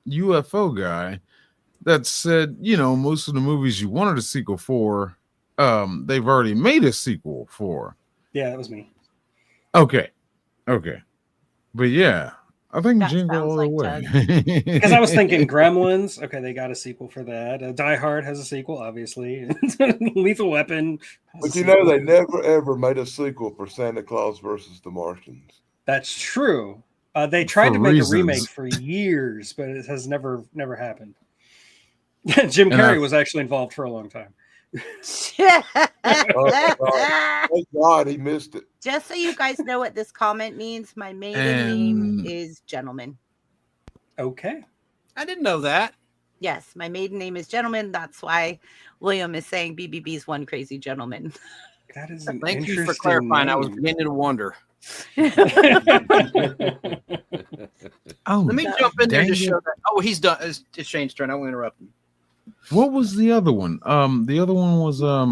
UFO guy that said, most of the movies you wanted a sequel for, they've already made a sequel for. Yeah, that was me. Okay. But yeah, I think That Jingle sounds All the like Way. Because I was thinking Gremlins. Okay, they got a sequel for that. Die Hard has a sequel, obviously. Lethal Weapon. Has But a you know, sequel. they never ever made a sequel for Santa Claus versus the Martians. That's true. They tried For to make a reasons. remake for years, but it has never happened. Jim And Carrey was actually involved for a long time. Thank God he missed it. Just so you guys know what this comment means, my maiden name is Gentleman. Okay. I didn't know that. Yes, my maiden name is Gentleman. That's why William is saying BBB's one crazy gentleman. That is an Thank you for interesting clarifying. I was name. beginning to wonder. Oh, Let me jump in there dang to it. show that. Oh, he's done. It's Shane's turn. I won't interrupt him. What was the other one? The other one was oh,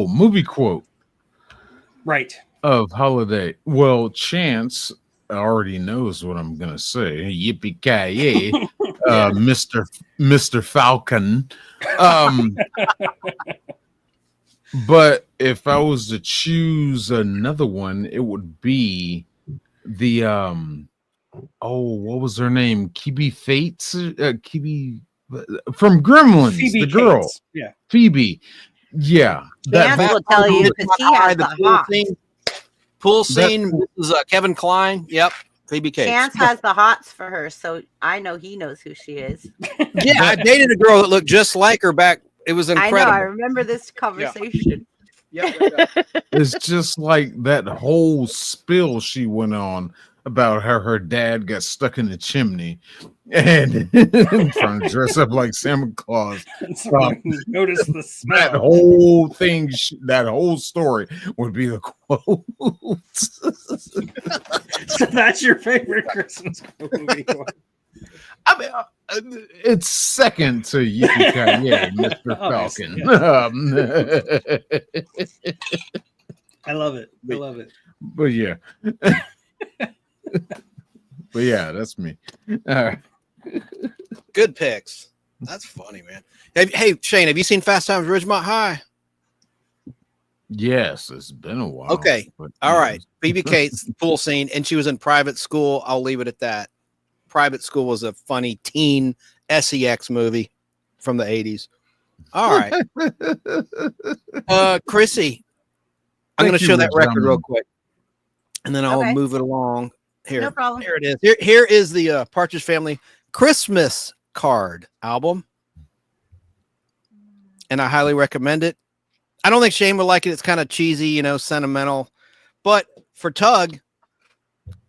movie quote Right. of holiday. Well, Chance already knows what I'm gonna say. Yippee ki yay, Mr. Falcon. But if I was to choose another one, it would be the what was her name? Kibi Fates, Kibi from Gremlins, Phoebe the girl, Cates. Yeah. Phoebe. Yeah, Chance will tell you because he has the hots. Pool scene. This is Kevin Kline. Yep. Phoebe Cates. Chance has the hots for her, so I know he knows who she is. Yeah, I dated a girl that looked just like her back. It was incredible. I know. I remember this conversation. It's just like that whole spill she went on about how her dad got stuck in the chimney and trying to dress up like Santa Claus. Notice the smell. That whole thing, that whole story would be the quote. So that's your favorite Christmas movie quote. I mean, it's second to Yippee-Ki-Yay, Mr. Falcon. I love it. I love it. But yeah. But yeah, that's me. All right. Good picks. That's funny, man. Hey, Shane, have you seen Fast Times at Ridgemont High? Yes, it's been a while. Okay. But, All right. Phoebe Cates, pool scene, and she was in Private School. I'll leave it at that. Private School was a funny teen sex movie from the 80s. All right. Chrissy, I'm going to show that record real quick, and then I'll move it along. Here. No problem. Here it is. Here is the Partridge Family Christmas card album, and I highly recommend it. I don't think Shane would like it. It's kind of cheesy, sentimental, but for Tug,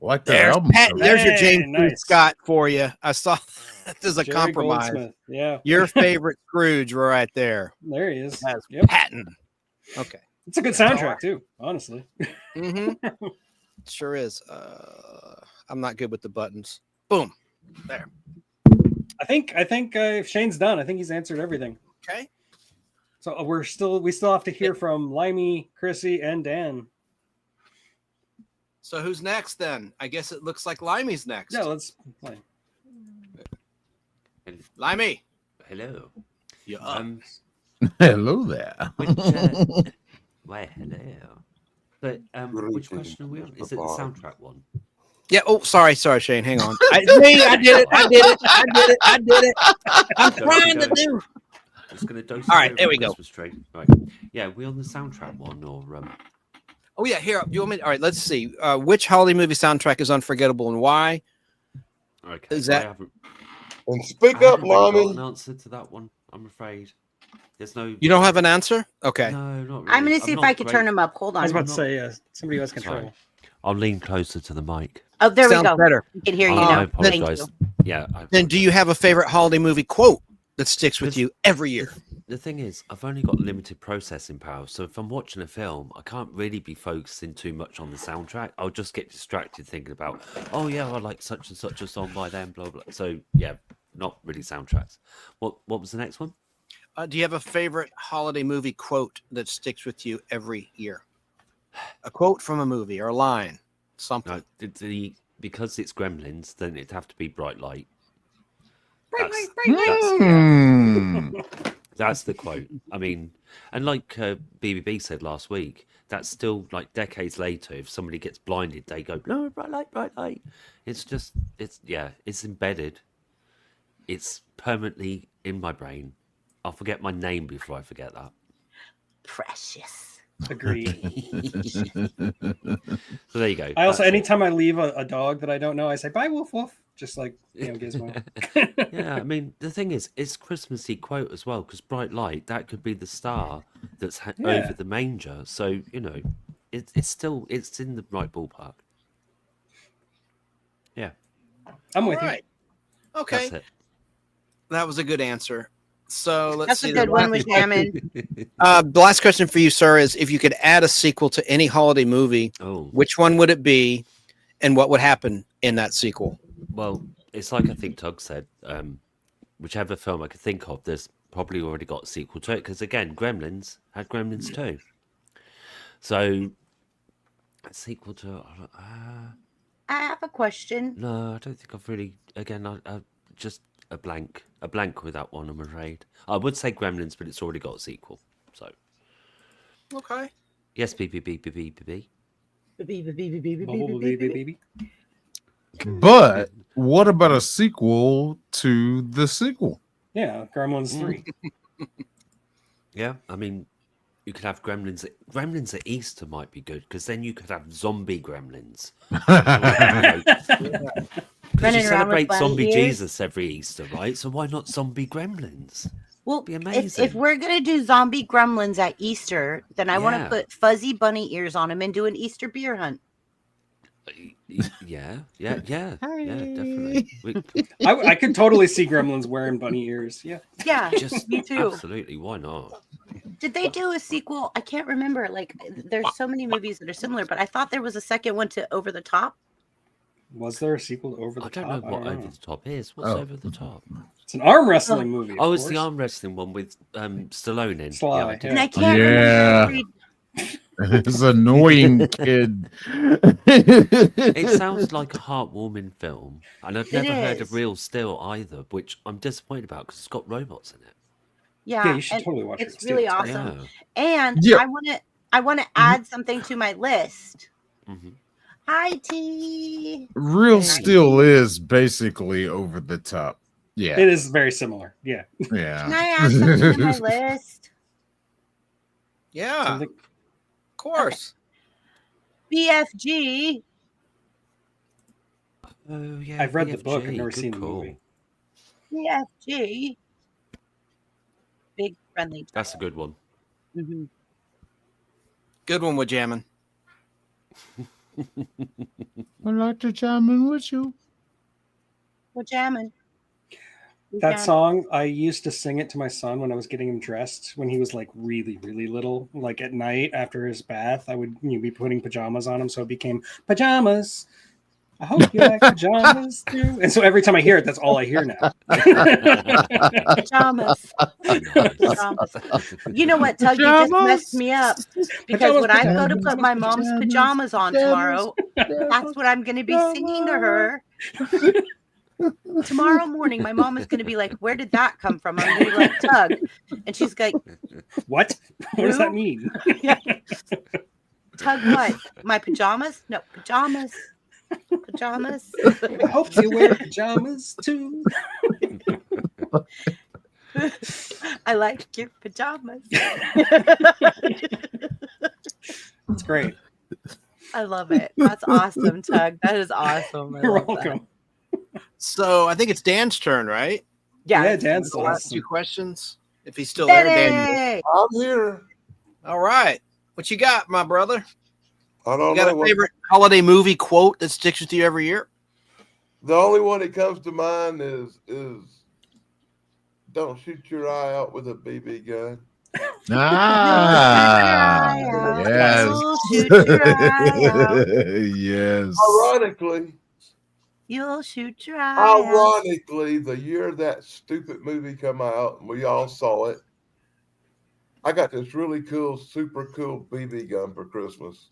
like there's your James Scott for you. I saw this is a Jerry compromise. Goldsmith. Yeah. Your favorite Scrooge right there. There he is. That's Yep. Patton. Okay. It's a good soundtrack too, honestly. Mm-hmm. Sure is. I'm not good with the buttons. Boom. There. I think if Shane's done, I think he's answered everything. Okay. So we still have to hear from Limey, Chrissy, and Dan. So who's next then? I guess it looks like Limey's next. Yeah, let's play. Limey. Hello. Yeah. Hello there. Why, hello. But which question are we on? Is it the soundtrack one? Yeah. Oh, sorry, Shane. Hang on. I did it. I'm trying to do. It's going to dose. All right, there we go. Right. Yeah, we on the soundtrack one or? Oh yeah, here. Do you want me? All right, let's see. Which holiday movie soundtrack is unforgettable and why? Okay. Is that? And speak up, Limey. An answer to that one, I'm afraid. There's no. You don't have an answer? Okay. No, not really. I'm going to see if I can turn him up. Hold on. I was about to say somebody has control. Sorry. I'll lean closer to the mic. Oh, there Sounds we go. better. We can hear you I now. apologize. Thank you. Yeah. Then do you have a favorite holiday movie quote that sticks with you every year? The thing is, I've only got limited processing power, so if I'm watching a film, I can't really be focusing too much on the soundtrack. I'll just get distracted thinking about, oh yeah, I like such and such a song by them, blah blah. So yeah, not really soundtracks. What was the next one? Do you have a favorite holiday movie quote that sticks with you every year? A quote from a movie or a line, something. No, because it's Gremlins, then it'd have to be Bright Light. That's the quote. I mean, and like BBB said last week, that's still like decades later. If somebody gets blinded, they go, no, bright light, bright light. It's embedded. It's permanently in my brain. I'll forget my name before I forget that. Precious. Agreed. So there you go. I also, That's it. anytime I leave a dog that I don't know, I say, bye, woof, woof. Just like, Gizmo. Yeah, I mean, the thing is, it's Christmassy quote as well, because bright light, that could be the star that's over the manger. So, it's in the right ballpark. Yeah. I'm with you. Okay. That's it. That was a good answer. So let's That's see. a good one with Hammond. The last question for you, sir, is if you could add a sequel to any holiday movie, which one would it be, and what would happen in that sequel? Well, it's like I think Tug said, whichever film I could think of, there's probably already got a sequel to it. Because again, Gremlins had Gremlins 2. So, a sequel to... I have a question. No, I don't think I've really... Again, I just a blank with that one, I'm afraid. I would say Gremlins, but it's already got a sequel. So, okay. Yes, BB. But what about a sequel to the sequel? Yeah, Gremlins 3. Yeah, I mean, you could have Gremlins. Gremlins at Easter might be good, because then you could have zombie Gremlins. Because you celebrate zombie Jesus every Easter, right? So why not zombie Gremlins? Well, be amazing. If we're gonna do zombie gremlins at Easter, then I want to put fuzzy bunny ears on them and do an Easter beer hunt. Yeah, definitely. I could totally see Gremlins wearing bunny ears. Yeah, just me too. Absolutely, why not? Did they do a sequel? I can't remember. Like, there's so many movies that are similar, but I thought there was a second one to Over the Top. Was there a sequel to Over the Top? I don't know what Over the Top is. What's Over the Top? It's an arm wrestling movie. Oh, it's the arm wrestling one with Stallone in. Sly, and I can't remember. It's annoying kid. It sounds like a heartwarming film, and I've never heard of Real Steel either, which I'm disappointed about because it's got robots in it. Yeah, you should totally watch it. It's really awesome. Yeah. And I want to add something to my list. Mm-hmm. Hi, T. Real Steel is basically Over the Top. Yeah, it is very similar. Yeah. Can I add something to my list? Yeah. Of course. Okay. BFG. Oh yeah. I've read the book. I've never seen the movie. BFG. Big friendly. Child. That's a good one. Mm-hmm. Good one with jamming. I'd like to jam in with you. We're jamming. That song, I used to sing it to my son when I was getting him dressed when he was like really, really little. Like at night after his bath, I would be putting pajamas on him, so it became pajamas. I hope you like pajamas too. And so every time I hear it, that's all I hear now. Pajamas. You know what, Tug? You just messed me up. Because when I go to put my mom's pajamas on tomorrow, that's what I'm going to be singing to her. Tomorrow morning, my mom is going to be like, "Where did that come from?" I'm going to be like, "Tug," and she's like, "What? What does that mean?" Tug, what? My pajamas? No, pajamas. Pajamas. I hope you wear pajamas too. I like your pajamas. It's great. I love it. That's awesome, Tug. That is awesome. You're welcome. So I think it's Dan's turn, right? Yeah, Dan's the last two questions. If he's still Danny! there, Dan. I'm here. All right. What you got, my brother? I don't You got know. a favorite holiday movie quote that sticks with you every year? The only one that comes to mind is "Don't shoot your eye out with a BB gun." Yes. Ironically, you'll shoot your eye out. Ironically, the year that stupid movie come out and we all saw it, I got this really cool, super cool BB gun for Christmas.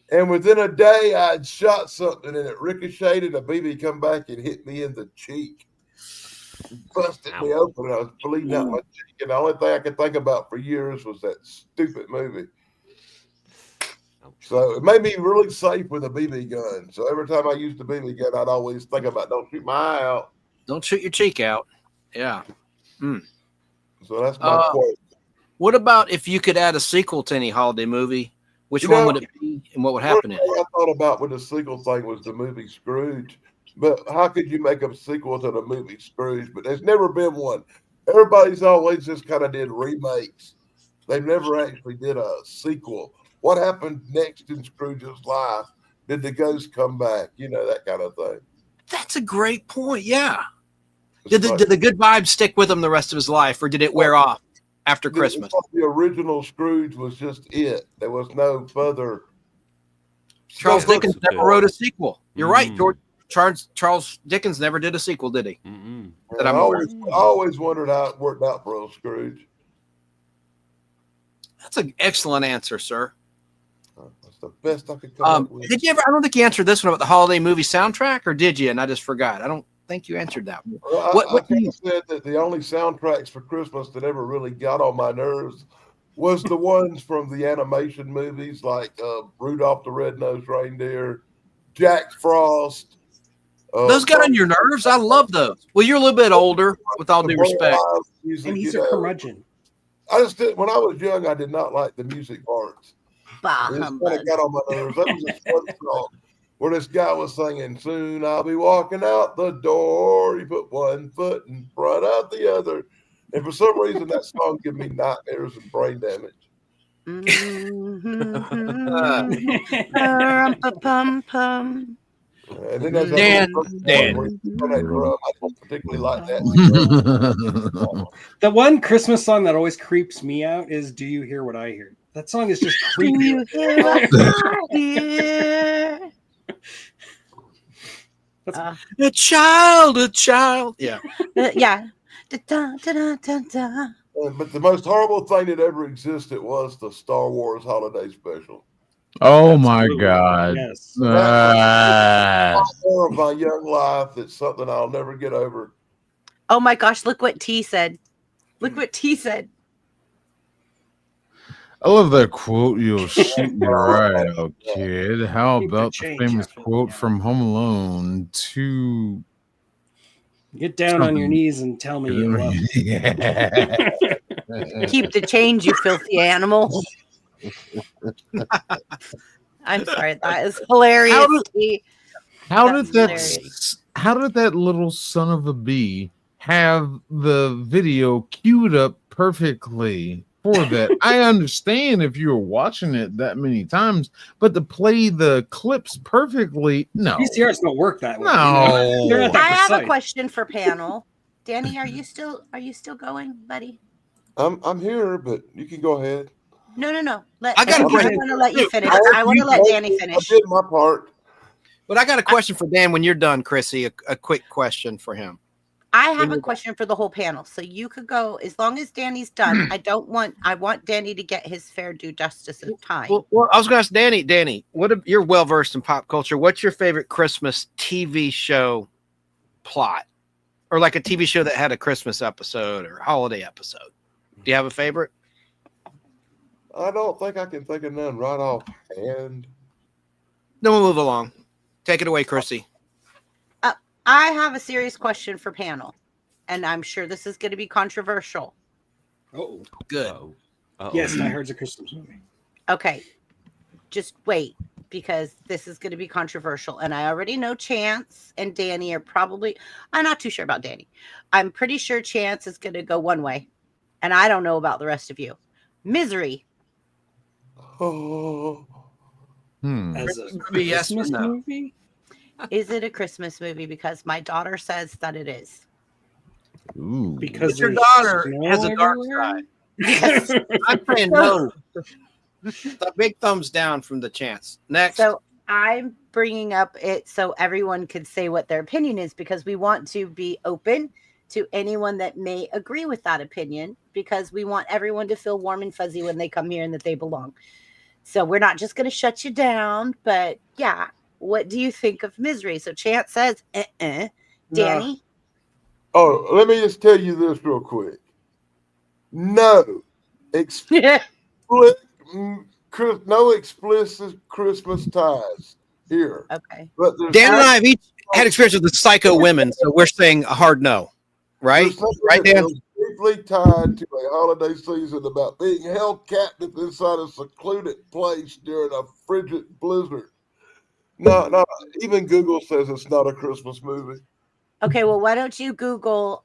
And within a day, I'd shot something and it ricocheted. A BB come back and hit me in the cheek. Busted me open. I was bleeding out my cheek. And the only thing I could think about for years was that stupid movie. So it made me really safe with a BB gun. So every time I used a BB gun, I'd always think about don't shoot my eye out. Don't shoot your cheek out. Yeah. So that's my quote. What about if you could add a sequel to any holiday movie? Which one would it be, and what would happen in it? What I thought about with the sequel thing was the movie Scrooge. But how could you make a sequel to the movie Scrooge? But there's never been one. Everybody's always just kind of did remakes. They've never actually did a sequel. What happened next in Scrooge's life? Did the ghost come back? You know, that kind of thing. That's a great point. Yeah. Did the good vibes stick with him the rest of his life, or did it wear off after Christmas? The original Scrooge was just it. There was no further. Charles Dickens never wrote a sequel. You're right, George. Charles Dickens never did a sequel, did he? I always wondered how it worked out for old Scrooge. That's an excellent answer, sir. That's the best I could come up with. Did you ever? I don't think you answered this one about the holiday movie soundtrack, or did you? And I just forgot. I don't think you answered that one. Well, I kind of said that the only soundtracks for Christmas that ever really got on my nerves was the ones from the animation movies, like Rudolph the Red-Nosed Reindeer, Jack Frost. Those got on your nerves? I love those. Well, you're a little bit older, with all due respect. And he's a curmudgeon. I just did, when I was young, I did not like the music parts. It kind of got on my nerves. That was a fun song where this guy was singing, "Soon I'll be walking out the door." He put one foot in front of the other. And for some reason, that song gave me nightmares and brain damage. And then there's Dan. I don't particularly like that. The one Christmas song that always creeps me out is "Do You Hear What I Hear?" That song is just creepy. Do you hear what I hear? A child. Yeah. Yeah. Da-da-da-da-da. But the most horrible thing that ever existed was the Star Wars Holiday Special. Oh my God. Yes. More of my young life. That's something I'll never get over. Oh my gosh, look what T said. Look what T said. I love that quote. You'll shoot your eye out, kid. How Keep the about the change, famous Jeffrey. quote from Home Alone? To Get down on your knees and tell me you love me. Yeah. Keep the change, you filthy animal. I'm sorry, that is hilarious. How That's did hilarious. how did that little son of a bee have the video queued up perfectly for that? I understand if you were watching it that many times, but to play the clips perfectly, no. VCRs don't work that way. No. They're not that I have a precise. question for panel. Danny, are you still going, buddy? I'm here, but you can go ahead. No. I got a I question. want to let you finish. I want to let Danny I finish. did my part. But I got a question for Dan when you're done, Chrissy. A quick question for him. I have a question for the whole panel. So you could go as long as Danny's done. I want Danny to get his fair due justice of time. Well, I was going to ask Danny. Danny, you're well versed in pop culture. What's your favorite Christmas TV show plot, or like a TV show that had a Christmas episode or holiday episode? Do you have a favorite? I don't think I can think of none right offhand. Then we'll move along. Take it away, Chrissy. I have a serious question for panel, and I'm sure this is going to be controversial. Oh, good. Yes, I heard it's a Christmas movie. Okay, just wait, because this is going to be controversial, and I already know Chance and Danny are probably. I'm not too sure about Danny. I'm pretty sure Chance is going to go one way, and I don't know about the rest of you. Misery. Oh. As a Yes or Christmas no? movie? Is it a Christmas movie? Because my daughter says that it is. Ooh. Because Your there's daughter snow has a dark everywhere? side. Yes. I'm saying no. The big thumbs down from the Chance. Next. So I'm bringing up it so everyone could say what their opinion is, because we want to be open to anyone that may agree with that opinion, because we want everyone to feel warm and fuzzy when they come here and that they belong. So we're not just going to shut you down, but yeah. What do you think of Misery? So Chance says, Danny? Oh, let me just tell you this real quick. No. no explicit Christmas ties here. Okay. But there's Dan and I have each had experience with the Psycho women, so we're saying a hard no, right? there's something Right, that Dan? feels deeply tied to a holiday season about being held captive inside a secluded place during a frigid blizzard. No, even Google says it's not a Christmas movie. Okay, well, why don't you Google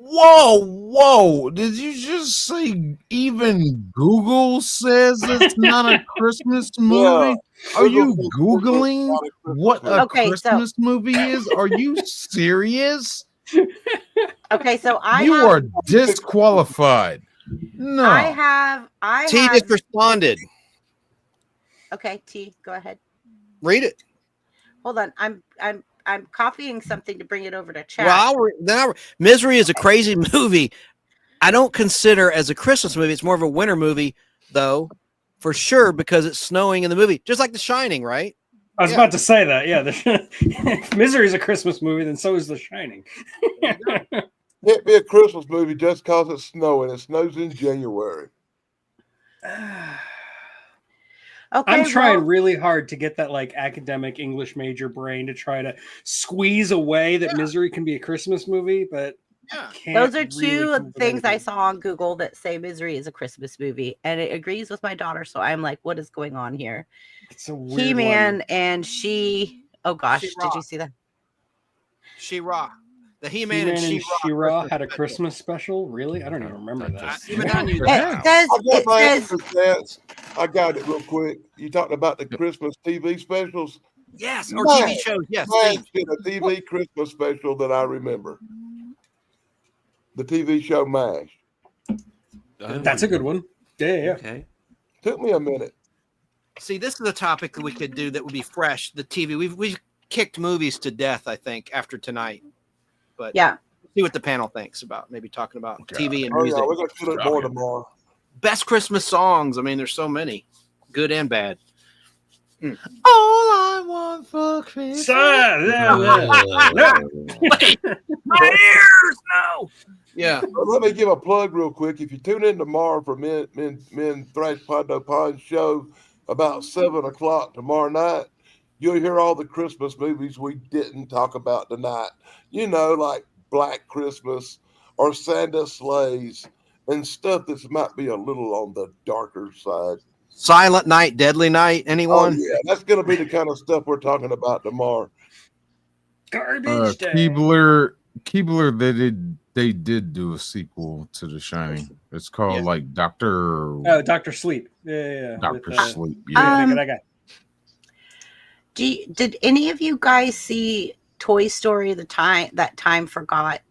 Whoa. Did you just say even Google says it's not a Christmas movie? Are you Googling what a Okay, so- Christmas movie is? Are you serious? Okay, so You are disqualified. No. I T have just responded. Okay, T, go ahead. Read it. Hold on. I'm copying something to bring it over to chat. Well, Misery is a crazy movie. I don't consider as a Christmas movie. It's more of a winter movie, though, for sure, because it's snowing in the movie, just like The Shining, right? I was about to say that. Yeah, if Misery is a Christmas movie, then so is The Shining. Can't be a Christmas movie just because it's snowing. It snows in January. Okay, I'm trying really hard to get that like academic English major brain to try to squeeze away that Misery can be a Christmas movie, but those are two things I saw on Google that say Misery is a Christmas movie, and it agrees with my daughter. So I'm like, what is going on here? It's a weird He-Man one. and she. Oh gosh, did you see that? She-Ra. The He-Man He-Man and and She-Ra She-Ra had a Christmas special. Really? I don't even remember that. I got it real quick. You talked about the Christmas TV specials. Yes, or TV shows. Yes, MASH did a TV Christmas special that I remember. The TV show MASH. That's a good one. Yeah. Okay. Took me a minute. See, this is a topic that we could do that would be fresh. The TV. We've kicked movies to death, I think, after tonight. But yeah, see what the panel thinks about able talking about TV and Oh, music. yeah, we're going to do it more tomorrow. Best Christmas songs. I mean, there's so many, good and bad. All I want for Christmas. Wait, my ears, no. Yeah. But let me give a plug real quick. If you tune in tomorrow for Men Thrash Pod No Pond show about 7:00 tomorrow night, you'll hear all the Christmas movies we didn't talk about tonight. You know, like Black Christmas or Santa Sleighs and stuff that might be a little on the darker side. Silent Night, Deadly Night. Anyone? Oh, yeah, that's going to be the kind of stuff we're talking about tomorrow. Garbage day. Keebler, they did do a sequel to The Shining. It's called like Dr. Dr. Sleep. Yeah. Dr. With, Sleep. Yeah. that guy. Did any of you guys see Toy Story? That time forgot.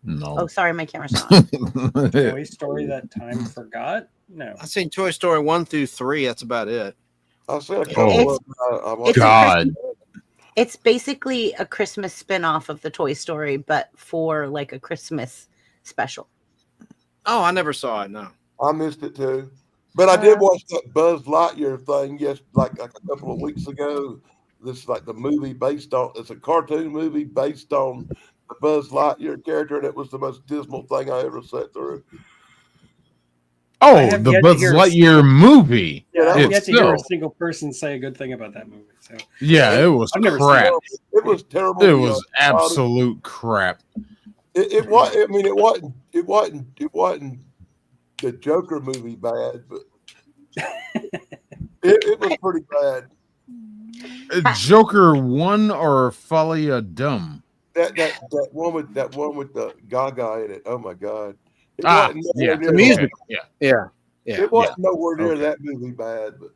No. Oh, sorry, my camera's not. Toy Story that time forgot. No, I've seen Toy Story 1 through 3. That's about it. I've seen a couple It's God. It's basically a Christmas spinoff of the Toy Story, but for like a Christmas special. Oh, I never saw it. No, I missed it too. But I did watch that Buzz Lightyear thing like a couple of weeks ago. This is like the movie it's a cartoon movie based on the Buzz Lightyear character, and it was the most dismal thing I ever sat through. Oh, the Buzz Lightyear movie. Yeah, I've yet to hear a itself. single person say a good thing about that movie. So Yeah, it was I've never crap. seen It was terrible. It was absolute crap. It was. I mean, it wasn't the Joker movie bad, but it was pretty bad. Joker 1 or Folly Dumb? That one with the Gaga in it. Oh my God! It Ah, wasn't yeah, nowhere near the music. that. Yeah. It wasn't nowhere near that movie bad. But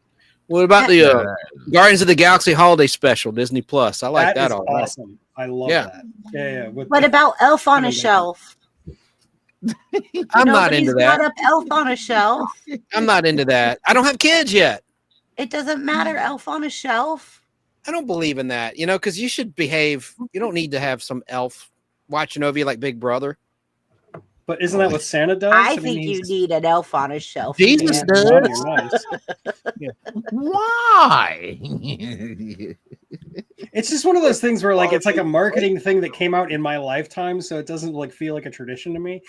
what about the Guardians of the Galaxy Holiday Special, Disney Plus? I like that is all right. awesome. I love Yeah. that. Yeah. What about Elf on a Shelf? I'm not into Nobody's brought that. up Elf on a Shelf. I'm not into that. I don't have kids yet. It doesn't matter. Elf on a Shelf. I don't believe in that, because you should behave. You don't need to have some elf watching over you like Big Brother. But isn't that what Santa does? I mean, think you he's- need an elf on a shelf. Jesus Yeah. does. Nice. Why? It's just one of those things where like it's like a marketing thing that came out in my lifetime, so it doesn't like feel like a tradition to me.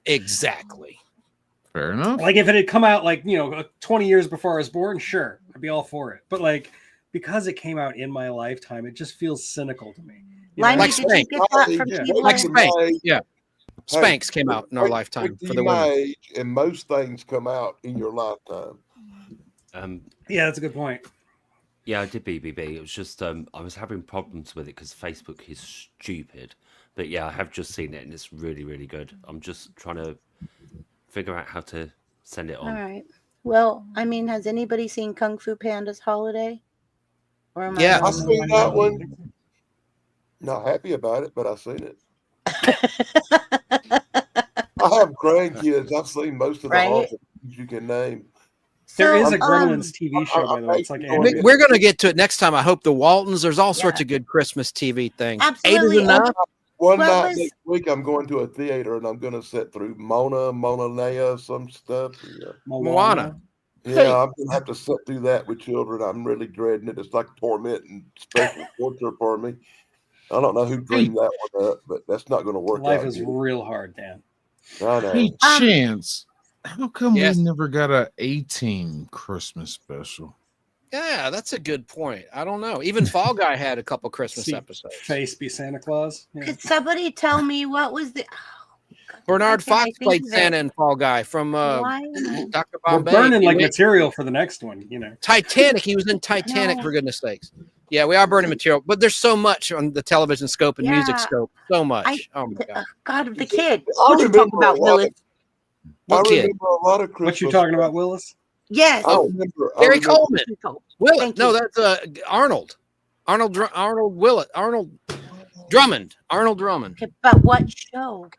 Exactly. Fair enough. Like if it had come out 20 years before I was born, sure, I'd be all for it. But like because it came out in my lifetime, it just feels cynical to me. Limey, Like did you Spank. get that from Yeah, T-Boy? Like Hey, Spank. Yeah. Hey, Spanx came out in our lifetime for the my women. age, and most things come out in your lifetime. Yeah, that's a good point. Yeah, I did BBB. It was just I was having problems with it because Facebook is stupid. But yeah, I have just seen it and it's really, really good. I'm just trying to figure out how to send it All on. right. Well, I mean, has anybody seen Kung Fu Panda's Holiday? Or am Yeah. I I the only seen one? that one. Not happy about it, but I seen it. I have grandkids. I've seen most of the Right? horrible things you can name. There is So, a Gremlins TV show, by the way. It's like animated. We're going to get to it next time. I hope the Waltons. There's all sorts Yeah. of good Christmas TV things. Absolutely. 8 is enough. One What night was- next week, I'm going to a theater and I'm going to sit through Mona Nea, some stuff. Yeah, Moana. yeah, I'm going to have to sit through that with children. I'm really dreading it. It's like torment and special torture for me. I don't know who dreamed that one up, but that's not going to work Life out. is good. real hard, Dan. I know. Hey, Chance, how come Yes. we never got a 18 Christmas special? Yeah, that's a good point. I don't know. Even Fall Guy had a couple Christmas See episodes. Face be Santa Claus. Yeah. Could somebody tell me what was the Bernard why can't I Fox think played of it? Santa in Fall Guy from Why am I- Dr. We're Bombay. burning like He was- material for the next one, you know. Titanic. He was in Titanic, No. for goodness sakes. Yeah, we are burning material, but there's so much on the television scope and music Yeah. scope. So much. Oh my God. God, the kid. I What you talking remember about, a lot Willis? of- I What kid? remember a lot of Christmas. What you talking about, Willis? Yes. I Oh, remember. I Gary remember- Coleman. Willett. Thank No, you. that's Arnold. Arnold Willett. Arnold Drummond. Arnold Drummond. Okay, but what show?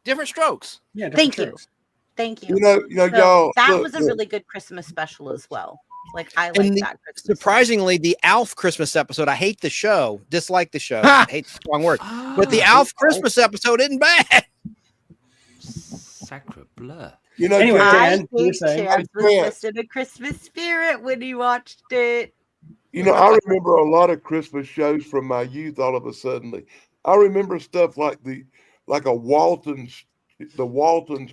Different strokes. Yeah, Thank you. strokes. Thank you. You know, So y'all. that look, was a look. really good Christmas special as well. Like I like And that Christmas. surprisingly, the Alf Christmas episode, I hate the show, dislike the show. I hate the strong word. But the Alf Christmas episode isn't bad. Sacre bleu. You know, Anyway, Chance, I Dan, you were think saying? Chance was Yeah. just in a Christmas spirit when he watched it. you know, I remember a lot of Christmas shows from my youth. All of a sudden, I remember stuff like the Waltons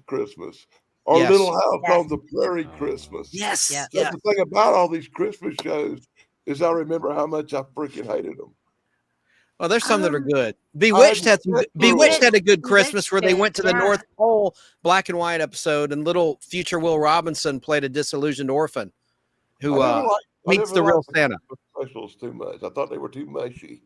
Christmas, or Yes. Little House Yes. on the Prairie Christmas. Yes. Yes. That's the thing about all these Christmas shows is I remember how much I freaking hated them. Well, there's some that are Um, good. Bewitched had some. Bewitched had a good Christmas where they Bewitched went to the did, yeah. North Pole black and white episode, and little future Will Robinson played a disillusioned orphan who I meets never the real liked Santa. Christmas specials too much. I thought they were too mushy.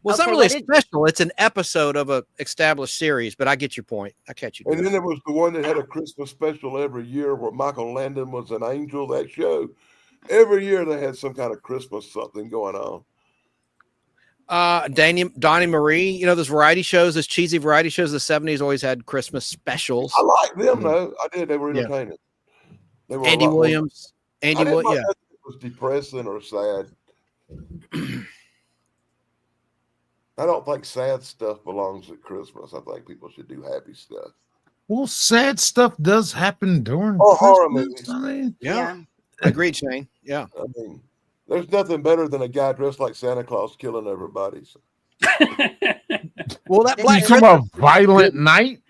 Well, it's Okay, not really what did- special. It's an episode of a established series, but I get your point. I catch you. And then there was the one that had a Christmas special every year where Michael Landon was an angel. That show, every year they had some kind of Christmas something going on. Donnie Marie, you know, those variety shows, those cheesy variety shows of the 70s always had Christmas specials. I liked them though. I did. They were Yeah. entertaining. They were a Andy lot more- Williams. I Andy didn't Williams. like that it was depressing or sad. I don't think sad stuff belongs at Christmas. I think people should do happy stuff. Well, sad stuff does happen during Or horror Christmas. movies. I mean, Yeah. Agreed, Shane. Yeah. I mean, there's nothing better than a guy dressed like Santa Claus killing everybody. So. Well, that You Black you talking about Violent Night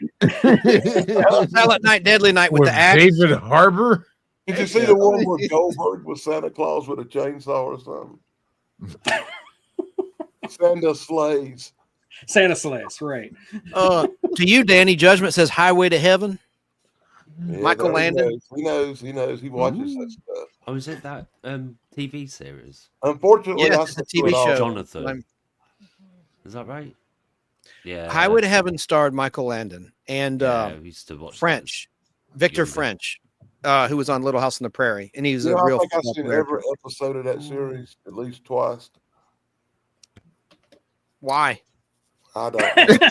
Silent Night, Deadly Night with with the axe. David Harbour? Did you see the one where Goldberg was Santa Claus with a chainsaw or something? Santa slays. Santa Sleighs, right? To you, Danny, Judgment says Highway to Heaven. Yeah, Michael no, Landon. He knows. He watches that stuff. Oh, is it that TV series? Unfortunately, Yes, I it's a slept through TV it all. show. Jonathan. Is that right? Yeah. Highway to Heaven starred Michael Landon and Yeah, we used to watch French, Victor younger. French, who was on Little House on the Prairie, and he was You know, a real. I think I've football seen player. every episode of that series at least twice. Why? I don't know.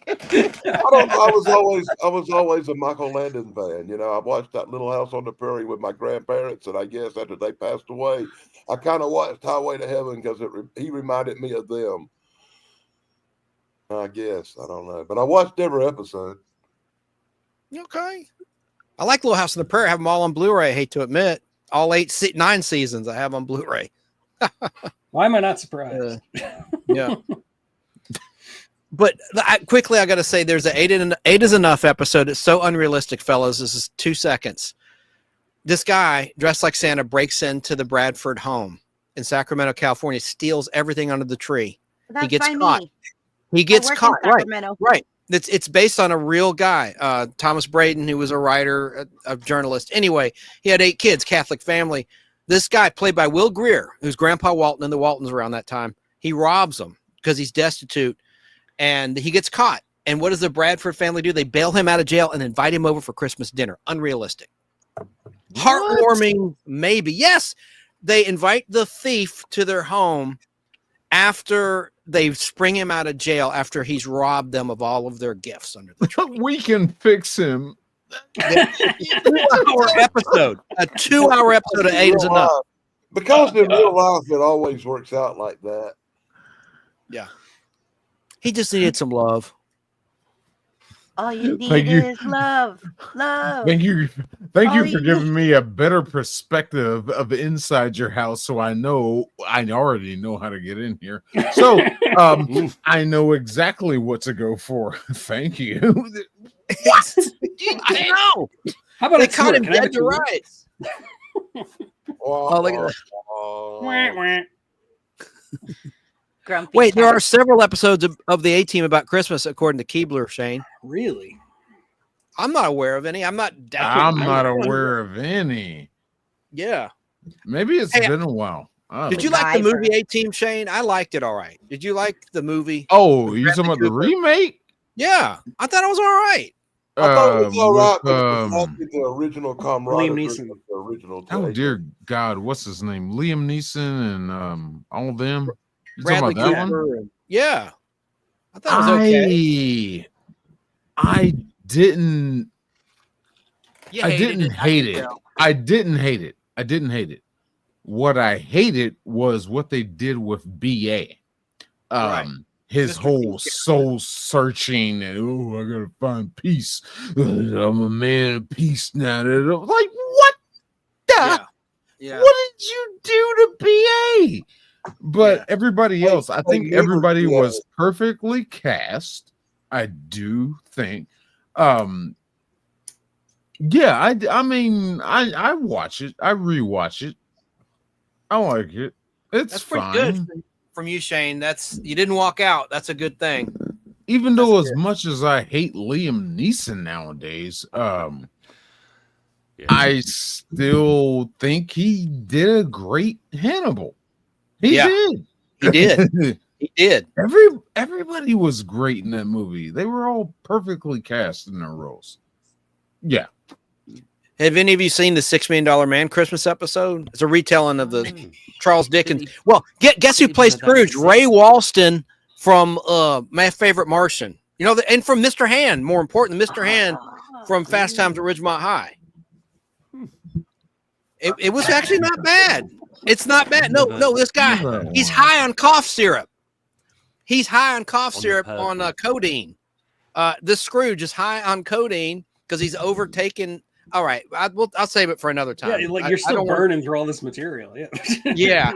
I don't know. I was always a Michael Landon fan. You know, I watched that Little House on the Prairie with my grandparents, and I guess after they passed away, I kind of watched Highway to Heaven because he reminded me of them. I guess I don't know, but I watched every episode. Okay. I like Little House on the Prairie. I have them all on Blu-ray. I hate to admit, all 9 seasons I have on Blu-ray. Why am I not surprised? Yeah. But quickly, I got to say, there's an eight is enough episode. It's so unrealistic, fellas. This is 2 seconds. This guy dressed like Santa breaks into the Bradford home in Sacramento, California, steals everything under the tree. That's he gets by caught. me. He gets I work in caught. Right. Sacramento. Right. It's based on a real guy, Thomas Braden, who was a writer, a journalist. Anyway, he had 8 kids, Catholic family. This guy, played by Will Greer, who's Grandpa Walton and the Waltons around that time, he robs them because he's destitute, and he gets caught. And what does the Bradford family do? They bail him out of jail and invite him over for Christmas dinner. Unrealistic. Heartwarming, maybe. Yes, they invite the thief to their home after they spring him out of jail after he's robbed them of all of their gifts under the tree. We can fix him. A 2-hour episode. A 2-hour episode of 8 is enough. Because in real life, it always works out like that. Yeah. He just needed some love. All you need Thank you. is love. Love. Thank you All for giving me a better perspective of inside your house, so I already know how to get in here. So I know exactly what to go for. Thank you. What? I know. How about They a caught tour? him Can I have a dead to tour? rights. Oh, look at Wah, wah. Grumpy Wait, there cat. are several episodes of the A-Team about Christmas, according to Keebler, Shane. Really? I'm not aware of any. I'm not I'm not aware of any. Yeah. Maybe it's Hey, been a while. I Did don't you know. like the Diver. movie A-Team, Shane? I liked it all right. Did you like the movie? Oh, you talking about the Cooper? remake? Yeah. I thought it was all right. I thought it was all right, but it with, was not the original camaraderie Neeson. of the original. oh take. dear God, what's his name? Liam Neeson and all of them. You talking Bradley about that one? Cooper. Yeah. I thought it was okay. I didn't You I hated didn't I hate can it. tell. I didn't hate it. I didn't hate it. What I hated was what they did with BA. Right. His Mr. whole King. soul searching and I gotta find peace. I'm a man of peace now. Like, what the Yeah. Yeah. what did you do to BA? But Yeah. everybody They- else, I they think never everybody did. was perfectly cast. I do think. Yeah, I mean, I watch it, I rewatch it. I like it. It's That's pretty fine. good from you, Shane. You didn't walk out. That's a good thing. Even though That's as good. much as I hate Liam Neeson nowadays, Yeah. I still think he did a great Hannibal. He Yeah. did. He did. He did. Everybody was great in that movie. They were all perfectly cast in their roles. Yeah. Have any of you seen the $6 Million Man Christmas episode? It's a retelling of the Charles Dickens. Didn't he- Well, guess who didn't plays know that was Scrooge? Ray Walston from My Favorite Martian. You know, and from Mr. Hand. More important than Mr. Hand from Fast Times at Ridgemont High. It was actually not bad. It's not bad. No, this guy, he's high on cough syrup. He's high on cough On the syrup purple. on codeine. This Scrooge is high on codeine because he's overtaken. All right, I'll save it for another time. Yeah, like I you're still don't want- burning through all this material. Yeah. Yeah,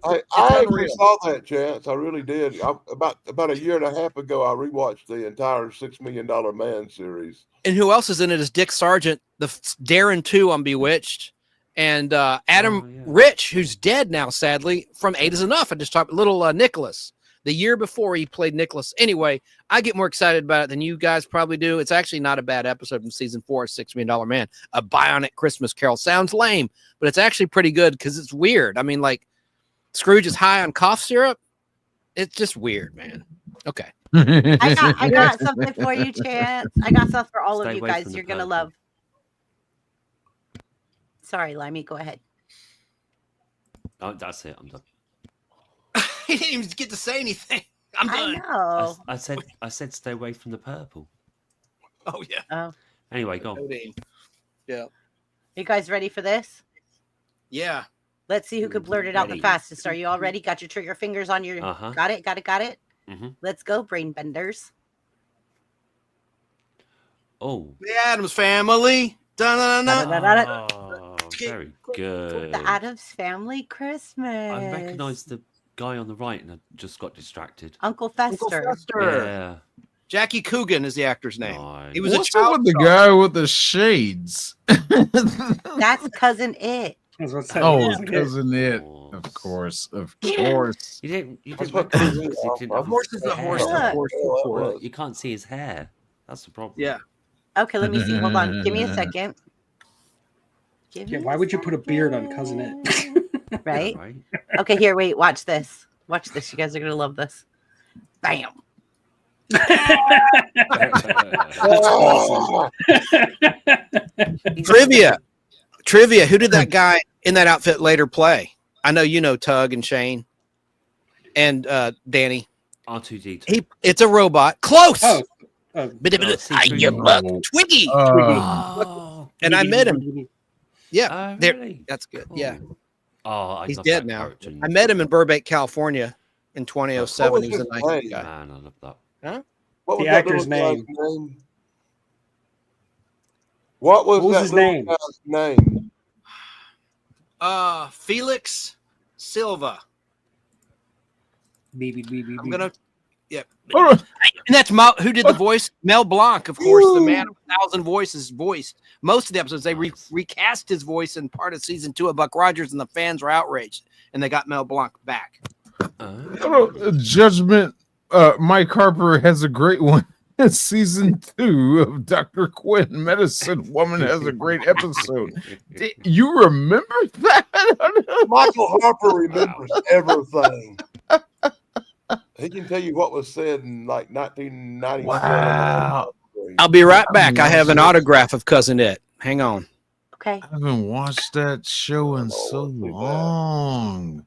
I actually unreal. saw that, Chance. I really did. About a year and a half ago, I rewatched the entire $6 Million Man series. and who else is in it is Dick Sargent, the Darren 2 on Bewitched, and Adam Oh, yeah. Rich, who's dead now, sadly, from 8 is Enough. I just talked little Nicholas. The year before he played Nicholas. Anyway, I get more excited about it than you guys probably do. It's actually not a bad episode from season 4 of $6 Million Man. A Bionic Christmas Carol. Sounds lame, but it's actually pretty good because it's weird. I mean, like, Scrooge is high on cough syrup. It's just weird, man. Okay. I got something for you, Chance. I got stuff for all Stay of you away guys. from the You're gonna purple. love. Sorry, Limey. Go ahead. Oh, that's it. I'm done. He didn't even get to say anything. I'm I done. know. I said stay away from the purple. Oh, yeah. Oh, Anyway, go on. Codeine. Yeah. you guys ready for this? Yeah. Let's see who could blurt it out the Ready. fastest. Are you all ready? Got your trigger fingers on your. Uh-huh. Got it. Got it. Got it. Mhm. Let's go, brain benders. Oh. The Addams Family. Dun-dun-dun. Da-da-da-da. Oh, very good. The Addams Family Christmas. I recognise the guy on the right, and I just got distracted. Uncle Fester. Yeah. Jackie Coogan is the actor's name. Nice. He was What's a up child with the star. guy with the shades? That's Cousin It. That's what I said. Oh, It was like it. cousin it. Of course, of course. You didn't That's what recognize cousin him 'cause he is. didn't Of have Horse his is a hair. horse, Look. of course, of course. Well, you can't see his hair. That's the problem. Yeah. Okay, let me see. Hold on. Give me a second. Give Yeah, me why a would you put a beard on Cousin It? second. Right? Right. Okay, here, wait. Watch this. Watch this. You guys are going to love this. Bam. That's awesome. Trivia. Who did that guy in that outfit later play? I know you know Tug and Shane and Danny. R2D2. It's a robot. Close. Oh, Twiggy. Oh, And I met him. Yeah, there. really? That's good. Cool. Yeah, Oh, he's love dead that now. character in I the met him film. in Burbank, California, in 2007. What He was was a his nice name? guy. Man, I love that. What The was that actor's little guy's name. What was What was that his little name? guy's name? Felix Silva. I'm gonna. Yeah. Oh, And that's who did the voice? Mel Blanc, of course, the man of 1,000 voices voiced most of the episodes. They recast his voice in part of season 2 of Buck Rogers, and the fans were outraged, and they got Mel Blanc back. Judgment. Mike Harper has a great one. Season 2 of Dr. Quinn, Medicine Woman, has a great episode. You remember that? Michael Harper remembers everything. He can tell you what was said in like 1997. Wow. I'll be right back. I have an autograph of Cousin It. Hang on. Okay. I haven't watched that show in so long.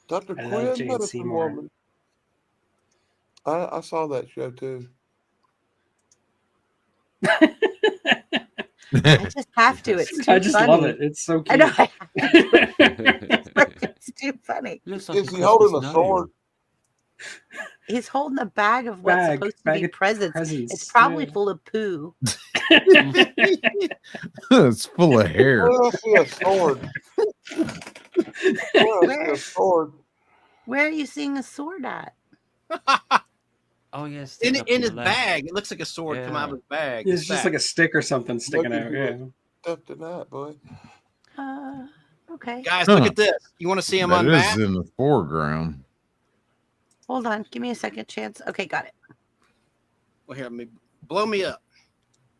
Dr. I love Quinn, Jane Medicine Seymour. Woman. I saw that show too. I just have to. It's too I just funny. love it. It's so I cute. know. I have to. It's like, it's too funny. Looks like Is he holding a sword? He's holding a bag of what's Bag supposed to be of presents. presents, It's probably yeah. full of poo. It's full of hair. Where I see a sword? Where I see a sword? Where are you seeing a sword at? Oh yes. In his bag. It looks like a sword come out of his bag. It's just like a stick or something sticking out. Yeah. Stuff tonight, boy. Okay. Guys, look at this. You want to see him That unmasked? is in the foreground. Hold on. Give me a second chance. Okay, got it. Well, here, blow me up.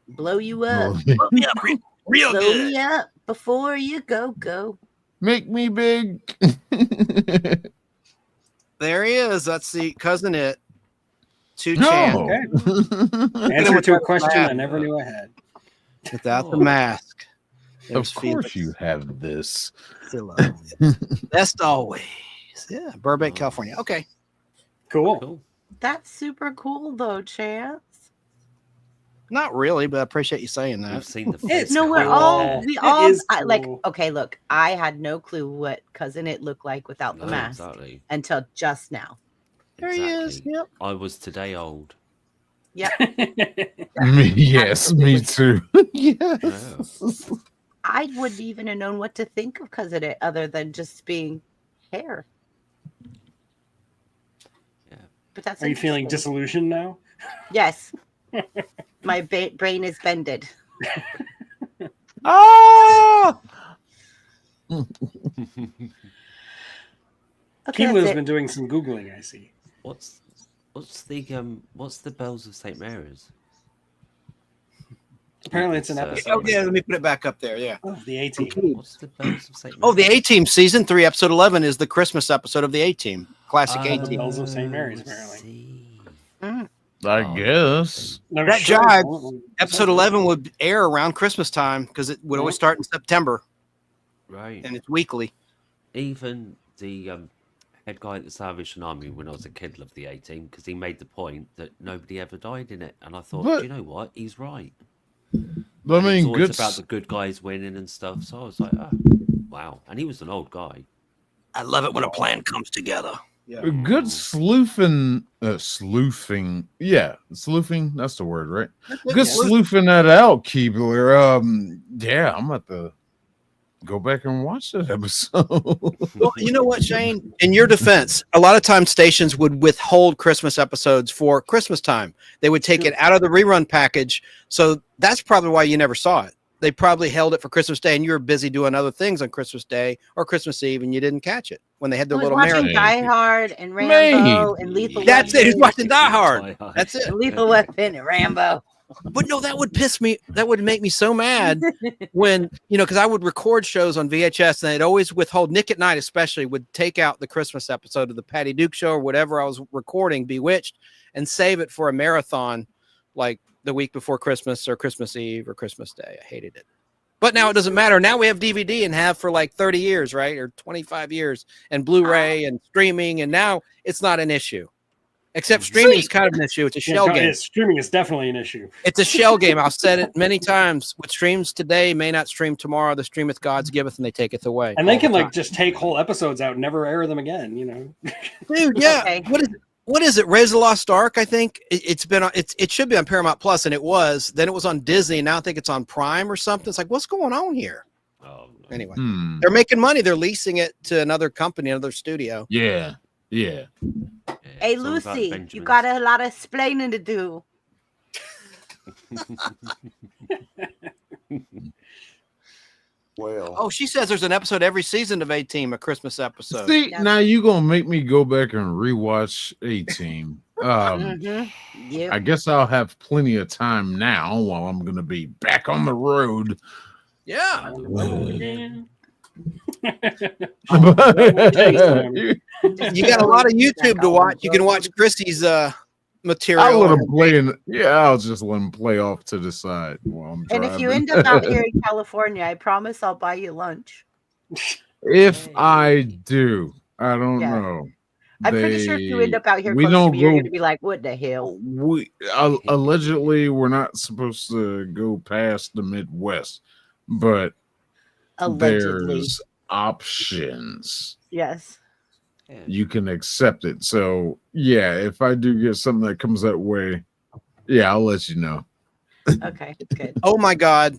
Blow you up. Blow me up real Blow good. me up before you go. Make me big. There he is. That's the Cousin It. No. Chan. Okay. Answer to a question I never knew I had. Without the mask. Of course you have this. Best always. Yeah, Burbank, California. Okay. Cool. That's super cool, though, Chance. Not really, but I appreciate you saying that. I've seen the It's, face. no, we're cool. all we It all is like. cool. Okay, look, I had no clue what Cousin It looked like without the No, mask exactly. until just now. There he is. Exactly. Yep. I was today old. Yep. Yes, me too. Yes. I wouldn't even have known what to think of Cousin It other than just being hair. Yeah. But that's. Are you feeling interesting. disillusioned now? Yes. My brain is bended. Ah! Okay, Kilo's that's it. been doing some googling. I see. What's the Bells of St. Mary's? Apparently, it's an It's, episode. Oh, yeah, let me put it back up there. Yeah. of the A-Team. What's the Bells of St. Mary's? Oh, the A-Team season 3, episode 11 is the Christmas episode of the A-Team. Classic The A-Team. Bells of St. Mary's, I apparently. see. I Oh, guess. Never That sure. jive, Episode 11 would air around Christmas time because it would always start in September Right. and it's weekly. Even the head guy at the Salvation Army when I was a kid loved the A-Team because he made the point that nobody ever died in it. And I thought, But- do you know what? He's right. But I It's mean, always good. about the good guys winning and stuff. So I was like, oh, wow. And he was an old guy. I love it when a plan comes together. Yeah. Good sleuthing. Yeah, sleuthing. That's the word, right? Good sleuthing that out, Keebler. Yeah, I'm at the. go back and watch that episode. Well, you know what, Shane? In your defense, a lot of times stations would withhold Christmas episodes for Christmas time. They would take it out of the rerun package. So that's probably why you never saw it. They probably held it for Christmas Day, and you were busy doing other things on Christmas Day or Christmas Eve, and you didn't catch it when they had their I was little watching marathon. Die Hard and Rambo and Lethal That's it. He's Weapon. watching Die Hard. That's it. Lethal Weapon and Rambo. But no, that would piss me. That would make me so mad when, because I would record shows on VHS and they'd always withhold. Nick at Night especially would take out the Christmas episode of the Patty Duke Show or whatever I was recording, Bewitched, and save it for a marathon like the week before Christmas or Christmas Eve or Christmas Day. I hated it. But now it doesn't matter. Now we have DVD and have for like 30 years, right? Or 25 years and Blu-ray and streaming. And now it's not an issue. Except streaming is kind of an issue. It's a shell game. Streaming is definitely an issue. It's a shell game. I've said it many times. What streams today may not stream tomorrow. The streameth God's giveth, and they taketh away. And they can just take whole episodes out and never air them again. Dude, yeah. Okay. What is it? Raise the Lost Ark. I think it should be on Paramount Plus, and it was. Then it was on Disney, and now I think it's on Prime or something. It's like, what's going on here? Oh, no. Anyway, they're making money. They're leasing it to another company, another studio. Yeah. Hey, Lucy, you got a lot of explaining to do. Well, Oh, she says there's an episode every season of A-Team, a Christmas episode. See, now you gonna make me go back and rewatch A-Team. Yep. I guess I'll have plenty of time now while I'm gonna be back on the road. Yeah. You You got a lot of YouTube to watch. You can watch Chrissy's material. I'll let him play I'll just let him play off to the side while I'm And driving. if you end up out here in California, I promise I'll buy you lunch. If I do, I don't know. I'm pretty sure if you end up out here we close to don't me, you're go- going to be like, what the hell? We allegedly we're not supposed to go past the Midwest, but Allegedly. there's options. Yes. You can accept it. So yeah, if I do get something that comes that way, yeah, I'll let you know. Okay, good. Oh my God.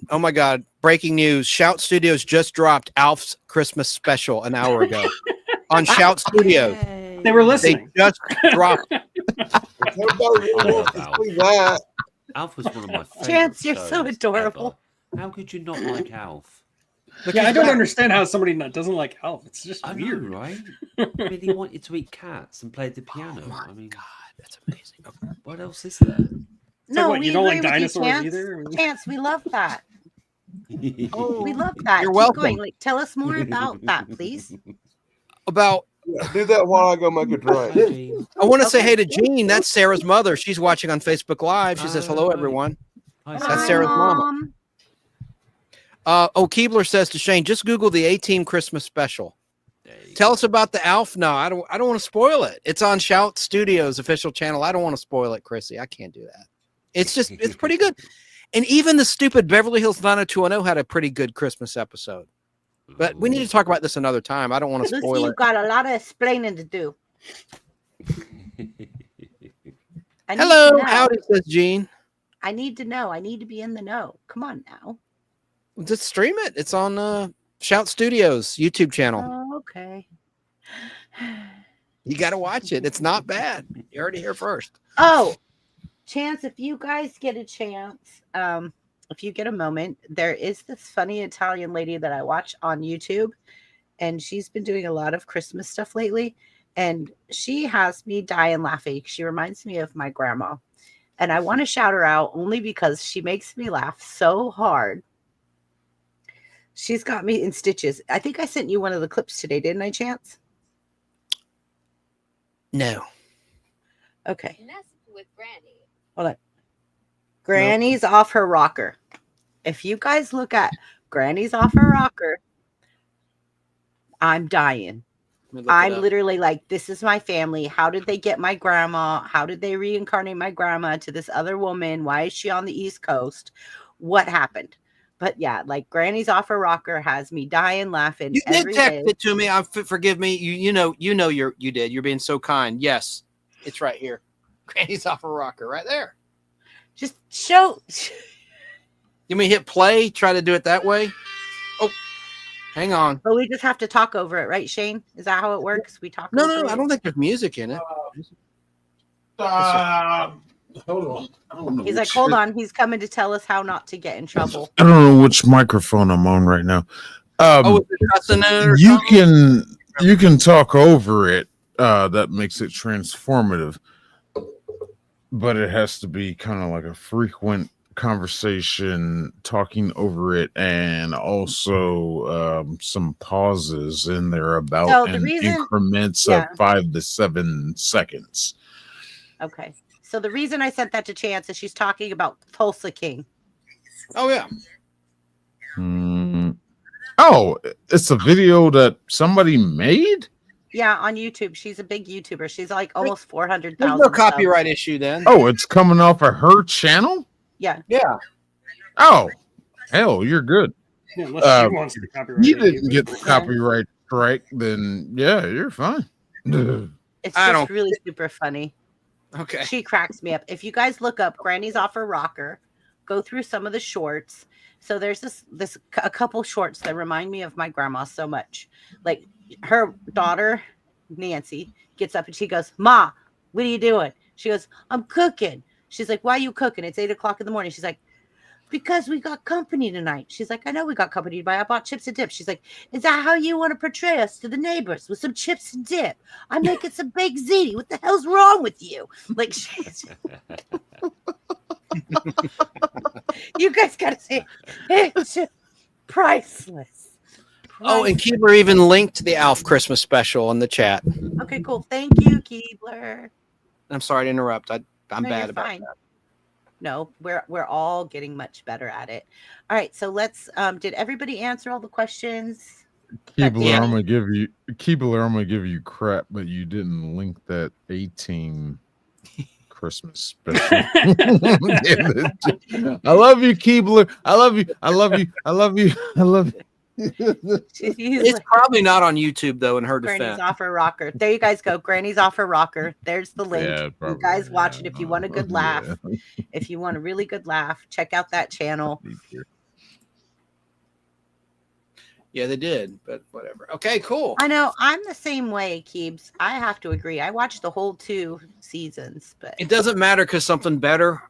Breaking news. Shout Studios just dropped Alf's Christmas special an hour ago on Shout Studios. They were They listening. just dropped. everybody really wants to see that. Alf was one of my favorite Chance, you're so shows adorable. ever. How could you not like Alf? Yeah, I don't understand how somebody doesn't like Alf. It's just I weird. know, right? I mean, he wanted to eat cats and play the piano. I mean, God, that's amazing. Okay. what else is there? No, what, we you don't like agree with dinosaurs Chance. either? Chance, we love that. We love that. You're Keep welcome. going. Like, tell us more about that, please. About Yeah, do that while I go make a drink. I want to say Okay. hey to Jean. That's Sarah's mother. She's watching on Facebook Live. She says hello, everyone. Hi, That's Hi, Sarah's mama. Mom. Keebler says to Shane, just Google the A-Team Christmas special. Tell us about the Alf. No, I don't want to spoil it. It's on Shout Studios official channel. I don't want to spoil it, Chrissy. I can't do that. It's pretty good. And even the stupid Beverly Hills 90210 had a pretty good Christmas episode. But we need to talk about this another time. I don't want to Lucy, spoil you've it. got a lot of explaining to do. I need Hello, to know. howdy, says Jean. I need to know. I need to be in the know. Come on now. Just stream it. It's on Shout Studios YouTube channel. Oh, okay. You got to watch it. It's not bad. You heard it here first. Oh, Chance, if you guys get a chance, if you get a moment, there is this funny Italian lady that I watch on YouTube, and she's been doing a lot of Christmas stuff lately, and she has me dying laughing. She reminds me of my grandma, and I want to shout her out only because she makes me laugh so hard. She's got me in stitches. I think I sent you one of the clips today, didn't I, Chance? No. Okay. With Granny. Hold on. Granny's off her rocker. If you guys look at Granny's off her rocker, I'm dying. I'm literally like, this is my family. How did they get my grandma? How did they reincarnate my grandma to this other woman? Why is she on the East Coast? What happened? But yeah, like Granny's off her rocker has me dying laughing. You did every text day. it to me. Forgive me. You know you did. You're being so kind. Yes, it's right here. Granny's off a rocker right there. Just show. You mean hit play? Try to do it that way. Oh, Hang on. But we just have to talk over it, right, Shane? Is that how it works? We talk No, over no, it? I don't think there's music in it. Hold on. I don't know He's like, which- hold on. He's coming to tell us how not to get in trouble. I don't know which microphone I'm on right now. Oh, is it cussing in it or You something? you can talk over it. That makes it transformative, but it has to be kind of like a frequent conversation, talking over it, and also some pauses in there about So the in reason- increments yeah. of 5 to 7 seconds. Okay. So the reason I sent that to Chance is she's talking about Tulsa King. Oh, yeah. Oh, it's a video that somebody made? Yeah, on YouTube. She's a big YouTuber. She's like almost 400,000. There's no copyright issue then. Oh, it's coming off of her channel? Yeah. Yeah. Oh, hell, you're good. Yeah, unless she wants to copyright You it, didn't get the copyright strike, then yeah, you're fine. It's I just don't- really super funny. Okay. She cracks me up. If you guys look up Granny's Off Her Rocker, go through some of the shorts. So there's a couple shorts that remind me of my grandma so much. Like her daughter, Nancy, gets up and she goes, "Ma, what are you doing?" She goes, "I'm cooking." She's like, "Why are you cooking? It's 8:00 in the morning." She's like, "Because we got company tonight." She's like, "I know we got company, but I bought chips and dip." She's like, "Is that how you want to portray us to the neighbors, with some chips and dip? I'm making some baked ziti. What the hell's wrong with you?" Like, she's... You guys gotta see it. It's just priceless. Oh, and Keebler even linked the Alf Christmas special in the chat. Okay, cool. Thank you, Keebler. I'm sorry to interrupt. I'm No, bad you're about fine. that. No, we're all getting much better at it. All right, so let's did everybody answer all the questions? Keebler, I'm gonna give you crap, but you didn't link that 18 Christmas special. I love you, Keebler. I love you. I love you. I love you. I love you. It's probably not on YouTube though. In her Granny's defense, Off Her Rocker. There you guys go. Granny's Off Her Rocker. There's the link. Yeah, You probably, guys watch it if you want a good laugh. Yeah. If you want a really good laugh, check out that channel. yeah, they did, but whatever. Okay, cool. I know I'm the same way, Keebs. I have to agree. I watched the whole 2 seasons, but It doesn't matter because something better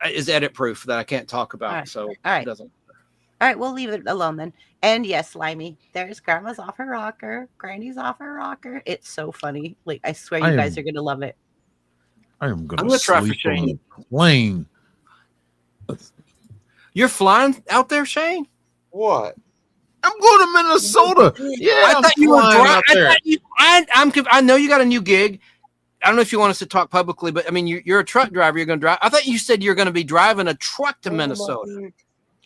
is edit proof that I can't talk about. All right. So All right. it doesn't. all right, we'll leave it alone then. And yes, Slimy, there's Grandma's Off Her Rocker, Granny's Off Her Rocker. It's so funny. Like, I swear you guys are gonna love it. I am I'm gonna gonna try for sleep on Shane. a plane. You're flying out there, Shane? What? I'm going to Minnesota. Yeah, I I'm thought you were flying driving. out there. I know you got a new gig. I don't know if you want us to talk publicly, but I mean, you're a truck driver. You're going to drive. I thought you said you're going to be driving a truck to Minnesota.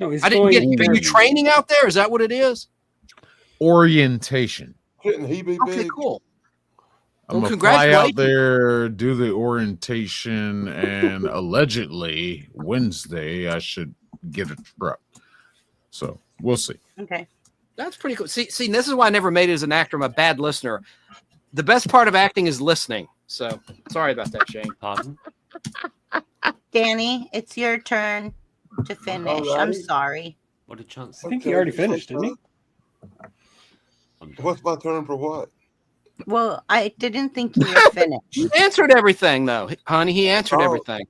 No, he's I didn't get. going Are you training out there? Is that what it is? Orientation. Shouldn't he be Okay, big? cool. I'm Well, gonna fly out congratulations. there, do the orientation, and allegedly Wednesday I should get a truck. So we'll see. Okay. That's pretty cool. See, this is why I never made it as an actor. I'm a bad listener. The best part of acting is listening. So sorry about that, Shane. Pardon? Danny, it's your turn to finish. I'm Alrighty. sorry. What a chance. I think he already finished, didn't he? What's my turn for what? Well, I didn't think you were finished. He answered everything, though, honey. He answered Oh. everything.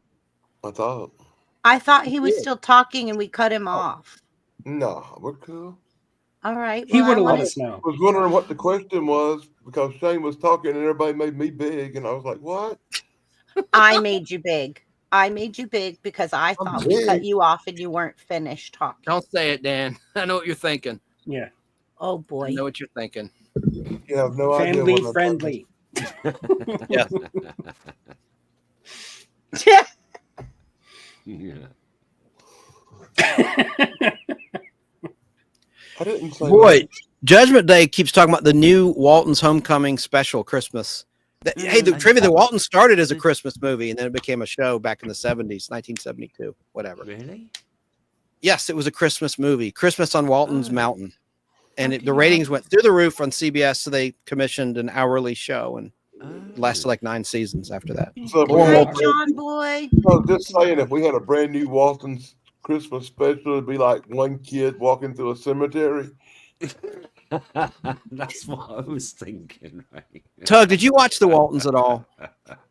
I thought. I thought he was still talking and we cut him off. No, we're cool. All right. He well, would have I let wanted- us know. I was wondering what the question was because Shane was talking and everybody made me big, and I was like, "What?" I made you big. I made you big because I thought we cut big. you off and you weren't finished talking. Don't say it, Dan. I know what you're thinking. Yeah. Oh I boy. know what you're thinking. You have no idea. Family what I'm friendly. Yeah. Yeah. I didn't say. Boy, Judgment Day keeps talking about the new Walton's Homecoming special Christmas. Hey, the trivia, the Walton started as a Christmas movie and then it became a show back in the 70s, 1972, whatever. Really? Yes, it was a Christmas movie, Christmas on Walton's Mountain. And the ratings went through the roof on CBS, so they commissioned an hourly show and it lasted like 9 seasons after that. So if we All had- right, John boy. I was just saying, if we had a brand new Walton's Christmas special, it'd be like one kid walking through a cemetery. That's what I was thinking, right? Tug, did you watch the Waltons at all?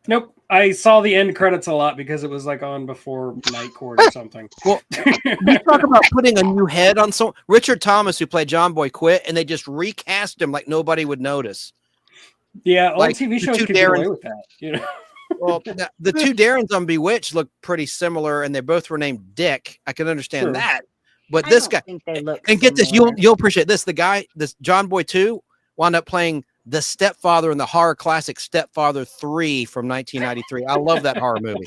Nope. I saw the end credits a lot because it was like on before Night Court or something. Well, you talk about putting a new head on some. Richard Thomas, who played John Boy, quit, and they just recast him like nobody would notice. Yeah, old Like TV the shows two could get away Darrens- with that. You know. Well, the two Darrens on Bewitched look pretty similar, and they both were named Dick. I can understand True. that, but I this don't guy, think they look and get this, similar. you'll appreciate this. The guy, this John Boy 2, wound up playing the stepfather in the horror classic Stepfather 3 from 1993. I love that horror movie.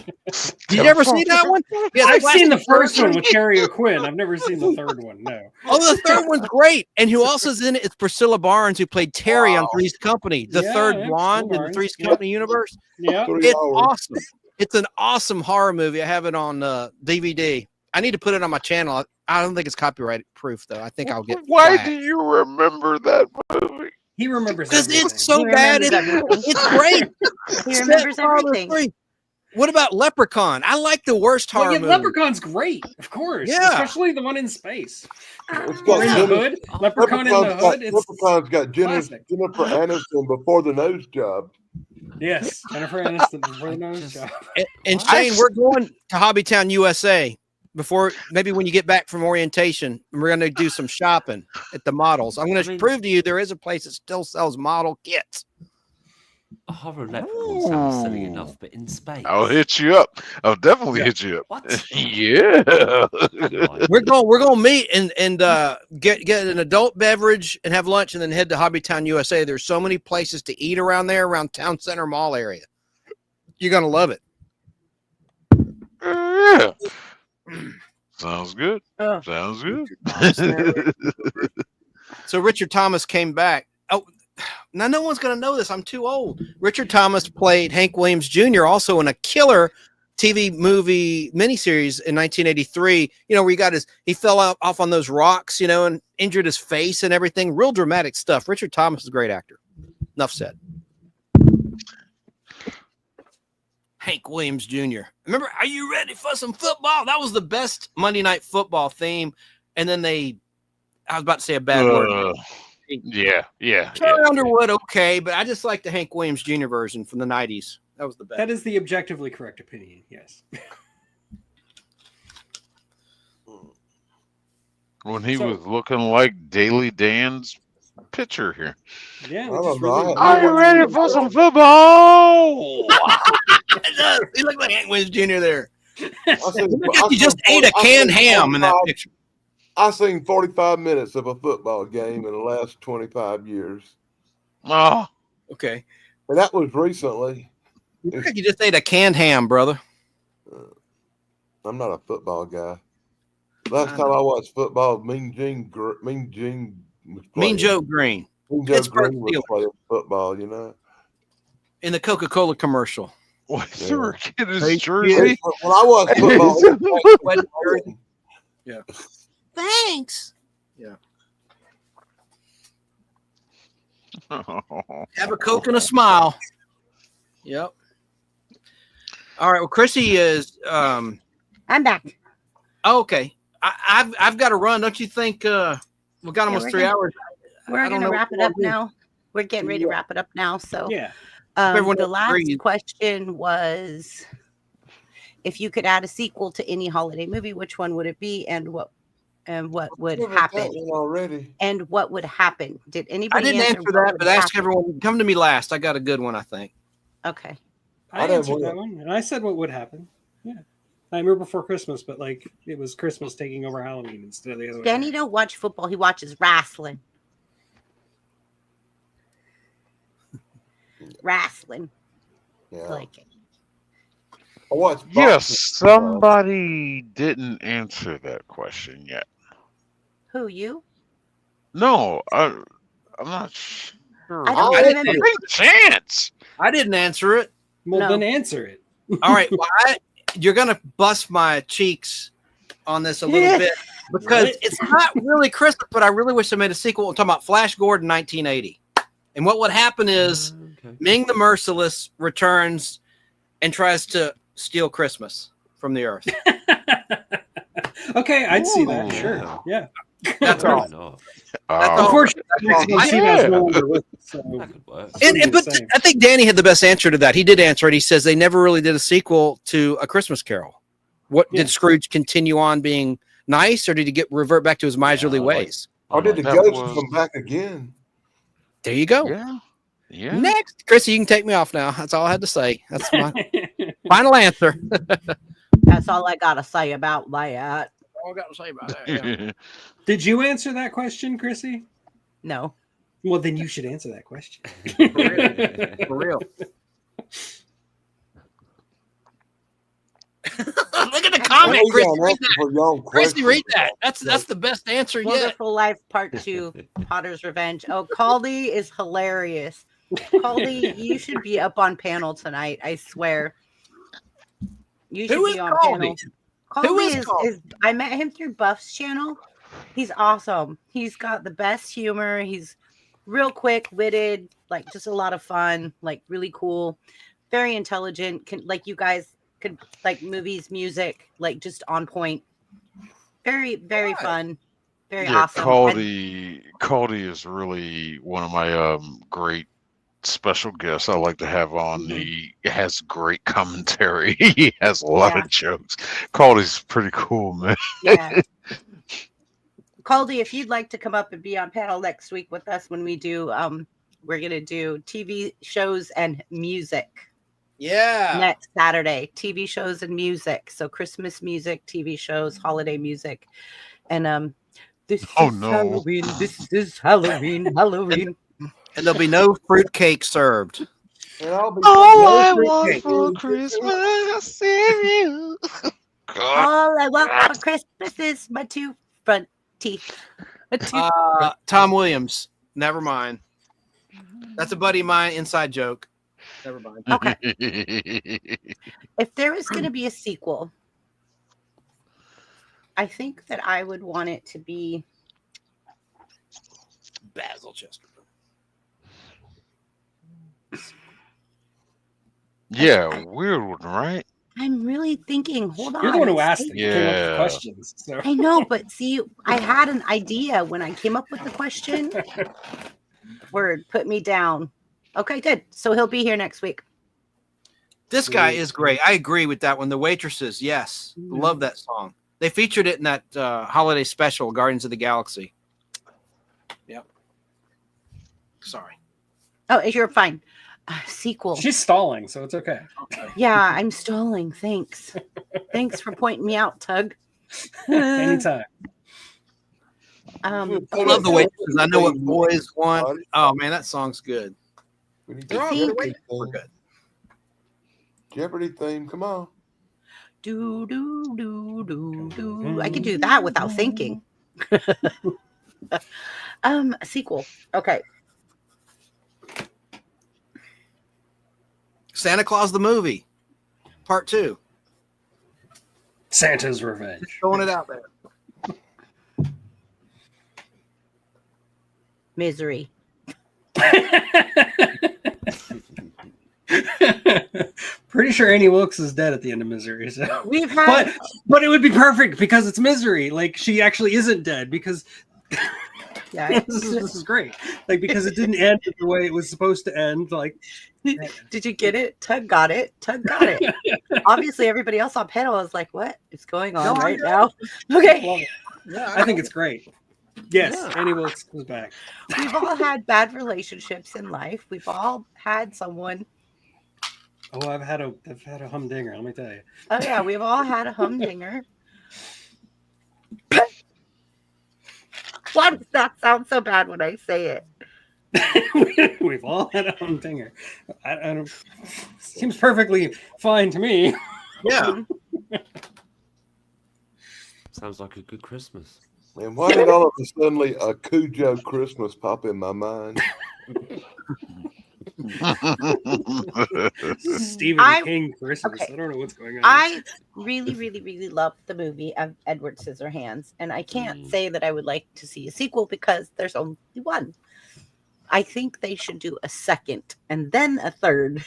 You ever seen that one? Yeah, I've seen the classic first horror one movie. with Carrie O'Quinn. I've never seen the third one. No. Oh, the third one's great. And who else is in it? It's Priscilla Barnes, who played Terry on Wow. Three's Company, the Yeah, third yeah, blonde Priscilla in the Three's Barnes. Company universe. Yeah. 3 It's hours. awesome. It's an awesome horror movie. I have it on DVD. I need to put it on my channel. I don't think it's copyright proof, though. I think I'll get Why flagged. do you remember that movie? He remembers Because everything. it's so He bad. remembers everything. It's great. He remembers Stepfather everything. 3. What about Leprechaun? I like the worst horror Well, yeah, movie. Leprechaun's great, of course. Yeah. Especially the one in space. It's Or in the got hood. Leprechaun in the hood. It's Leprechaun's got classic. Jennifer Aniston before the nose job. Yes, Jennifer Aniston before the nose just- job. And Shane, we're going to Hobbytown, USA. Before maybe when you get back from orientation, we're going to do some shopping at the models. I'm going to prove to you there is a place that still sells model kits. A horror leprechaun sounds silly enough, but in space. I'll hit you up. I'll definitely hit you up. What? Yeah. We're going to meet and get an adult beverage and have lunch and then head to Hobbytown, USA. There's so many places to eat around there, around Town Center Mall area. You're going to love it. Yeah. Sounds good. Oh. Sounds good. So Richard Thomas came back. Oh, now no one's going to know this. I'm too old. Richard Thomas played Hank Williams Jr. also in a killer TV movie miniseries in 1983. You know, where he fell off on those rocks, you know, and injured his face and everything. Real dramatic stuff. Richard Thomas is a great actor. Enough said. Hank Williams Jr. Remember, are you ready for some football? That was the best Monday Night Football theme. And then I was about to say a bad word. Yeah. Charlie Underwood, okay, but I just like the Hank Williams Jr. version from the 90s. That was the best. That is the objectively correct opinion, yes. When he So- was looking like Daily Dan's picture here. Yeah, I which don't is really know. Are you ready for some football? It does. He looked like Hank Williams Jr. there. He He just ate a canned ham in that picture. I've seen 45 minutes of a football game in the last 25 years. Oh, Okay. And that was recently. You look like you just ate a canned ham, brother. I'm not a football guy. Last time I watched football, Mean Joe Green was Mean playing. Joe Green Mean Joe Pittsburgh Green was Steelers. playing football, you know. in the Coca-Cola commercial. what Yeah. the heck in his Hey, jersey? When I watched football, it was Wet like- jersey. Yeah. Thanks. Yeah. Have a Coke and a smile. Yep. All right. Well, Chrissy is. I'm back. Okay. I've got to run. Don't you think? We've got almost we're 3 gonna- hours. We're I don't going to know wrap what it up we'll do. now. We're getting ready to wrap it up now. So, Yeah. Everyone the else last agrees. question was, if you could add a sequel to any holiday movie, which one would it be, and what would Covered that happen? one already. And what would happen? Did I anybody didn't answer what that, would but ask happen? everyone. Come to me last. I got a good one, I think. Okay. I I don't answered want- that one, and I said what would happen. Yeah. Nightmare Before Christmas, but like it was Christmas taking over Halloween instead of the other way. Danny around. don't watch football. He watches wrestling. Wrestling. Yeah. Like it. I watched Yes, boxing. somebody didn't answer that question yet. Who, you? No, I'm not sure. I don't I didn't remember. Big chance. I didn't answer it. Well, No. then answer it. All right. Well, you're gonna bust my cheeks on this a little bit because Really? it's not really Christmas, but I really wish they made a sequel. I'm talking about Flash Gordon 1980. And what would happen is Okay. Ming the Merciless returns and tries to steal Christmas from the earth. Okay, I'd see that. Ooh. Sure. Yeah. That's all. No, That's Oh, all. Unfortunately, That's all. Tina's no longer with us, so that could work. it's gonna be the But same. I think Danny had the best answer to that. He did answer it. He says they never really did a sequel to A Christmas Carol. What Yeah. did Scrooge continue on being nice, or did he revert back to his miserly I like- ways? Or did the That ghost was- come back again? There you go. Yeah. Yeah. Next, Chrissy, you can take me off now. That's all I had to say. That's my final answer. That's all I gotta say about that. All I got to say about that. Yeah. Did you answer that question, Chrissy? No. Well, then you should answer that question. For real. Look at the comment, Well, Chrissy. you got an Read answer that. for your own Chrissy, question. read that. That's the best answer yet. Wonderful Life Part 2, Potter's Revenge. Oh, Caldy is hilarious. Caldy, you should be up on panel tonight. I swear. You should Who be is on Caldy? panel. Who Caldy is Caldy? is I met him through Buff's channel. He's awesome. He's got the best humor. He's real quick witted, like just a lot of fun, like really cool, very intelligent. Like you guys could like movies, music, like just on point. Very, very fun. Very Yeah, awesome. Caldy is really one of my great special guests I like to have on. He has great commentary. He has a lot Yeah. of jokes. Caldy's pretty cool, man. Yeah. Caldy, if you'd like to come up and be on panel next week with us when we do we're gonna do TV shows and music Yeah. next Saturday. TV shows and music. So Christmas music, TV shows, holiday music. And this Oh, is no. Halloween. This is Halloween. Halloween. And there'll be no fruitcake served. And I'll be All no I fruitcake. want for Christmas is you. God. All I want for Christmas is my two front teeth. My two Tom Williams. Never mind. That's a buddy of mine. Inside joke. Never mind. Okay. If there was going to be a sequel, I think that I would want it to be Basil Chesterton. Yeah, weird one, right? I'm really thinking, hold on. You're the one who asked Stay- it. You came up with Yeah. questions. So. I know, but see, I had an idea when I came up with the question. Word, put me down. Okay, good. So he'll be here next week. This guy is great. I agree with that one. The Waitresses, yes. Love that song. They featured it in that holiday special, Guardians of the Galaxy. Yep. Sorry. Oh, you're fine. Sequel. She's stalling, so it's okay. Yeah, I'm stalling. Thanks. Thanks for pointing me out, Tug. Anytime. I love the Waitresses. I know what boys want. Oh, man, that song's good. We need They're all Jeopardy good. We're theme. good. Jeopardy theme. Come on. Do, do, do, do, do. I could do that without thinking. A sequel. Okay. Santa Claus the movie, part 2. Santa's Revenge. Throwing it out there. Misery. Pretty sure Annie Wilkes is dead at the end of Misery. So. We've had But it would be perfect because it's Misery. Like she actually isn't dead because yeah. this is great. Like because it didn't end the way it was supposed to end. Like Did you get it? Tug got it. Tug got it. Obviously, everybody else on panel was like, "What is going on right now?" Okay. love it. I think it's great. Yes, Annie Wilkes comes back. We've all had bad relationships in life. We've all had someone. Oh, I've had a humdinger. Let me tell you. Oh yeah, we've all had a humdinger. Why does that sound so bad when I say it? We've all had a humdinger. I don't. Seems perfectly fine to me. Yeah. Sounds like a good Christmas. And why did all of a suddenly a Cujo Christmas pop in my mind? Stephen King Christmas. okay. I don't know what's going on. I really, really, really love the movie of Edward Scissorhands, and I can't say that I would like to see a sequel because there's only one. I think they should do a second and then a third.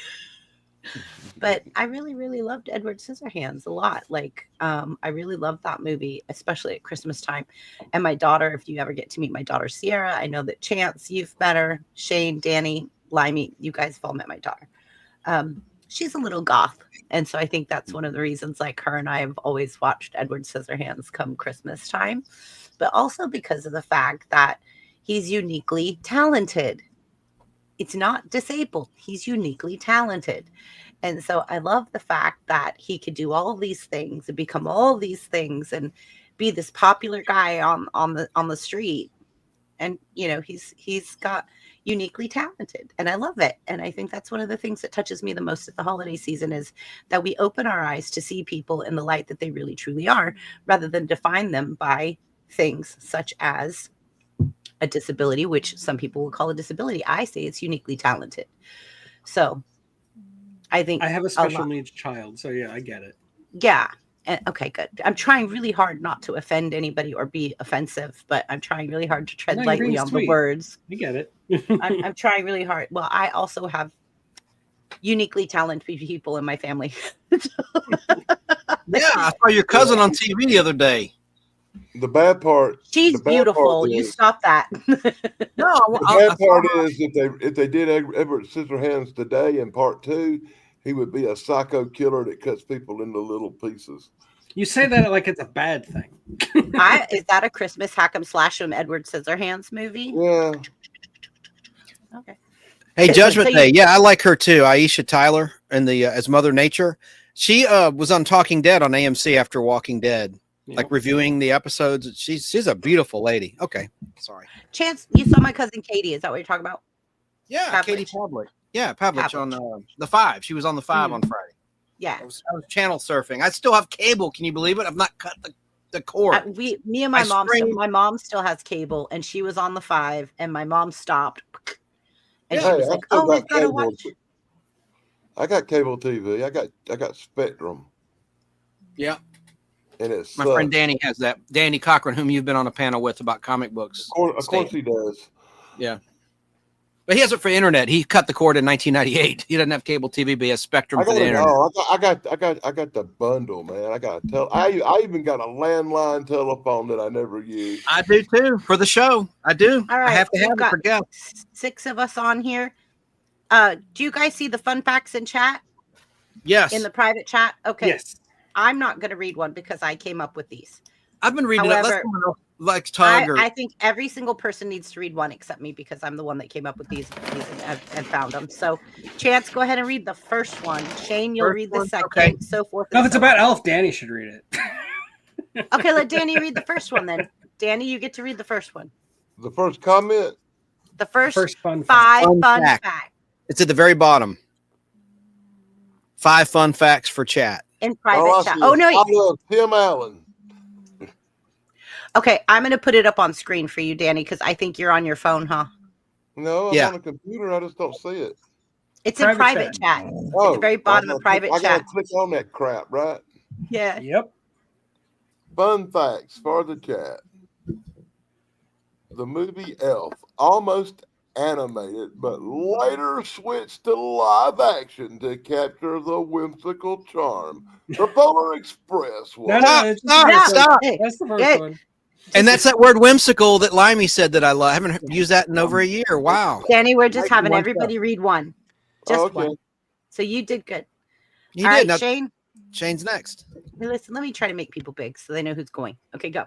But I really, really loved Edward Scissorhands a lot. Like, I really loved that movie, especially at Christmas time. And my daughter, if you ever get to meet my daughter Sierra, I know that Chance, you've met her, Shane, Danny, Limey, you guys have all met my daughter. She's a little goth. And so I think that's one of the reasons, like, her and I have always watched Edward Scissorhands come Christmas time, but also because of the fact that he's uniquely talented. It's not disabled. He's uniquely talented. And so I love the fact that he could do all these things and become all these things and be this popular guy on the street. And you know, he's got uniquely talented, and I love it. And I think that's one of the things that touches me the most at the holiday season is that we open our eyes to see people in the light that they really truly are, rather than define them by things such as a disability, which some people will call a disability. I say it's uniquely talented. So I think I have a special needs child, so yeah, I get it. Yeah. Okay, good. I'm trying really hard not to offend anybody or be offensive, but I'm trying really hard to tread lightly on the words. You get it. I'm trying really hard. Well, I also have uniquely talented people in my family. Yeah, I saw your cousin on TV the other day. The bad part. She's beautiful. You stop that. No, the bad part is if they did Edward Scissorhands today in part 2, he would be a psycho killer that cuts people into little pieces. You say that like it's a bad thing. Is that a Christmas Hack'em Slash'em Edward Scissorhands movie? Yeah. Okay. Hey, Judgment Day. Yeah, I like her too. Aisha Tyler in the as Mother Nature. She was on Talking Dead on AMC after Walking Dead, like reviewing the episodes. She's a beautiful lady. Okay, sorry. Chance, you saw my cousin Katie. Is that what you're talking about? Yeah, Pavlich. Katie Pavlich. Yeah, Pavlich on the 5. She was on the 5 on Friday. Yeah, I was channel surfing. I still have cable. Can you believe it? I've not cut the cord. Me and my mom. My mom still has cable, and she was on the 5, and my mom stopped. And she was like, "Oh, we've got to watch." I got cable TV. I got Spectrum. Yeah. And it's my friend Danny has that. Danny Cochran, whom you've been on a panel with about comic books. Of course he does. Yeah. But he has it for internet. He cut the cord in 1998. He doesn't have cable TV, but he has Spectrum for the internet. I got the bundle, man. I even got a landline telephone that I never used. I do too for the show. I do. All right, I have to have it for guests. 6 of us on here. Do you guys see the fun facts in chat? Yes. In the private chat? Okay. Yes. I'm not going to read one because I came up with these. I've been reading However, it. Like Tug I think every single person needs to read one except me because I'm the one that came up with these and found them. So, Chance, go ahead and read the first one. Shane, you'll read the second. Okay. So forth. No, if it's about Elf, Danny should read it. Okay, let Danny read the first one then. Danny, you get to read the first one. The first comment? The first fun 5 fun fun fact. facts. It's at the very bottom. 5 fun facts for chat. In private chat. Oh, no. I love Tim Allen. Okay, I'm going to put it up on screen for you, Danny, because I think you're on your phone, huh? No, I'm on a computer. I just don't see it. It's in private chat. Oh, at the very bottom of private I chat. gotta click on that crap, right? Yeah. Yep. Fun facts for the chat. The movie Elf, almost animated, but later switched to live action to capture the whimsical charm. The Polar Express was. Stop. That's the first one. And that's that word whimsical that Limey said that I love. I haven't used that in over a year. Wow. Danny, we're just having everybody read one. Just one. So you did good. You All did. right, Now, Shane. Shane's next. Hey, listen, let me try to make people big so they know who's going. Okay, go.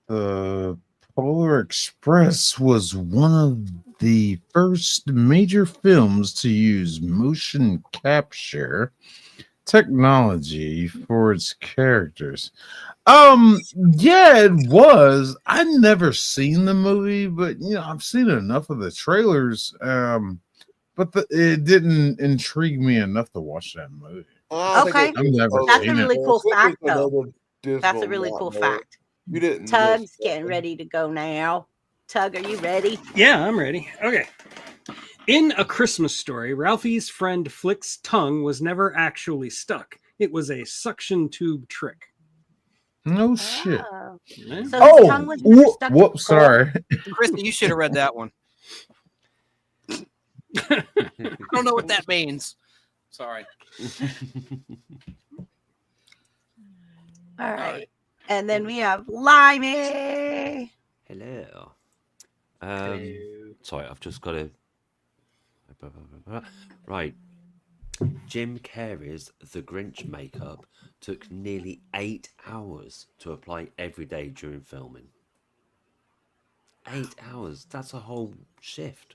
The Polar Express was one of the first major films to use motion capture technology for its characters. Yeah, it was. I never seen the movie, but I've seen enough of the trailers. But it didn't intrigue me enough to watch that movie. Okay. I've never That's seen a really it. cool fact, though. That's a really cool fact. You didn't. Tug's getting ready to go now. Tug, are you ready? Yeah, I'm ready. Okay. In A Christmas Story, Ralphie's friend Flick's tongue was never actually stuck. It was a suction tube trick. No shit. So his tongue was never stuck to the Sorry. Krista, you should have read that one. don't know what that means. Sorry. All right. And then we have Limey. Hello. Sorry, I've just got to. Right. Jim Carrey's The Grinch makeup took nearly 8 hours to apply every day during filming. 8 hours. That's a whole shift.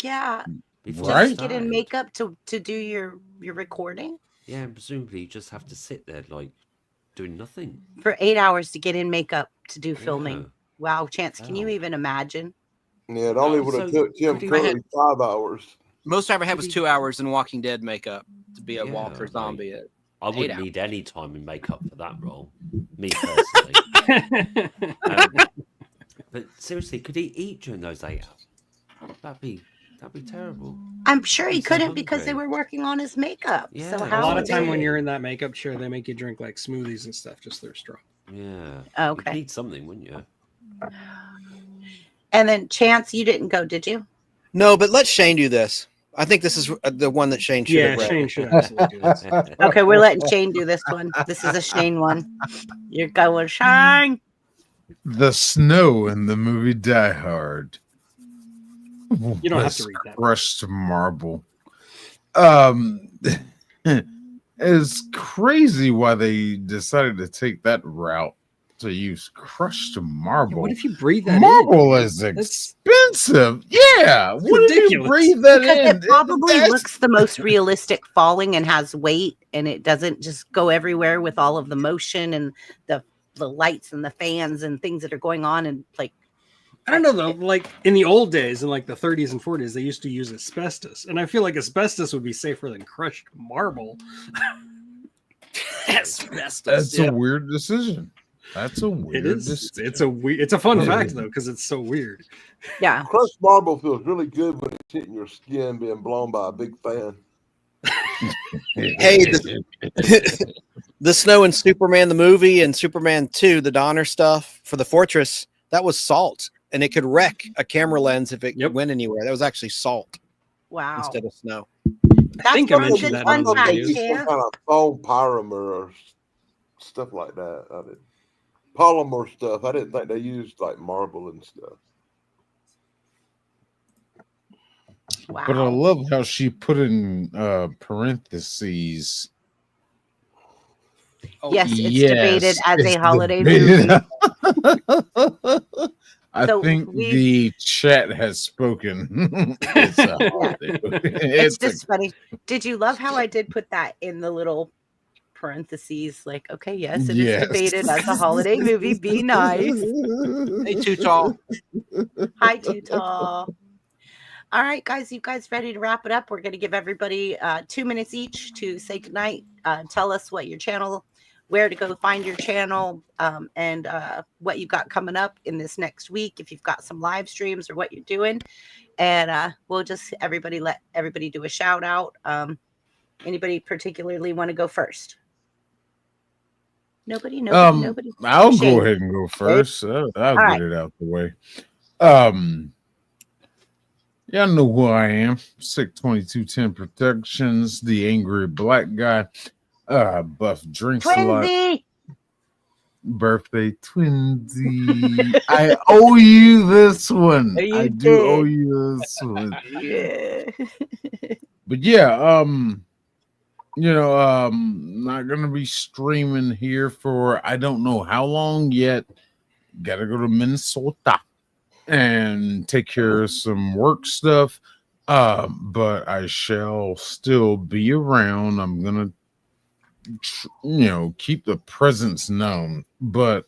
Yeah. Before Just it to get in started. makeup to do your recording Yeah, and presumably you just have to sit there like doing nothing. for 8 hours to get in makeup to do filming. Yeah. Wow, Chance, can you Wow. even imagine? Yeah, it only Oh, would have so took Tim could he- Curry 5 hours. Most I ever had was Could he- 2 hours in Walking Dead makeup to be a Yeah, Walker like, zombie. I 8 wouldn't hours. need any time in makeup for that role, me personally. But seriously, could he eat during those 8 hours? That'd be terrible. I'm sure he He's so couldn't because they hungry. were working on his makeup. Yeah, So a how A lot would of time they- when you're in that makeup chair, they make you drink like smoothies and stuff just through a straw. Yeah. Okay. You'd need something, wouldn't you? And then Chance, you didn't go, did you? No, but let Shane do this. I think this is the one that Shane should Yeah, have read. Shane should absolutely do this. Okay, we're letting Shane do this one. This is a Shane one. You're going Shane. The snow in the movie Die Hard. You don't have to Was read that. Crushed marble. It's crazy why they decided to take that route to use crushed marble. What if you breathe that Marble in? is That's expensive. Yeah. What if you ridiculous. breathe that Because in? it probably That's- looks the most realistic falling and has weight, and it doesn't just go everywhere with all of the motion and the lights and the fans and things that are going on. And like, I don't know though. Like in the old days, in like the 30s and 40s, they used to use asbestos, and I feel like asbestos would be safer than crushed marble. Asbestos. That's Yeah. a weird decision. That's a weird It is. decision. It's a fun fact though, because it's so weird. yeah. Crushed marble feels really good when it's hitting your skin being blown by a big fan. Hey, the snow in Superman the movie and Superman 2, the Donner stuff for the fortress, that was salt, and it could wreck a camera lens if it went anywhere. That was actually salt Wow. instead of snow. That's think I one mentioned good that fun in one fact, of They the use some yeah. kind of foam polymer or stuff like that. I did polymer stuff. I didn't think they used like marble and stuff. Wow. But I love how she put in parentheses. Oh, Yes, it's debated as a it's holiday debated. movie. I So think we- the chat has spoken. It's a holiday movie. It's It's a- just funny. Did you love how I did put that in the little parentheses? Like, okay, yes, it is Yes. debated as a holiday movie. Be nice. Hey, too tall. Hi, Too Tall. All right, guys, you guys ready to wrap it up? We're going to give everybody 2 minutes each to say goodnight. Tell us what your channel, where to go find your channel, and what you got coming up in this next week. If you've got some live streams or what you're doing, and we'll just let everybody do a shout out. Anybody particularly want to go first? Nobody. I'll Shane. go ahead and go first. I'll get right. it out the way. Y'all know who I am. Sick 2210 Protections, the angry black guy. Buff drinks a lot. Twinsy. Birthday twinsy. I owe you this one. You I do owe did. you this one. Yeah. But yeah, not gonna be streaming here for I don't know how long yet. Gotta go to Minnesota and take care of some work stuff. But I shall still be around. I'm gonna keep the presence known. But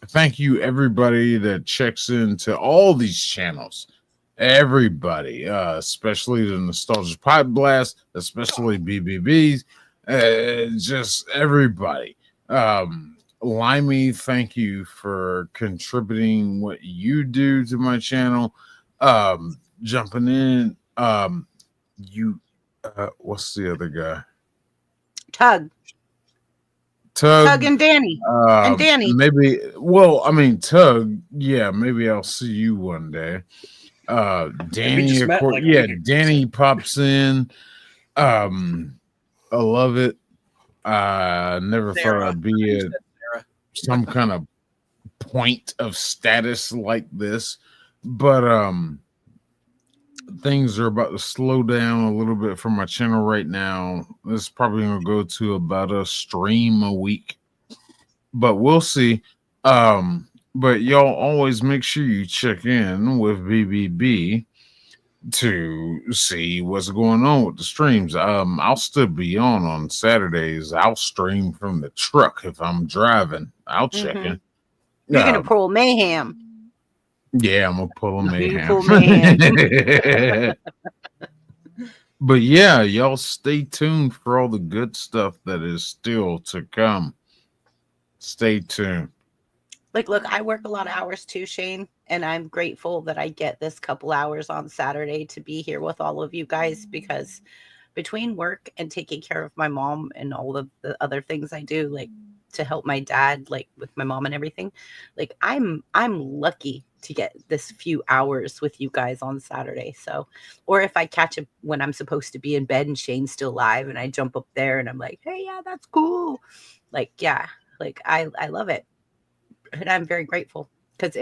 thank you everybody that checks into all these channels. Everybody, especially the Nostalgia Podblast, especially BBBs, just everybody. Limey, thank you for contributing what you do to my channel. Jumping in, what's the other guy? Tug and Danny. And Danny. Maybe, well, I mean, Tug, yeah, maybe I'll see you one day. Danny, just of met, course, like, a yeah, week ago, Danny pops in. I love it. I never thought Sarah. I'd be at Sarah. some kind of point of status like this, but things are about to slow down a little bit for my channel right now. This is probably gonna go to about a stream a week, but we'll see. But y'all always make sure you check in with BBB to see what's going on with the streams. I'll still be on Saturdays. I'll stream from the truck if I'm driving. I'll check in. You're gonna pull mayhem. Yeah, I'm gonna pull a mayhem. Pull mayhem. But yeah, y'all stay tuned for all the good stuff that is still to come. Stay tuned. Like, look, I work a lot of hours too, Shane, and I'm grateful that I get this couple hours on Saturday to be here with all of you guys, because between work and taking care of my mom and all of the other things I do, like to help my dad, like with my mom and everything, like I'm lucky to get this few hours with you guys on Saturday. So, or if I catch it when I'm supposed to be in bed and Shane's still live and I jump up there and I'm like, hey, yeah, that's cool. Like, yeah, like I love it. And I'm very grateful because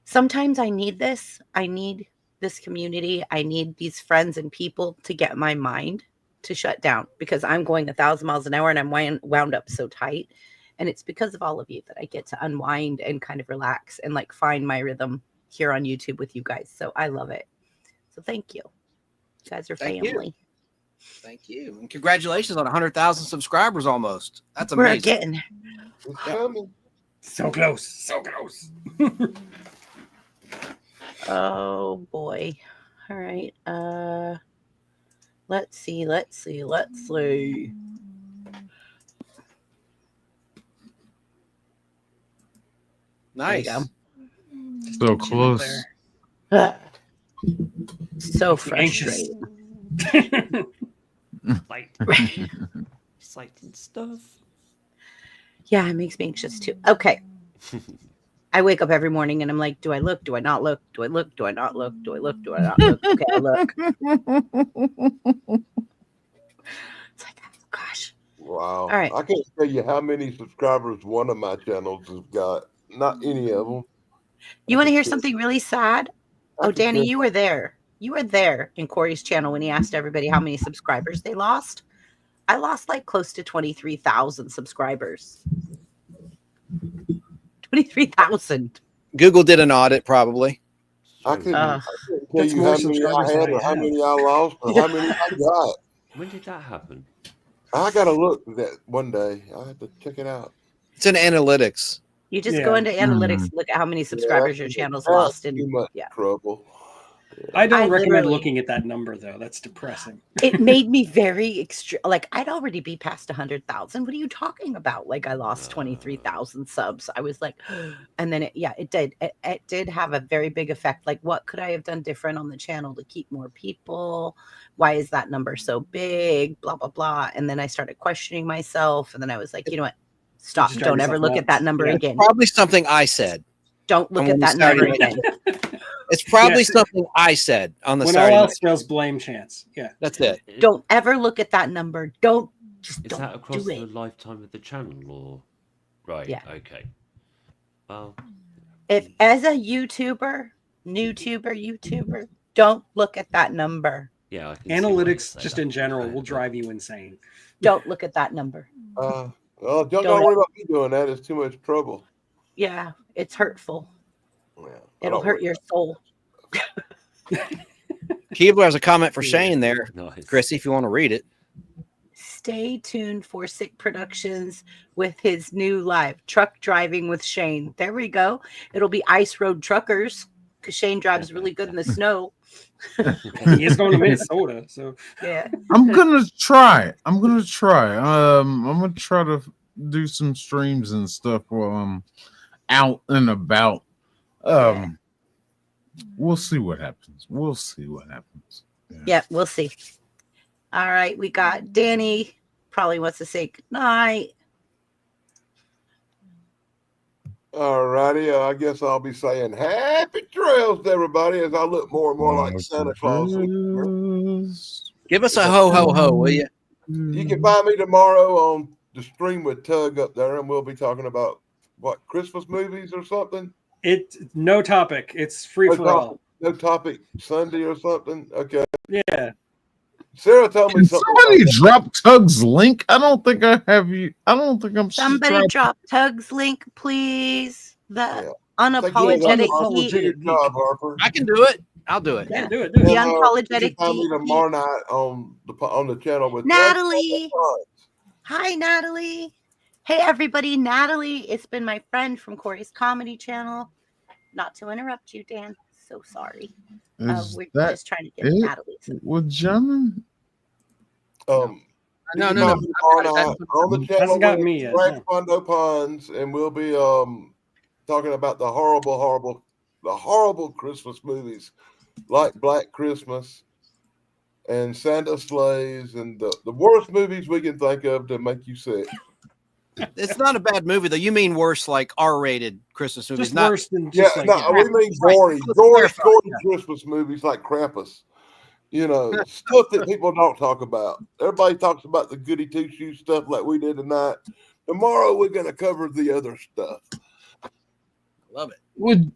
sometimes I need this. I need this community. I need these friends and people to get my mind to shut down, because I'm going 1,000 miles an hour and I'm wound up so tight. And it's because of all of you that I get to unwind and kind of relax and like find my rhythm here on YouTube with you guys. So I love it. So thank you. You guys are family. Thank you. And congratulations on 100,000 subscribers almost. That's We're amazing. getting It's coming. So close. So close. Oh boy. All right. Let's see. Nice. So close. So Anxious. frustrating. Like, exciting stuff. Yeah, it makes me anxious too. Okay. I wake up every morning and I'm like, do I look? Do I not look? Do I look? Do I not look? Do I look? Do I not look? Okay, I look. It's like, gosh. Wow. All right. I can't tell you how many subscribers one of my channels has got. Not any of them. You want to hear something really sad? I Oh, could Danny, tell- you were there. You were there in Corey's channel when he asked everybody how many subscribers they lost. I lost like close to 23,000 subscribers. 23,000. Google did an audit probably. I couldn't tell That's you more how many I subscribers had than or I how have. many I lost or how many I got. When did that happen? I gotta look that one day. I have to check it out. It's in analytics. You just Yeah. go into analytics, look at how many subscribers your channel's lost. Too And much yeah. trouble. I don't I recommend literally- looking at that number though. That's depressing. It made me very like I'd already be past 100,000. What are you talking about? Like I lost 23,000 subs. I was like, and then it did. It did have a very big effect. Like, what could I have done different on the channel to keep more people? Why is that number so big? Blah blah blah. And then I started questioning myself. And then I was like, you know what? Stop. just drive Don't ever yourself look nuts. at that number Yeah. again. Probably something I said. Don't look on at the that number Saturday night. again. It's probably Yes. something I said on the When all Saturday else night. fails, blame chance. Yeah. That's it. Don't ever look at that number. Don't Is don't that across do the it. lifetime of the channel, or right? Yeah. Okay. Well, If as a YouTuber, don't look at that number. yeah. I can see why you Analytics, say just that. in general, Okay, will but- drive you insane. Don't look at that number. Well, don't Don't- worry about me doing that. It's too much trouble. Yeah, it's hurtful. Yeah, I It'll don't hurt worry your soul. Keebler has a comment for Shane there. Nice. Chrissy, if you want to read it. Stay tuned for Sick Productions with his new live truck driving with Shane. There we go. It'll be Ice Road Truckers because Shane drives really good in the snow. He is going to Minnesota, so Yeah. I'm gonna try. I'm gonna try to do some streams and stuff while I'm out and about. We'll see what happens. Yeah, we'll see. All right, we got Danny. Probably wants to say good night. All righty. I guess I'll be saying happy trails to everybody as I look more and more like Santa Claus. Give us a ho ho ho, will you? You can find me tomorrow on the stream with Tug up there, and we'll be talking about what, Christmas movies or something. It's no topic. It's free for all. No topic Sunday or something. Okay. Yeah. Sarah told me Can something. somebody drop Tug's link? I don't think I have you. I don't think I'm. Somebody subscribed. drop Tug's link, please. The Yeah. unapologetic Unapologetic geek. Good job, Harper. I can do it. I'll do it. Yeah, do it. The And, you unapologetic can find me geek. tomorrow night on the channel with Natalie. Hi, Natalie. Hey, everybody. Natalie, it's been my friend from Corey's comedy channel. Not to interrupt you, Dan. So sorry. Is We're that just trying to get it? Natalie. With John? No. On the channel Hasn't got with me yet, Frank no. Fondo Puns, and we'll be talking about the horrible Christmas movies like Black Christmas and Santa Sleighs and the worst movies we can think of to make you sick. It's not a bad movie though. You mean worse, like R-rated Christmas movies? Just Not worse than just Yeah, like no, yeah. we mean Right. gory Let's clarify, Christmas movies like Krampus. You know, stuff that people don't talk about. Everybody talks about the goody two shoes stuff like we did tonight. Tomorrow we're going to cover the other stuff. love it.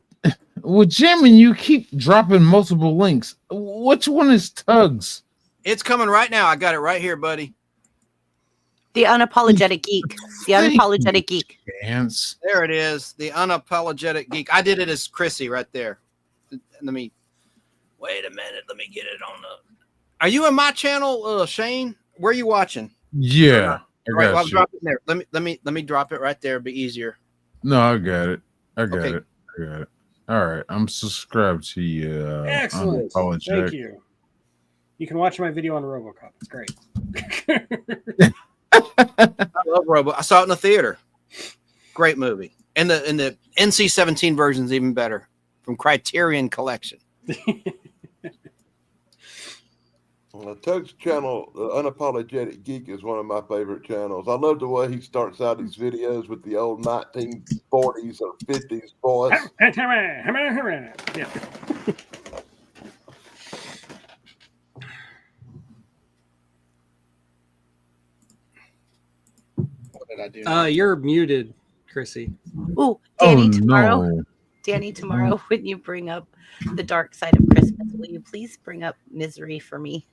With Jim and you keep dropping multiple links. Which one is Tug's? It's coming right now. I got it right here, buddy. The unapologetic geek. The unapologetic geek. Dance. There it is. The unapologetic geek. I did it as Chrissy right there. Let me wait a minute. Let me get it on the. Are you in my channel, Shane? Where are you watching? Yeah, I Right, got I'll you. drop it there. Let me drop it right there. It'll be easier. No, I got it. I got Okay. it. I got it. All right, I'm subscribed to you. Excellent. Unapologetic. Thank you. You can watch my video on RoboCop. It's great. I love Robo. I saw it in the theater. Great movie. And the NC-17 version's even better from Criterion Collection. Tug's channel, the Unapologetic Geek, is one of my favorite channels. I love the way he starts out his videos with the old 1940s or 50s voice. Yeah. What did I do? You're muted, Chrissy. Ooh, Danny, Oh tomorrow. no! Danny, tomorrow, when you bring up the dark side of Christmas, will you please bring up misery for me?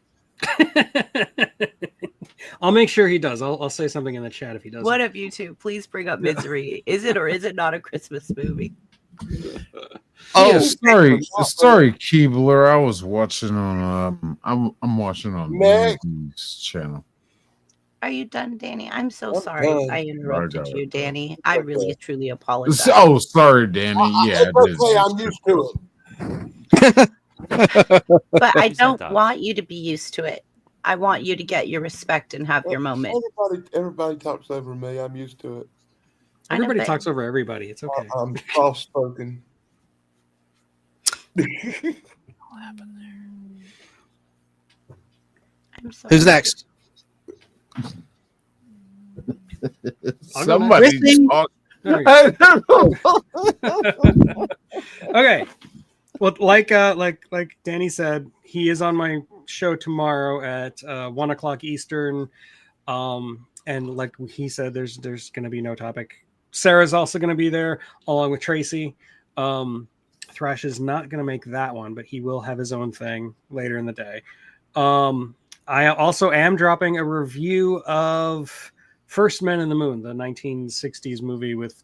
I'll make sure he does. I'll say something in the chat if he does. One of you two, please bring up misery. Is it or is it not a Christmas movie? Oh, sorry, Keebler. I was watching on. I'm watching on Next. Mandy's channel. Are you done, Danny? I'm so I'm sorry done. I interrupted I got you, it. Danny. I really, truly apologize. Oh, sorry, Danny. Yeah, I did. It's okay, I'm used to it. But I Who said don't that? want you to be used to it. I want you to get your respect and have your moment. Everybody talks over me. I'm used to it. I know, Everybody but- talks over everybody. It's okay. I'm soft spoken. I'm sorry. Who's next? I'll go Somebody next. talk. There we go. I don't know. Okay. Well, like Danny said, he is on my show tomorrow at 1 o'clock Eastern. And like he said, there's going to be no topic. Sarah's also going to be there along with Tracy. Thrash is not going to make that one, but he will have his own thing later in the day. I also am dropping a review of First Men in the Moon, the 1960s movie with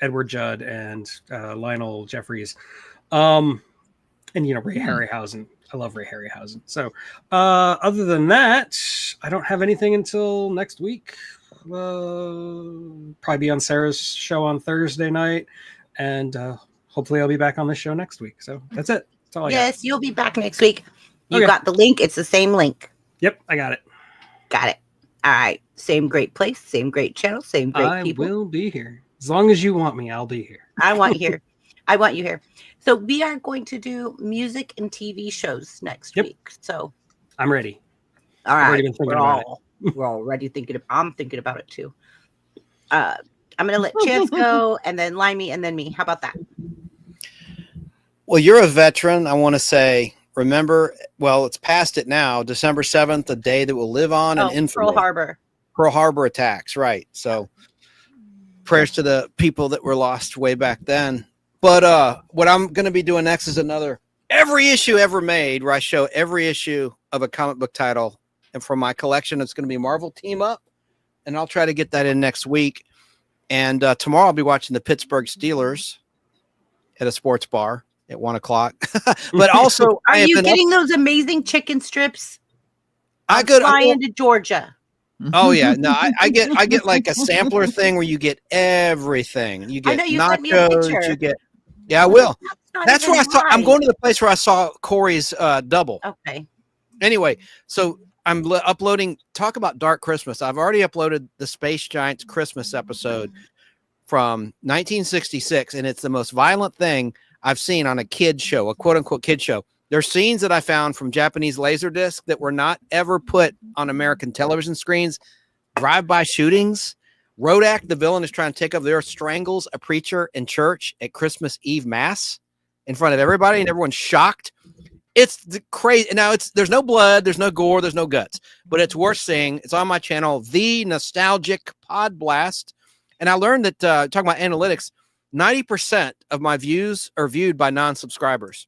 Edward Judd and Lionel Jeffries. And, Ray Harryhausen. I love Ray Harryhausen. So other than that, I don't have anything until next week. Probably be on Sarah's show on Thursday night. And hopefully I'll be back on the show next week. So that's it. That's all I got. Yes, you'll be back next week. You Okay. got the link. It's the same link. Yep, I got it. Got it. All right. Same great place, same great channel, same great I people. will be here. As long as you want me, I'll be here. I want you here. I want you here. So we are going to do music and TV shows next Yep. week. So I'm ready. all I've already right, been thinking about it. we're already thinking. I'm thinking about it too. I'm going to let Chance go, and then Limey, and then me. How about that? Well, you're a veteran. I want to say, remember, well, it's past it now. December 7th, a day that will live on in infamy. Pearl Harbor. Pearl Harbor attacks, right? So, prayers to the people that were lost way back then. But what I'm going to be doing next is another every issue ever made, where I show every issue of a comic book title, and from my collection, it's going to be Marvel Team Up, and I'll try to get that in next week. And tomorrow I'll be watching the Pittsburgh Steelers at a sports bar at 1:00. But also, are you getting those amazing chicken strips? I fly into Georgia. Oh yeah, no, I get like a sampler thing where you get everything. You get I know you sent me a nachos. picture. You get, yeah, I will. That's where I saw. I'm right. going to the place where I saw Corey's double. Okay. Anyway, so I'm uploading. Talk about Dark Christmas. I've already uploaded the Space Giants Christmas episode from 1966, and it's the most violent thing I've seen on a kid show, a quote unquote kid show. There's scenes that I found from Japanese Laserdisc that were not ever put on American television screens. Drive-by shootings. Rodak, the villain, is trying to take over. There strangles a preacher in church at Christmas Eve Mass in front of everybody, and everyone's shocked. It's crazy. Now, there's no blood, there's no gore, there's no guts, but it's worth seeing. It's on my channel, The Nostalgic Podblast. And I learned that, talking about analytics, 90% of my views are viewed by non-subscribers.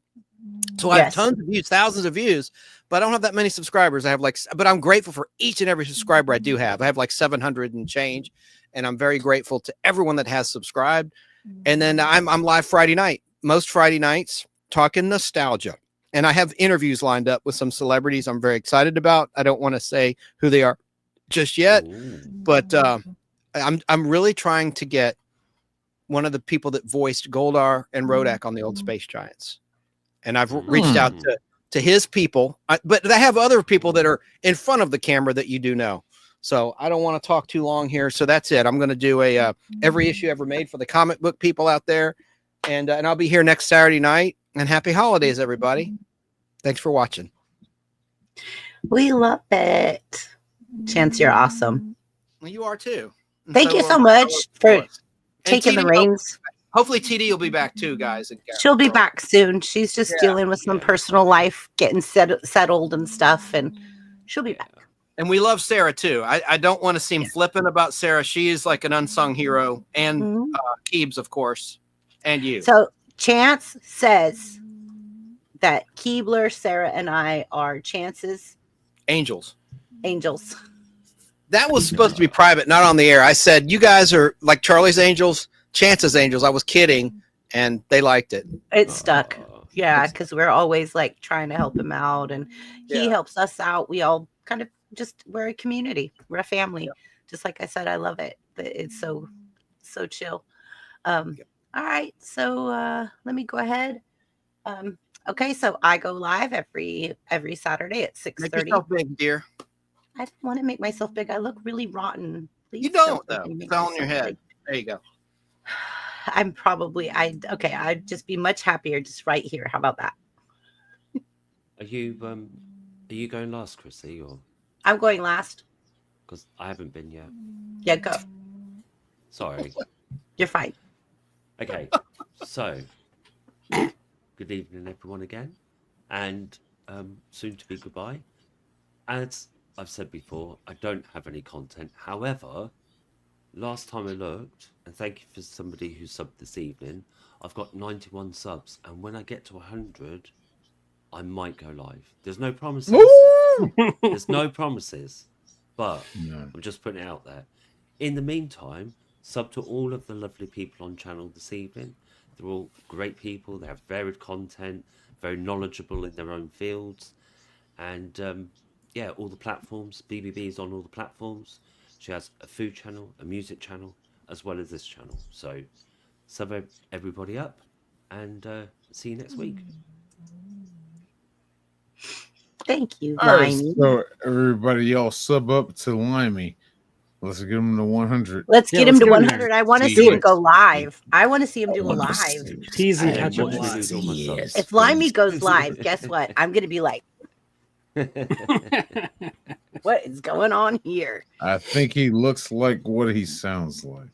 So I have tons of views, thousands of views, but I don't have that many subscribers. I have but I'm grateful for each and every subscriber I do have. I have like 700 and change, and I'm very grateful to everyone that has subscribed. And then I'm live Friday night, most Friday nights, talking nostalgia. And I have interviews lined up with some celebrities I'm very excited about. I don't want to say who they are just yet, but I'm really trying to get one of the people that voiced Goldar and Rodak on the old Space Giants. And I've reached out to his people, but I have other people that are in front of the camera that you do know. So I don't want to talk too long here. So that's it. I'm going to do a every issue ever made for the comic book people out there. And I'll be here next Saturday night. And happy holidays, everybody. Thanks for watching. We love it. Chance, you're awesome. Well, you are too. And Thank you so much for taking the TD reins. Hopefully TD will be back too, guys. She'll be back soon. She's just dealing with some personal life, getting settled and stuff, and she'll be back. And we love Sarah too. I don't want to seem flippant about Sarah. She is like an unsung hero, and Keebs, of course, and you. So Chance says that Keebler, Sarah, and I are Chance's angels. That was supposed to be private, not on the air. I said, you guys are like Charlie's angels, Chance's angels. I was kidding, and they liked it. It stuck. Yeah, because we're always like trying to help him out, and he helps us out. We all kind of we're a community. We're a family. Just like I said, I love it. It's so chill. All right, so let me go ahead. Okay, so I go live every Saturday at 6:30. Make yourself big, dear. I don't want to make myself big. I look really rotten. Please you don't though. It's all in your head. Big. There you go. I'm probably I'd just be much happier just right here. How about that? Are you going last, Chrissy, or? I'm going last. Because I haven't been yet. Yeah, go. Sorry. You're fine. Okay, so good evening, everyone, again, and soon to be goodbye. As I've said before, I don't have any content. However, last time I looked, and thank you for somebody who subbed this evening, I've got 91 subs, and when I get to 100, I might go live. There's no promises. There's no promises, but I'm just putting it out there. In the meantime, sub to all of the lovely people on channel this evening. They're all great people. They have varied content, very knowledgeable in their own fields, and all the platforms. BBB is on all the platforms. She has a food channel, a music channel, as well as this channel. So sub everybody up, and see you next week. Thank you, All right, Limey. so everybody, y'all sub up to Limey. Let's get him to 100. Let's get him to 100. I want to see him it. go live. I want to see him do a live. Tease and catch what up. do you do on my subs? If Limey goes live, guess what? I'm going to be like, what is going on here? I think he looks like what he sounds like.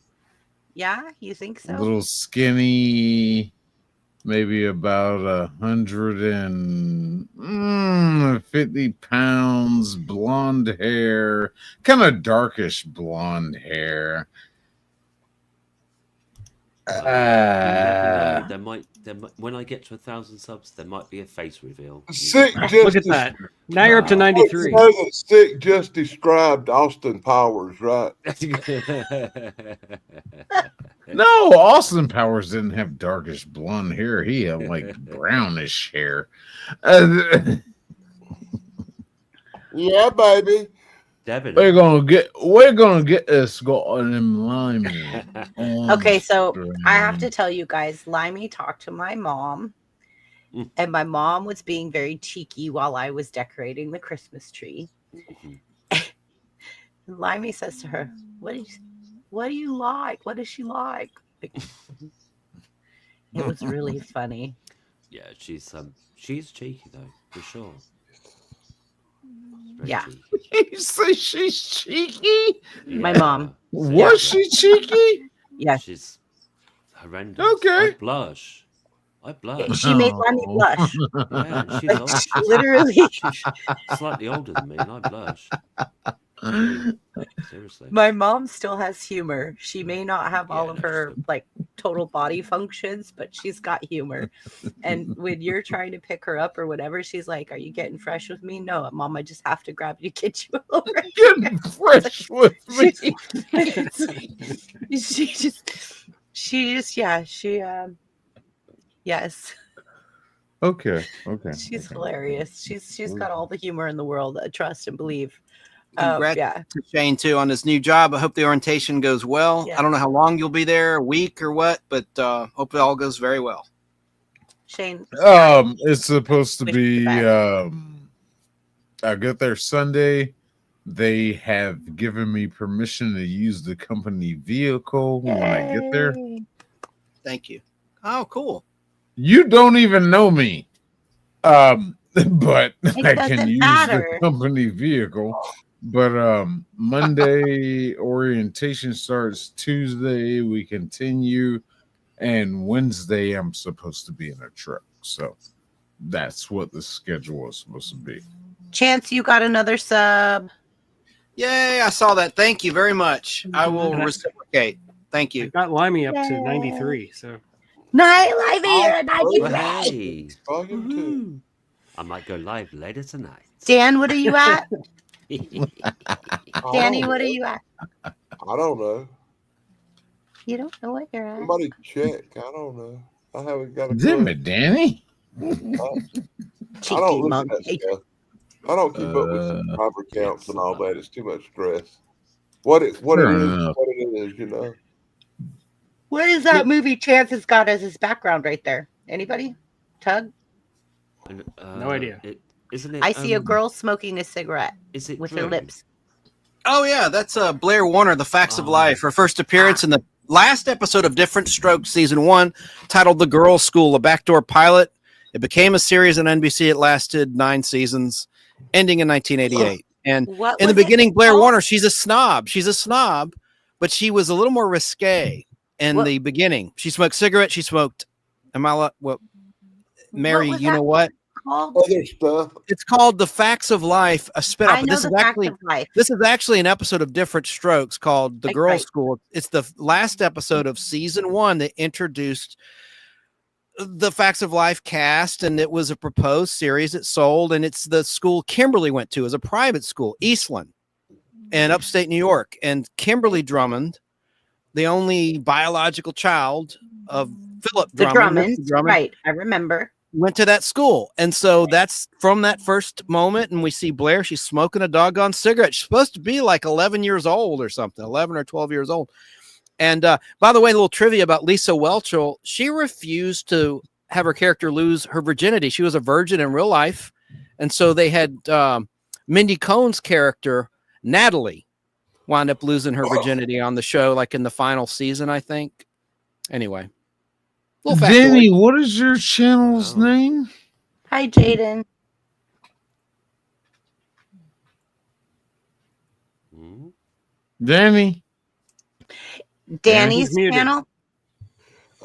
Yeah, you think A so? little skinny, maybe about 150 pounds, blonde hair, kind of darkish blonde hair. You never know. Uh, There might when I get to 1,000 subs, there might be a face reveal. Sick Look just at that. Now you're up to Wow. 93. You know that Sick just described Austin Powers, right? no, Austin Powers didn't have darkish blonde hair. He had like brownish hair. Yeah, baby. Devin. We're gonna get this going in limey. Okay, so I have to tell you guys, Limey talked to my mom, and my mom was being very cheeky while I was decorating the Christmas tree. Limey says to her, what do you like? What does she like? It was really funny. Yeah, she's cheeky though, for sure. Yeah. Cheeky. You say she's cheeky? My mom. Was she cheeky? Yes. She's horrendous. Okay. I blush. She made Limey blush. Yeah, and she's Like, old. She's literally. slightly older than me, and I blush. Seriously. My mom still has humor. She may not have all of her like total body functions, but she's got humor. And when you're trying to pick her up or whatever, she's like, "Are you getting fresh with me?" "No, Mom, I just have to grab you, get you over." Getting fresh with me. Yes. Okay. She's hilarious. She's got all the humor in the world. Trust and believe. Congrats Yeah. to Shane too on his new job. I hope the orientation goes well. Yeah. I don't know how long you'll be there, a week or what, but hope it all goes very well. Shane. It's supposed to be I get there Sunday. They have given me permission to use the company vehicle when I get there. Thank you. Oh, cool. You don't even know me. But I can doesn't use matter. the company vehicle. But Monday orientation starts, Tuesday we continue, and Wednesday I'm supposed to be in a truck. So that's what the schedule is supposed to be. Chance, you got another sub. Mm-hmm. Yay, I saw that. Thank you very much. I will And I- reciprocate. Thank you. Got Limey up to 93. So Night live here, Well, hey. Volume 2. I might go live later tonight. Dan, what are you at? I Danny, don't what are know. you at? I don't know. You don't know what you're at. Somebody check. I don't know. I haven't got a Damn clue. it, Danny. I don't Cheeky look at that monkey. stuff. I don't keep up with subscriber counts and all that. It's too much stress. What it Fair is, enough. what it is, you know. What is that movie Chance has got as his background right there? Anybody? Tug? And, No idea. Isn't it? I see a girl smoking a cigarette Is it with her Drew? lips. Oh yeah, that's Blair Warner, The Facts of Life. Her first appearance in the last episode of Different Strokes season 1, titled The Girls' School, a backdoor pilot. It became a series on NBC. It lasted 9 seasons, ending in 1988. And What in the was it beginning, Blair called? Warner, she's a snob. She's a snob, but she was a little more risque in the beginning. She smoked cigarettes. She smoked. Mary, was you know that what? called? Other stuff. It's called The Facts of Life, a spinoff. I But know this the is fact actually of life. this is actually an episode of Different Strokes called The Like, Girls' right. School. It's the last episode of season 1 that introduced the Facts of Life cast, and it was a proposed series. It sold, and it's the school Kimberly went to as a private school, Eastland, in upstate New York. And Kimberly Drummond, the only biological child of Philip The Drummond, Drummonds. Mr. Drummond, Right. I remember. went to that school. And so that's from that first moment. And we see Blair, she's smoking a doggone cigarette. She's supposed to be like 11 years old or something, 11 or 12 years old. And by the way, a little trivia about Lisa Whelchel. She refused to have her character lose her virginity. She was a virgin in real life. And so they had Mindy Cohn's character, Natalie, wound up losing her virginity on the show, like in the final season, I think. Anyway. Danny, what is your channel's name? Hi, Jaden. Danny. Danny's muted. channel.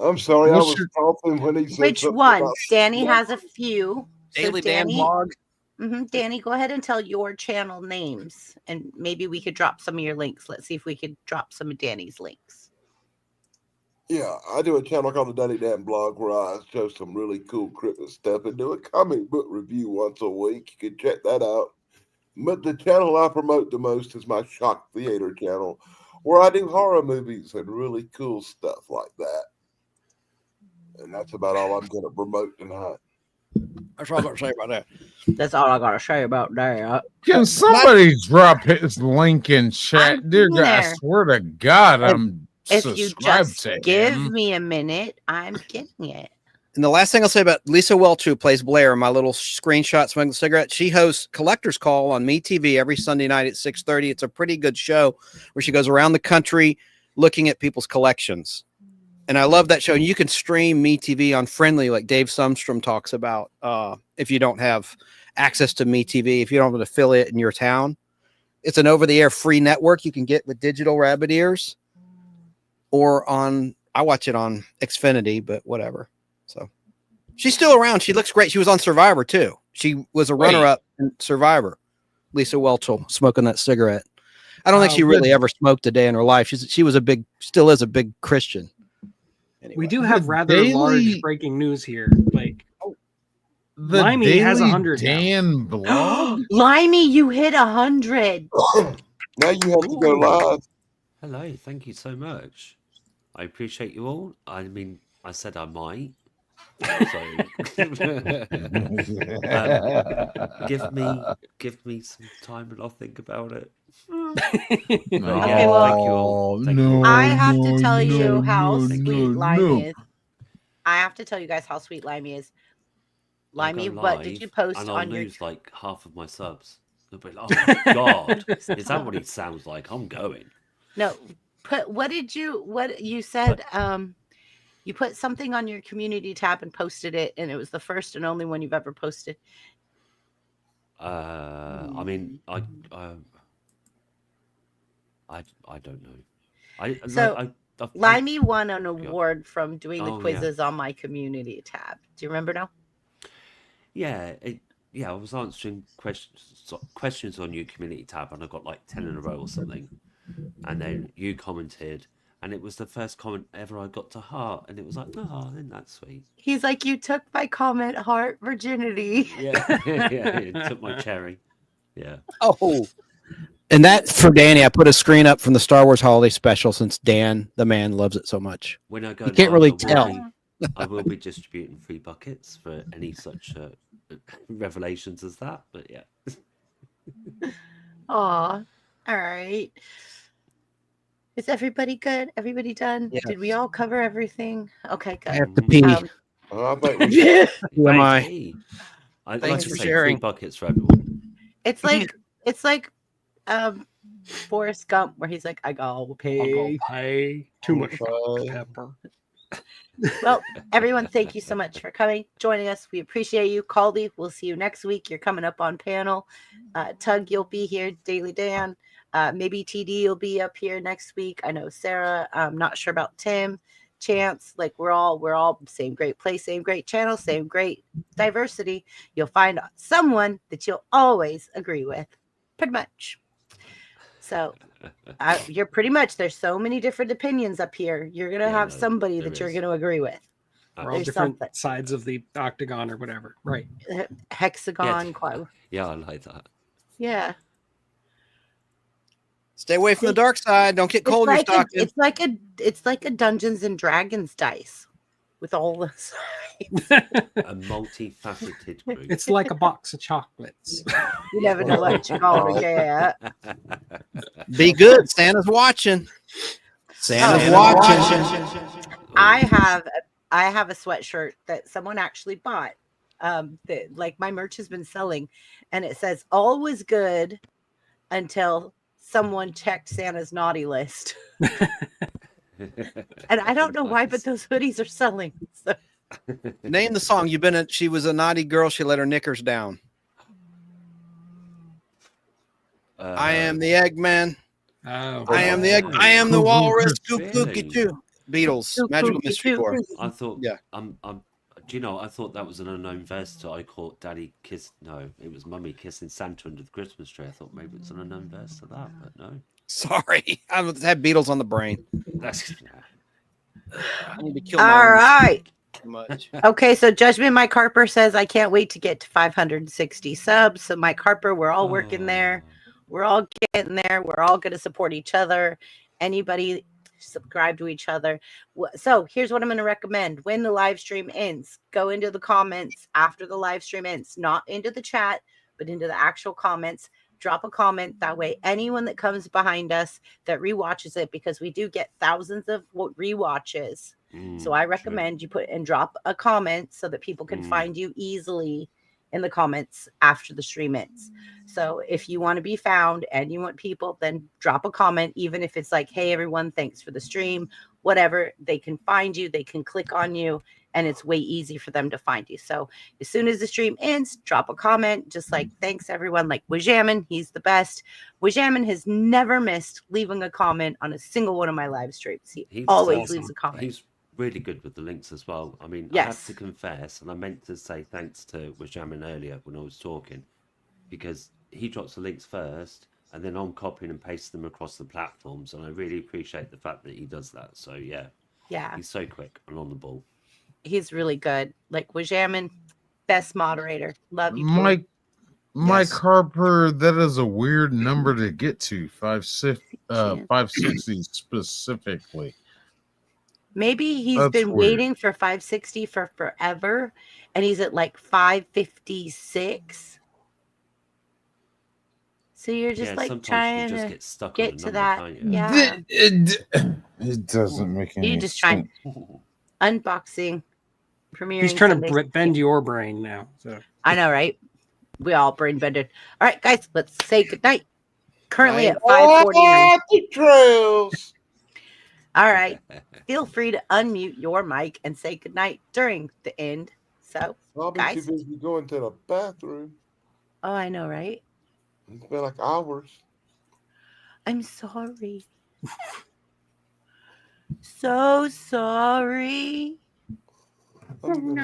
I'm sorry, I What's was your- coughing when he said Which something one? about Danny has a few. Daily so Dan Danny, blog. Danny, go ahead and tell your channel names, and maybe we could drop some of your links. Let's see if we could drop some of Danny's links. Yeah, I do a channel called the Daddy Dan Blog where I show some really cool Christmas stuff and do a comic book review once a week. You can check that out. But the channel I promote the most is my Shock Theater channel, where I do horror movies and really cool stuff like that. And that's about all I'm going to promote tonight. That's all I'm going to say about that. That's all I gotta say about that. Can somebody drop his link in chat? I'm Dear in God, I there. swear to God, If- I'm If you subscribed just to give him. me a minute, I'm getting it. And the last thing I'll say about Lisa Welch, who plays Blair, my little screenshot smoking a cigarette, she hosts Collector's Call on MeTV every Sunday night at 6:30. It's a pretty good show where she goes around the country looking at people's collections. And I love that show. And you can stream MeTV on Friendly, like Dave Sumstrom talks about, if you don't have access to MeTV, if you don't have an affiliate in your town. It's an over-the-air free network you can get with digital rabbit ears. Or on, I watch it on Xfinity, but whatever. So she's still around. She looks great. She was on Survivor too. She was a runner-up in Survivor. Lisa Welch smoking that cigarette. I don't think she really ever smoked a day in her life. She was still is a big Christian. Anyway. We do have rather large breaking news here. Like The Limey has Daily 100 Dan blog. Limey, you hit 100. Now you have to go live. Hello, thank you so much. I appreciate you all. I mean, I said I might. So give me some time and I'll think about it. Okay, well, thank you all. Thank you all. I have to tell you how sweet Limey is. I have to tell you guys how sweet Limey is. I'll go Limey, what did live you post and I'll on your? lose like half of my subs. They'll be like, oh my god, is that what he sounds like? I'm going. No, what you said? You put something on your community tab and posted it, and it was the first and only one you've ever posted. I mean, I don't know. Limey won an award from doing the Oh, quizzes on my community tab. Do you remember now? Yeah, I was answering questions on your community tab, and I got like 10 in a row or something. And then you commented, and it was the first comment ever I got to heart, and it was like, oh, isn't that sweet? He's like, you took my comment, heart virginity. Yeah, yeah, it took my cherry. Yeah. Oh. And that for Danny, I put a screen up from the Star Wars Holiday Special since Dan, the man, loves it so much. When I go, you can't live, really tell. I will be distributing free buckets for any such revelations as that. But yeah. Aw, all right. Is everybody good? Everybody done? Yes. Did we all cover everything? Okay, good. I have to pee. I think we Who am I? I'd Thanks like for to say sharing. 3 buckets for everyone. It's like Forrest Gump, where he's like, I go pay. Too much pepper. Well, everyone, thank you so much for coming, joining us. We appreciate you. Caldy, we'll see you next week. You're coming up on panel. Tug, you'll be here. Daily Dan. Maybe TD will be up here next week. I know Sarah. I'm not sure about Tim. Chance. Like we're all same great place, same great channel, same great diversity. You'll find someone that you'll always agree with. Pretty much. So you're pretty much, there's so many different opinions up here. You're going to have somebody that you're going to agree with. We're all different sides of the octagon or whatever. Right. Hexagon. Yeah, I like that. Yeah. Stay away from the dark side. Don't get cold in your stocking. It's like a Dungeons and Dragons dice with all the sides. A multifaceted group. It's like a box of chocolates. You never know what you're going to get. Be good. Santa's watching. Santa's watching. I have a sweatshirt that someone actually bought. That like my merch has been selling, and it says all was good until someone checked Santa's naughty list. And I don't know why, but those hoodies are selling. So. Name the song. She was a naughty girl. She let her knickers down. I am the Eggman. Oh, I am the walrus. Too. Beatles, Magical Mystery Tour. I thought, Yeah. do you know, I thought that was an unknown verse till I caught Daddy kiss. No, it was Mummy kissing Santa under the Christmas tree. I thought maybe it's an unknown verse to that, but no. Sorry, I had Beatles on the brain. That's I need to kill All right. too much. Okay, so Judgment Mike Harper says, I can't wait to get to 560 subs. So Mike Harper, we're all working there. We're all getting there. We're all going to support each other. Anybody subscribe to each other. So here's what I'm going to recommend. When the live stream ends, go into the comments after the live stream ends, not into the chat, but into the actual comments. Drop a comment. That way, anyone that comes behind us that rewatches it, because we do get thousands of rewatches. So I recommend you put and drop a comment so that people can find you easily in the comments after the stream ends. So if you want to be found and you want people, then drop a comment, even if it's like, hey, everyone, thanks for the stream, whatever. They can find you, they can click on you, and it's way easy for them to find you. So as soon as the stream ends, drop a comment, just like, thanks, everyone. Like Wajamin, he's the best. Wajamin has never missed leaving a comment on a single one of my live streams. He always awesome. leaves a comment. He's really good with the links as well. I mean, Yes. I have to confess, and I meant to say thanks to Wajamin earlier when I was talking, because he drops the links first, and then I'm copying and pasting them across the platforms, and I really appreciate the fact that he does that. So yeah, he's so quick and on the ball. He's really good. Like Wajamin, best moderator. Love you, Mike Yes. Harper, that is a weird number to get to. 560 specifically. Maybe he's That's been weird. waiting for 560 for forever, and he's at like 556. So you're just like sometimes trying you just to get stuck get on a to number, that. can't you? Yeah. It doesn't make any You're just trying sense. unboxing, premiering. He's trying to Sundays. bend your brain now. So I know, right? We all brain bended. All right, guys, let's say goodnight. Currently Night. at 5:49. Happy trails. All right. Feel free to unmute your mic and say goodnight during the end. So, I'll be too guys. busy going to the bathroom. Oh, I know, right? It's been like hours. I'm sorry. So sorry. And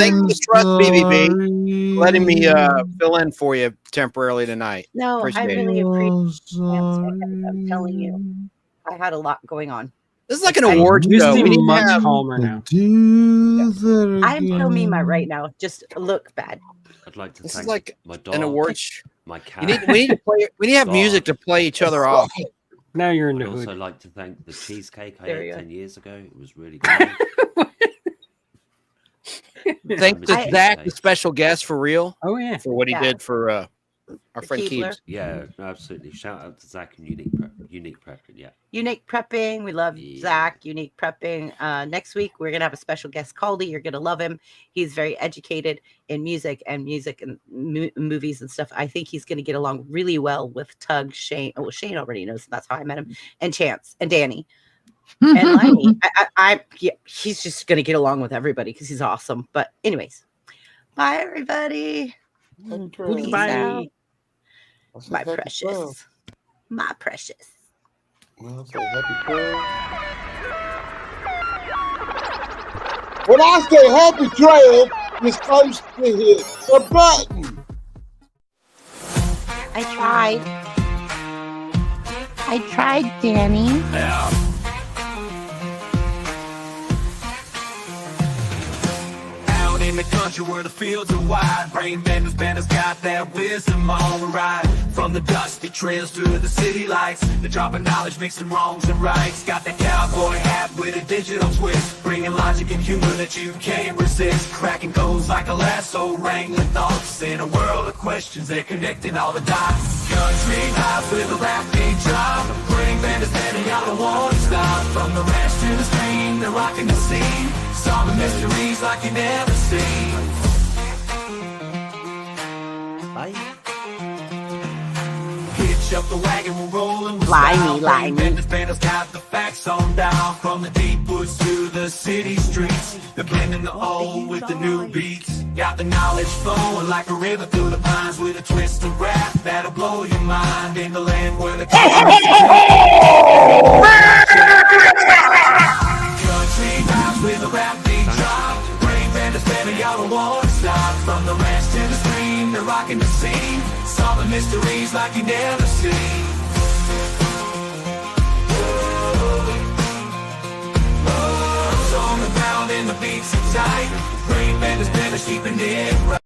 thanks for the trust, BBB, letting me fill in for you temporarily tonight. No, Appreciate I it. really appreciate it. I'm telling you, I had a lot going on. This is like an award you show. We seem need to much have- calmer now. I'm so mean right now. Just look bad. I'd like to This thank is like my dog, an award show. my cat. We need to play. We need to have music to play each other off. Now you're in I'd the also hood. like to thank the cheesecake I There you ate go. 10 years ago. It was really good. Thanks to I- Zach, the special guest, for real, Oh yeah. for what he Yeah. did for our friend Keebler. Keebs. Yeah, absolutely. Shout out to Zach and Unique Prepping. Yeah. Unique Prepping. We love Yeah. Zach. Unique Prepping. Next week, we're going to have a special guest, Caldy. You're going to love him. He's very educated in music and movies and stuff. I think he's going to get along really well with Tug, Shane. Oh, Shane already knows. That's how I met him. And Chance and Danny. And Liney. Yeah, he's just going to get along with everybody because he's awesome. But anyways, bye, everybody. Happy trails. Peace Bye. out. I said My happy precious. trails. My precious. Well, I say happy trails. When I say happy trails, you're supposed to hit the button. I tried, Danny. Out in the country where the fields are wide, brain benders got that wisdom on the ride. From the dusty trails to the city lights, the dropping knowledge mixing wrongs and rights. Got that cowboy hat with a digital twist, bringing logic and humor that you can't resist. Cracking codes like a lasso, wrangling thoughts in a world of questions. They're connecting all the dots. Country life with a rap beat drop, brain benders y'all don't want to stop. From the ranch to the stream, they're rocking the scene, solving mysteries like you never seen. Bye. Hitch up the wagon, we're rolling with Limey, style. limey. Benders got the facts on down. From the deep woods to the city streets, they're blending the old with the new beats. Got the knowledge flowing like a river through the pines with a twist of rap that'll blow your mind in the land where the country vibes with a rap beat drop. Brain benders, baby, y'all don't wanna stop. From the ranch to the stream, they're rocking the scene, solving mysteries like you never seen. On the ground and the beats are tight. Brain benders, keeping it right.